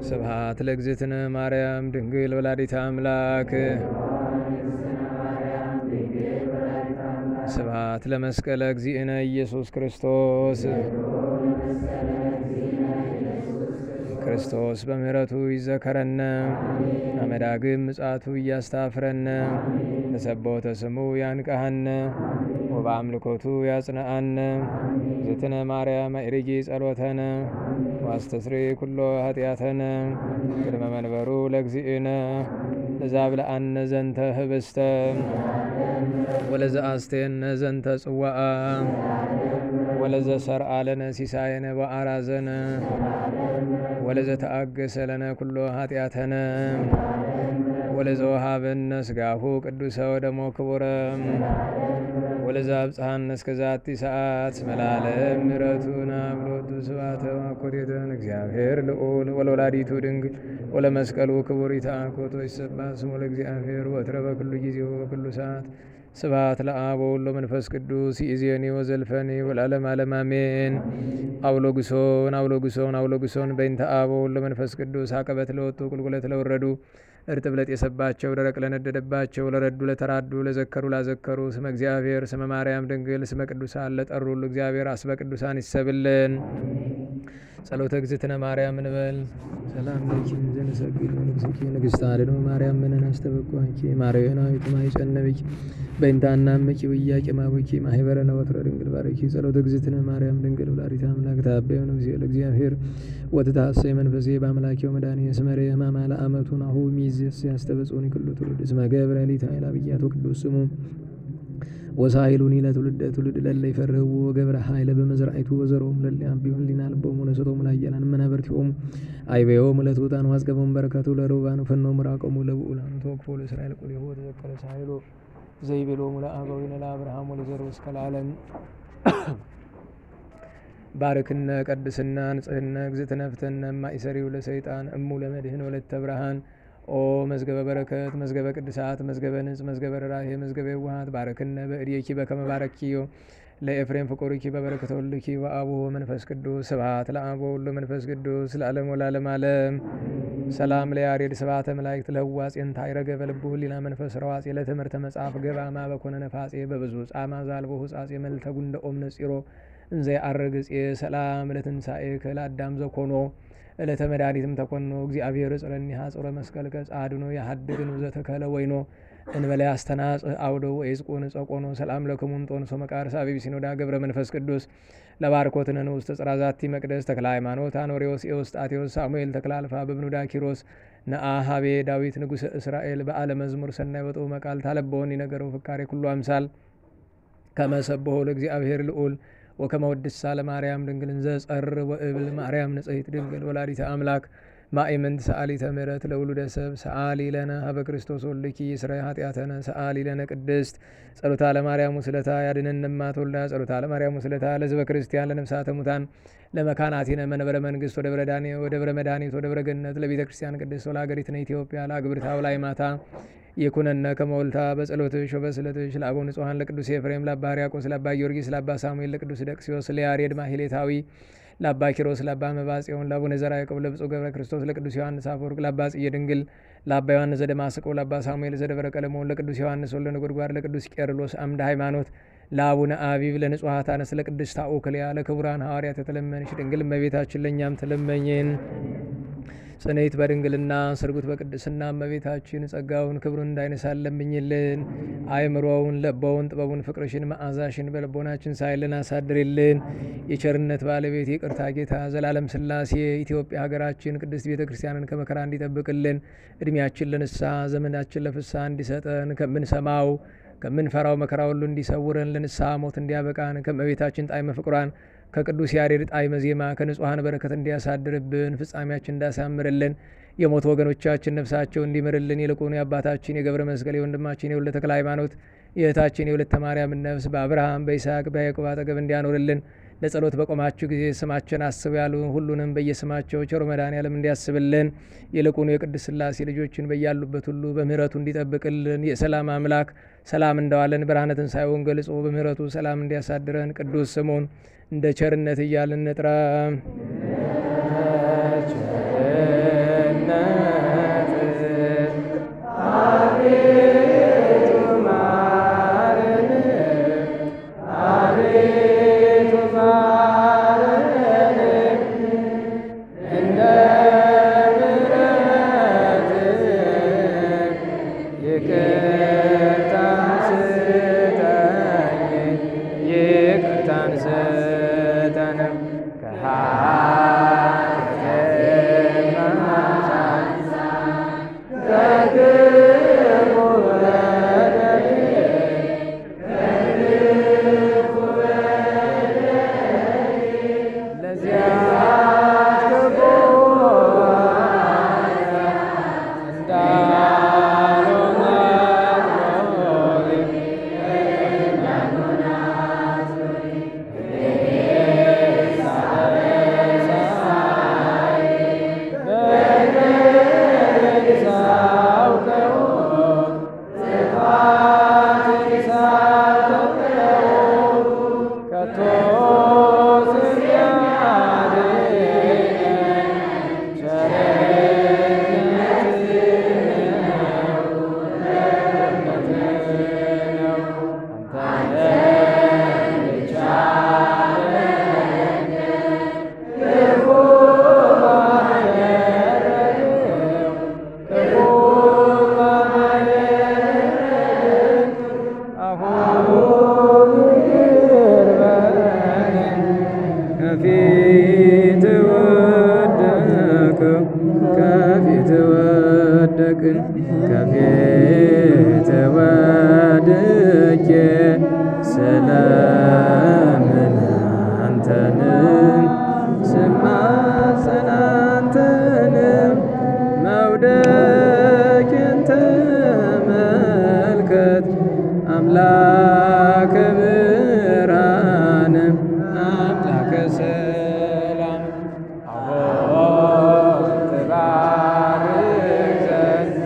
ስብሐት ለእግዝእትነ ማርያም ድንግል ወላዲተ አምላክ ስብሐት ለመስቀለ እግዚእነ ኢየሱስ ክርስቶስ ክርስቶስ በምህረቱ ይዘከረነ አመዳግም ምጽአቱ እያስታፍረነ በሰቦተ ስሙ ያንቃሃነ ወበአምልኮቱ ያጽንአነ እግዝእትነ ማርያም አዕርጊ ጸሎተነ ዋስተስሪ ኩሎ ኃጢአተነ ቅድመ መንበሩ ለእግዚእነ ለዛብልአነ ዘንተ ህብስተ ወለዘአስቴነ ዘንተ ጽዋአ ወለዘሰርአ ለነ ሲሳየነ በአራዘነ ወለዘተአገሰ ለነ ኩሎ ኃጢአተነ ወለዘወሃበነ ስጋሁ ቅዱሰ ወደሞ ክቡረ ወለዘአብጽሐነ እስከ ዛቲ ሰዓት መላለም ምሕረቱን አብሎቱ ስብሐተ ወአኮቴተን እግዚአብሔር ልዑል ወለወላዲቱ ድንግል ወለመስቀሉ ክቡር ይትአኮቶ ይሰብሐ ስሙ ለእግዚአብሔር ወትረ በኩሉ ጊዜ ወበኩሉ ሰዓት ስብሐት ለአብ ወወልድ ወመንፈስ ቅዱስ ይእዜኒ ወዘልፈኒ ወለዓለመ ዓለም አሜን። አውሎጉሶን በእንተ አብ ወወልድ ወመንፈስ ቅዱስ አቀበት ለወጡ ቁልቁለት ለወረዱ እርጥብ ለጤሰባቸው ደረቅ ለነደደባቸው ለረዱ ለተራዱ ለዘከሩ ላዘከሩ ስመ እግዚአብሔር ስመ ማርያም ድንግል ስመ ቅዱሳን ለጠሩ ሁሉ እግዚአብሔር አስበ ቅዱሳን ይሰብልን። ጸሎተ እግዝእትነ ማርያም እንበል። ሰላም ለኪ ዘንሰግድ ንግሥኪ ንግሥተ አድኅኖ ማርያም ምንን አስተበቋኪ ማርያናዊት ማይጸነብኪ በእንታና መኪ ወያቂ ማቦኪ ማህበረ ነወትረ ድንግል ባረኪ ጸሎተ እግዝእትነ ማርያም ድንግል ወላዲተ አምላክ ታበየ ነው ዚለ እግዚአብሔር ወትታሰይ መንፈሴ በአምላኪ ወመድኃኒ እስመረ ሕማማ ለአመቱ ናሁ ሚዝስ ያስተበጽኡኒ ኩሉ ትውልድ እስመ ገብረ ሊተ ኃይለ አብያቶ ቅዱስ ስሙ ወሳይሉኒ ለትውልደ ትውልድ ለለ ይፈርህዎ ገብረ ኃይለ በመዝራዕቱ ወዘሮም ለለ አብዩን ሊና ልቦሙ ለሰቶሙ ላያላን መናበርቲሆሙ አይቤዮሙ ለትሑታን ዋዝገቦሙ በረከቱ ለርቡባን ፈኖሙ ራቆሙ ለብዑላን ተወክፎ ለእስራኤል ቁልኤሁ ተዘከረ ሳይሎ ዘይቤሎሙ ለአበዊነ ለአብርሃም ወለዘሩ እስከ ለዓለም ባርክነ ቀድስና ንጽህነ እግዝእትነ ፍትነ ማእሰሪው ለሰይጣን እሙ ለመድህን ወለተ ብርሃን ኦ መዝገበ በረከት መዝገበ ቅድሳት መዝገበ ንጽ መዝገበ ርኅራኄ መዝገበ የዋሃት ባረክነ በእዴኪ በከመ ባረኪዮ ለኤፍሬም ፍቁርኪ በበረከተ ወልድኪ ወአቡሁ መንፈስ ቅዱስ ስብሐት ለአብ ወወልድ ወመንፈስ ቅዱስ ለዓለሙ ወለዓለመ ዓለም። ሰላም ለያሬድ ስብሐተ መላእክት ለህዋጼን ታይረገ በልቡ ህሊና መንፈስ ረዋጼ ለትምህርተ መጽሐፍ ገባማ በኮነ ነፋጼ በብዙ ጻማ ዛልቦ ሁጻጼ መልተ ጉንደ ኦም ነጺሮ እንዘ ያዐርግ ጽ ሰላም ለትንሣኤከ ለአዳም ዘኮኖ ዕለተ መድኃኒትም ተኮኖ እግዚአብሔር ጽረኒሃ ጽረ መስቀል ገጽ አድኖ ያሐድግን ዘተከለ ወይኖ እንበለ አስተናጽእ አውዶ ወይዝቁን ጸቆኖ ሰላም ለክሙን ጦንሶ መቃርስ አቢብ ሲኖዳ ገብረ መንፈስ ቅዱስ ለባርኮትነ ንዑስ ተጽራዛቲ መቅደስ ተክለ ሃይማኖት አኖሬዎስ ኤዎስጣቴዎስ ሳሙኤል ተክለ አልፋ በብኑዳ ኪሮስ ነአ ሀቤ ዳዊት ንጉሠ እስራኤል በዓለ መዝሙር ሰናይ ወጡ መቃል ታለበውን ይነገረው ፍካሬ ኩሉ አምሳል ከመሰብሖ ለእግዚአብሔር ልዑል ወከመወድሳ ለማርያም ድንግል እንዘ ጸር ወእብል ማርያም ንጽሕት ድንግል ወላዲተ አምላክ ማእምንት ሰአሊተ ምሕረት ለውሉደ ሰብ ሰአሊ ለነ ሀበ ክርስቶስ ወልድኪ ይስረይ ኃጢአተነ ሰአሊ ለነ ቅድስት ጸሎታ ለማርያም ውስለታ ያድነን እማ ተወልዳ ጸሎታ ለማርያም ውስለታ ለሕዝበ ክርስቲያን ለነፍሳተ ሙታን ለመካናቲነ መንበረ መንግስት ወደብረ መድኃኒት ወደብረ ገነት ለቤተ ክርስቲያን ቅድስት ወለሀገሪትነ ኢትዮጵያ ለአግብርታ ወላይ ማታ ይኩነነ ከመወልታ በጸሎትሽ ወበስለትሽ ለአቦ ንጹሐን ለቅዱስ ኤፍሬም ለአባ ሕርያቆስ ለአባ ጊዮርጊስ ለአባ ሳሙኤል ለቅዱስ ደቅስዮስ ለያሬድ ማሕሌታዊ ለአባ ኪሮስ ለአባ መባጽዮን ለአቡነ ዘርዓ ያዕቆብ ለብፁዕ ገብረ ክርስቶስ ለቅዱስ ዮሐንስ አፈወርቅ ለአባ ጽዬ ድንግል ለአባ ዮሐንስ ዘደማስቆ ለአባ ሳሙኤል ዘደብረ ቀለሞን ለቅዱስ ዮሐንስ ወልደ ነጎድጓድ ለቅዱስ ቄርሎስ አምደ ሃይማኖት ለአቡነ አቢብ ለንጹሐት አንስት ለቅድስት ታኦክልያ ለክቡራን ሐዋርያት የተለመንሽ ድንግል እመቤታችን ለእኛም ተለመኝን። ጽኔት በድንግልና ስርጉት በቅድስና እመቤታችን ጸጋውን ክብሩን እንዳይነሳን ለምኝልን። አእምሮውን ለቦውን ጥበቡን ፍቅርሽን መዓዛሽን በልቦናችን ሳይልን አሳድርልን። የቸርነት ባለቤት ይቅርታ ጌታ ዘላለም ሥላሴ ኢትዮጵያ ሀገራችን ቅድስት ቤተ ክርስቲያንን ከመከራ እንዲጠብቅልን እድሜያችን ለንስሐ ዘመናችን ለፍስሐ እንዲሰጠን ከምንሰማው ከምንፈራው መከራ ሁሉ እንዲሰውረን ለንስሐ ሞት እንዲያበቃን ከእመቤታችን ጣዕመ ፍቅሯን ከቅዱስ ያሬድ ጣዕመ ዜማ ከንጹሐን በረከት እንዲያሳድርብን ፍጻሜያችን እንዳሳምርልን የሞት ወገኖቻችን ነፍሳቸው እንዲምርልን ይልቁኑ የአባታችን የገብረ መስቀል የወንድማችን የወልደ ተክለ ሃይማኖት የእህታችን የወለተ ማርያም ነፍስ በአብርሃም በይስሐቅ በያዕቆብ አጠገብ እንዲያኖርልን ለጸሎት በቆማችሁ ጊዜ ስማችን አስቡ ያሉ ሁሉንም በየስማቸው ቸሮ መድኃኔዓለም እንዲያስብልን ይልቁኑ የቅድስት ሥላሴ ልጆችን በያሉበት ሁሉ በምህረቱ እንዲጠብቅልን የሰላም አምላክ ሰላም እንደዋለን ብርሃነ ትንሣኤውን ገልጾ በምህረቱ ሰላም እንዲያሳድረን ቅዱስ ስሙን እንደ ቸርነት እያልን እንጥራ። ከፊት ወድቄ ስለምን አንተንም ስማጸን አንተንም መውደቄን ተመልከት አምላከ ብርሃን አምላከ ሰላም አሁን ትባርክ ዘንድ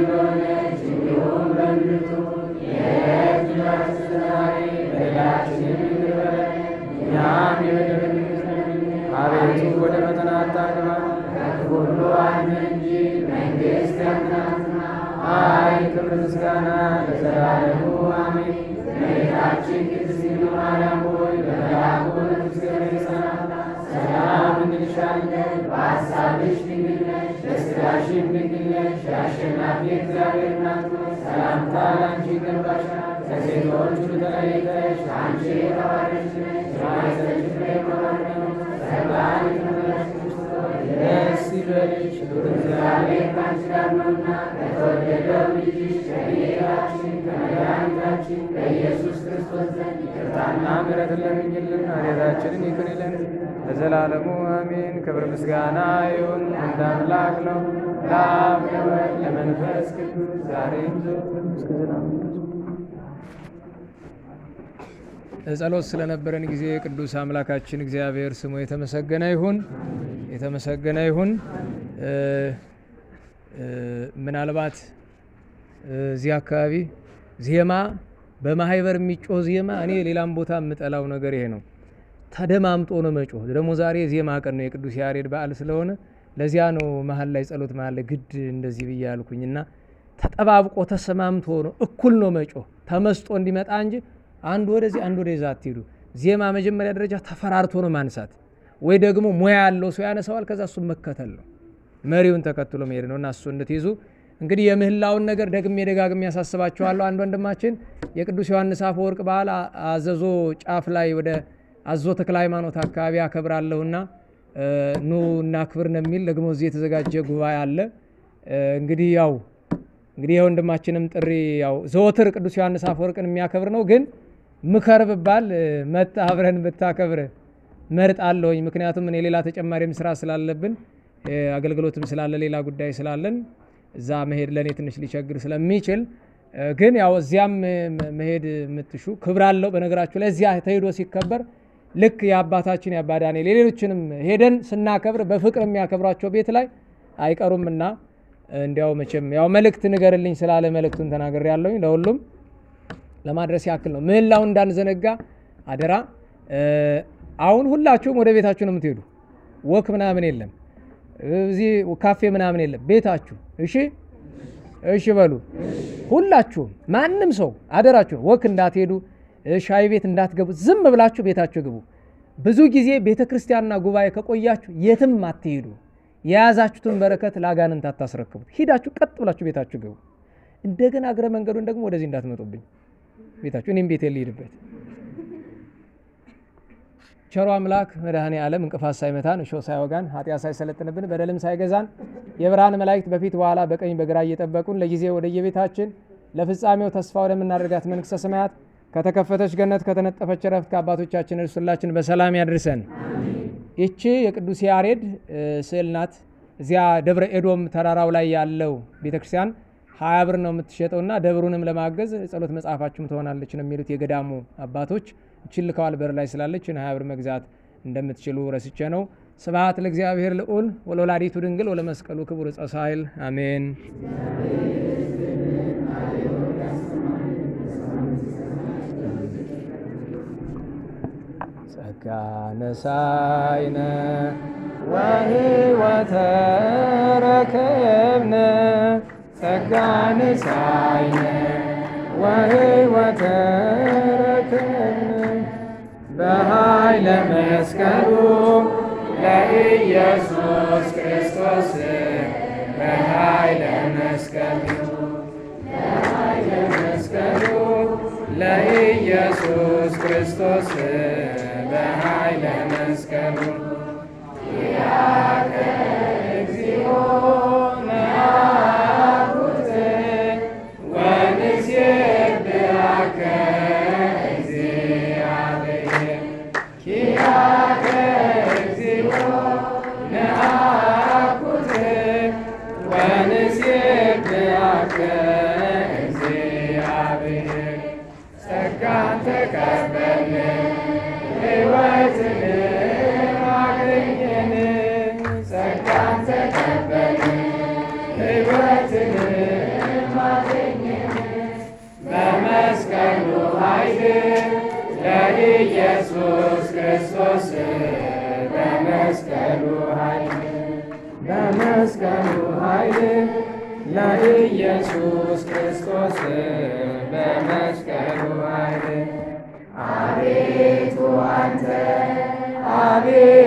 በሆነች እንዲሁም በምድርቱ የዕለት እንጀራችንን ዛሬ በደላችንን ይቅር በለን እኛም የበደሉንን ይቅር እንደምንል። አቤቱ ወደ ፈተና አታግባን ከክፉ ሁሉ አድነን እንጂ መንግሥት ያንተ ናትና፣ ኃይል፣ ክብር፣ ምስጋና ለዘላለሙ አሜን። እመቤታችን ቅድስት ድንግል ማርያም ሆይ በመልአኩ በቅዱስ ገብርኤል ሰላምታ ሰላም እንልሻለን። በሐሳብሽ ድንግል ነሽ፣ በሥጋሽም ድንግል ነሽ። የአሸናፊ እግዚአብሔር እናት ሆይ ሰላምታ ለአንቺ ይገባሻል። ከሴቶች ሁሉ ተለይተሽ አንቺ የተባረክሽ ነሽ፣ የማኅፀንሽ ፍሬ የተባረከ ነው። ጸጋን የተመላሽ ቅድስት ሆይ ደስ ይበልሽ፣ ሉል እግዚአብሔር ከአንቺ ጋር ነውና ከተወደደው ልጅሽ ከጌታችን ከመድኃኒታችን ከኢየሱስ ክርስቶስ ዘንድ ይቅርታና ምሕረትን ለምኝልን ኃጢአታችንን ይቅር ይለን ለዘላለሙ አሜን። ክብር ምስጋና ይሁን አንድ አምላክ ነው ለአብ ለወልድ ለመንፈስ ቅዱስ ዛሬም ዘወትርም እስከ ዘላለሙ ድረስ። ጸሎት ስለነበረን ጊዜ ቅዱስ አምላካችን እግዚአብሔር ስሙ የተመሰገነ ይሁን የተመሰገነ ይሁን። ምናልባት እዚህ አካባቢ ዜማ በማህበር የሚጮህ ዜማ እኔ ሌላም ቦታ የምጠላው ነገር ይሄ ነው። ተደማምጦ ነው መጮህ። ደግሞ ዛሬ ዜማ ቀን ነው፣ የቅዱስ ያሬድ በዓል ስለሆነ ለዚያ ነው መሀል ላይ ጸሎት መሀል ላይ ግድ እንደዚህ ብዬ ያልኩኝና ተጠባብቆ ተሰማምቶ ነው እኩል ነው መጮህ ተመስጦ እንዲመጣ እንጂ አንድ ወደዚህ አንድ ወደዛ አትሄዱ። ዜማ መጀመሪያ ደረጃ ተፈራርቶ ነው ማንሳት፣ ወይ ደግሞ ሙያ ያለው ሰው ያነሳዋል፣ ከዛ እሱን መከተል ነው፣ መሪውን ተከትሎ መሄድ ነውና እሱ እንድትይዙ እንግዲህ የምህላውን ነገር ደግሜ ደጋግሜ ያሳስባችኋለሁ። አንድ ወንድማችን የቅዱስ ዮሐንስ አፈወርቅ በዓል አዘዞ ጫፍ ላይ ወደ አዞ ተክለ ሃይማኖት አካባቢ አከብራለሁና ኑ እና ክብር ነው የሚል ደግሞ እዚህ የተዘጋጀ ጉባኤ አለ። እንግዲህ የወንድማችንም ጥሪ ያው ዘወትር ቅዱስ ዮሐንስ አፈወርቅን የሚያከብር ነው። ግን ምከር ብባል መጣ አብረን ብታከብር መርጣለሁኝ። ምክንያቱም እኔ ሌላ ተጨማሪም ስራ ስላለብን አገልግሎትም ስላለ ሌላ ጉዳይ ስላለን እዛ መሄድ ለኔ ትንሽ ሊቸግር ስለሚችል፣ ግን ያው እዚያም መሄድ የምትሹ ክብር አለው። በነገራችሁ ላይ እዚያ ተሄዶ ሲከበር ልክ የአባታችን የአባ ዳንኤል ሌሎችንም ሄደን ስናከብር በፍቅር የሚያከብሯቸው ቤት ላይ አይቀሩምና እንዲያው መቼም ያው መልእክት ንገርልኝ ስላለ መልእክቱን ተናገር ያለውኝ ለሁሉም ለማድረስ ያክል ነው። ምህላውን እንዳንዘነጋ አደራ። አሁን ሁላችሁም ወደ ቤታችሁ ነው የምትሄዱ። ወክ ምናምን የለም፣ እዚህ ካፌ ምናምን የለም። ቤታችሁ እሺ በሉ ሁላችሁም። ማንም ሰው አደራችሁ ወክ እንዳትሄዱ፣ ሻይ ቤት እንዳትገቡ፣ ዝም ብላችሁ ቤታችሁ ግቡ። ብዙ ጊዜ ቤተ ክርስቲያንና ጉባኤ ከቆያችሁ የትም አትሄዱ። የያዛችሁትን በረከት ለአጋንንት አታስረክቡት። ሂዳችሁ ቀጥ ብላችሁ ቤታችሁ ግቡ። እንደገና እግረ መንገዱን ደግሞ ወደዚህ እንዳትመጡብኝ ቤታችሁ፣ እኔም ቤቴ ልሂድበት። ቸሮ አምላክ መድኃኔ ዓለም እንቅፋት ሳይመታን እሾህ ሳይወጋን ኃጢአት ሳይሰለጥንብን በደልም ሳይገዛን የብርሃን መላእክት በፊት በኋላ በቀኝ በግራ እየጠበቁን ለጊዜ ወደየቤታችን ለፍጻሜው ተስፋ ወደምናደርጋት መንግሥተ ሰማያት ከተከፈተች ገነት ከተነጠፈች ረፍት ከአባቶቻችን እርሱላችን በሰላም ያድርሰን። ይቺ የቅዱስ ያሬድ ስዕል ናት። እዚያ ደብረ ኤዶም ተራራው ላይ ያለው ቤተክርስቲያን 20 ብር ነው የምትሸጠውና ደብሩንም ለማገዝ ጸሎት መጽሐፋችሁም ትሆናለች ነው የሚሉት የገዳሙ አባቶች። እቺን ልከዋል በር ላይ ስላለች 20 ብር መግዛት እንደምትችሉ ረስቼ ነው። ስብሐት ለእግዚአብሔር ልዑል ወለወላዲቱ ድንግል ወለመስቀሉ ክቡር ዕፀ ሣህል አሜን። ጸጋ ነሣኢነ ወሕይወተ ረከብነ ጸጋ ነሣኢነ ወሕይወተ ረከብነ በኃይለ መስቀሉ ለኢየሱስ ክርስቶስ በኃይለ መስቀሉ ለኢየሱስ ክርስቶስ በኃይለ መስቀሉ ያከ እግዚኦ ነአኩት ወንሴብሐከ እግዚአብሔር ያከ እግዚኦ ነአኩት ወንሴብሐከ እግዚአብሔር ጸጋን ተቀበልን ሕይወትን አገኘን። ለኢየሱስ ክርስቶስ በመስቀሉ ኃይል በመስቀሉ ኃይል ለኢየሱስ ክርስቶስ በመስቀሉ ኃይል አቤቱ አንተ አቤቱ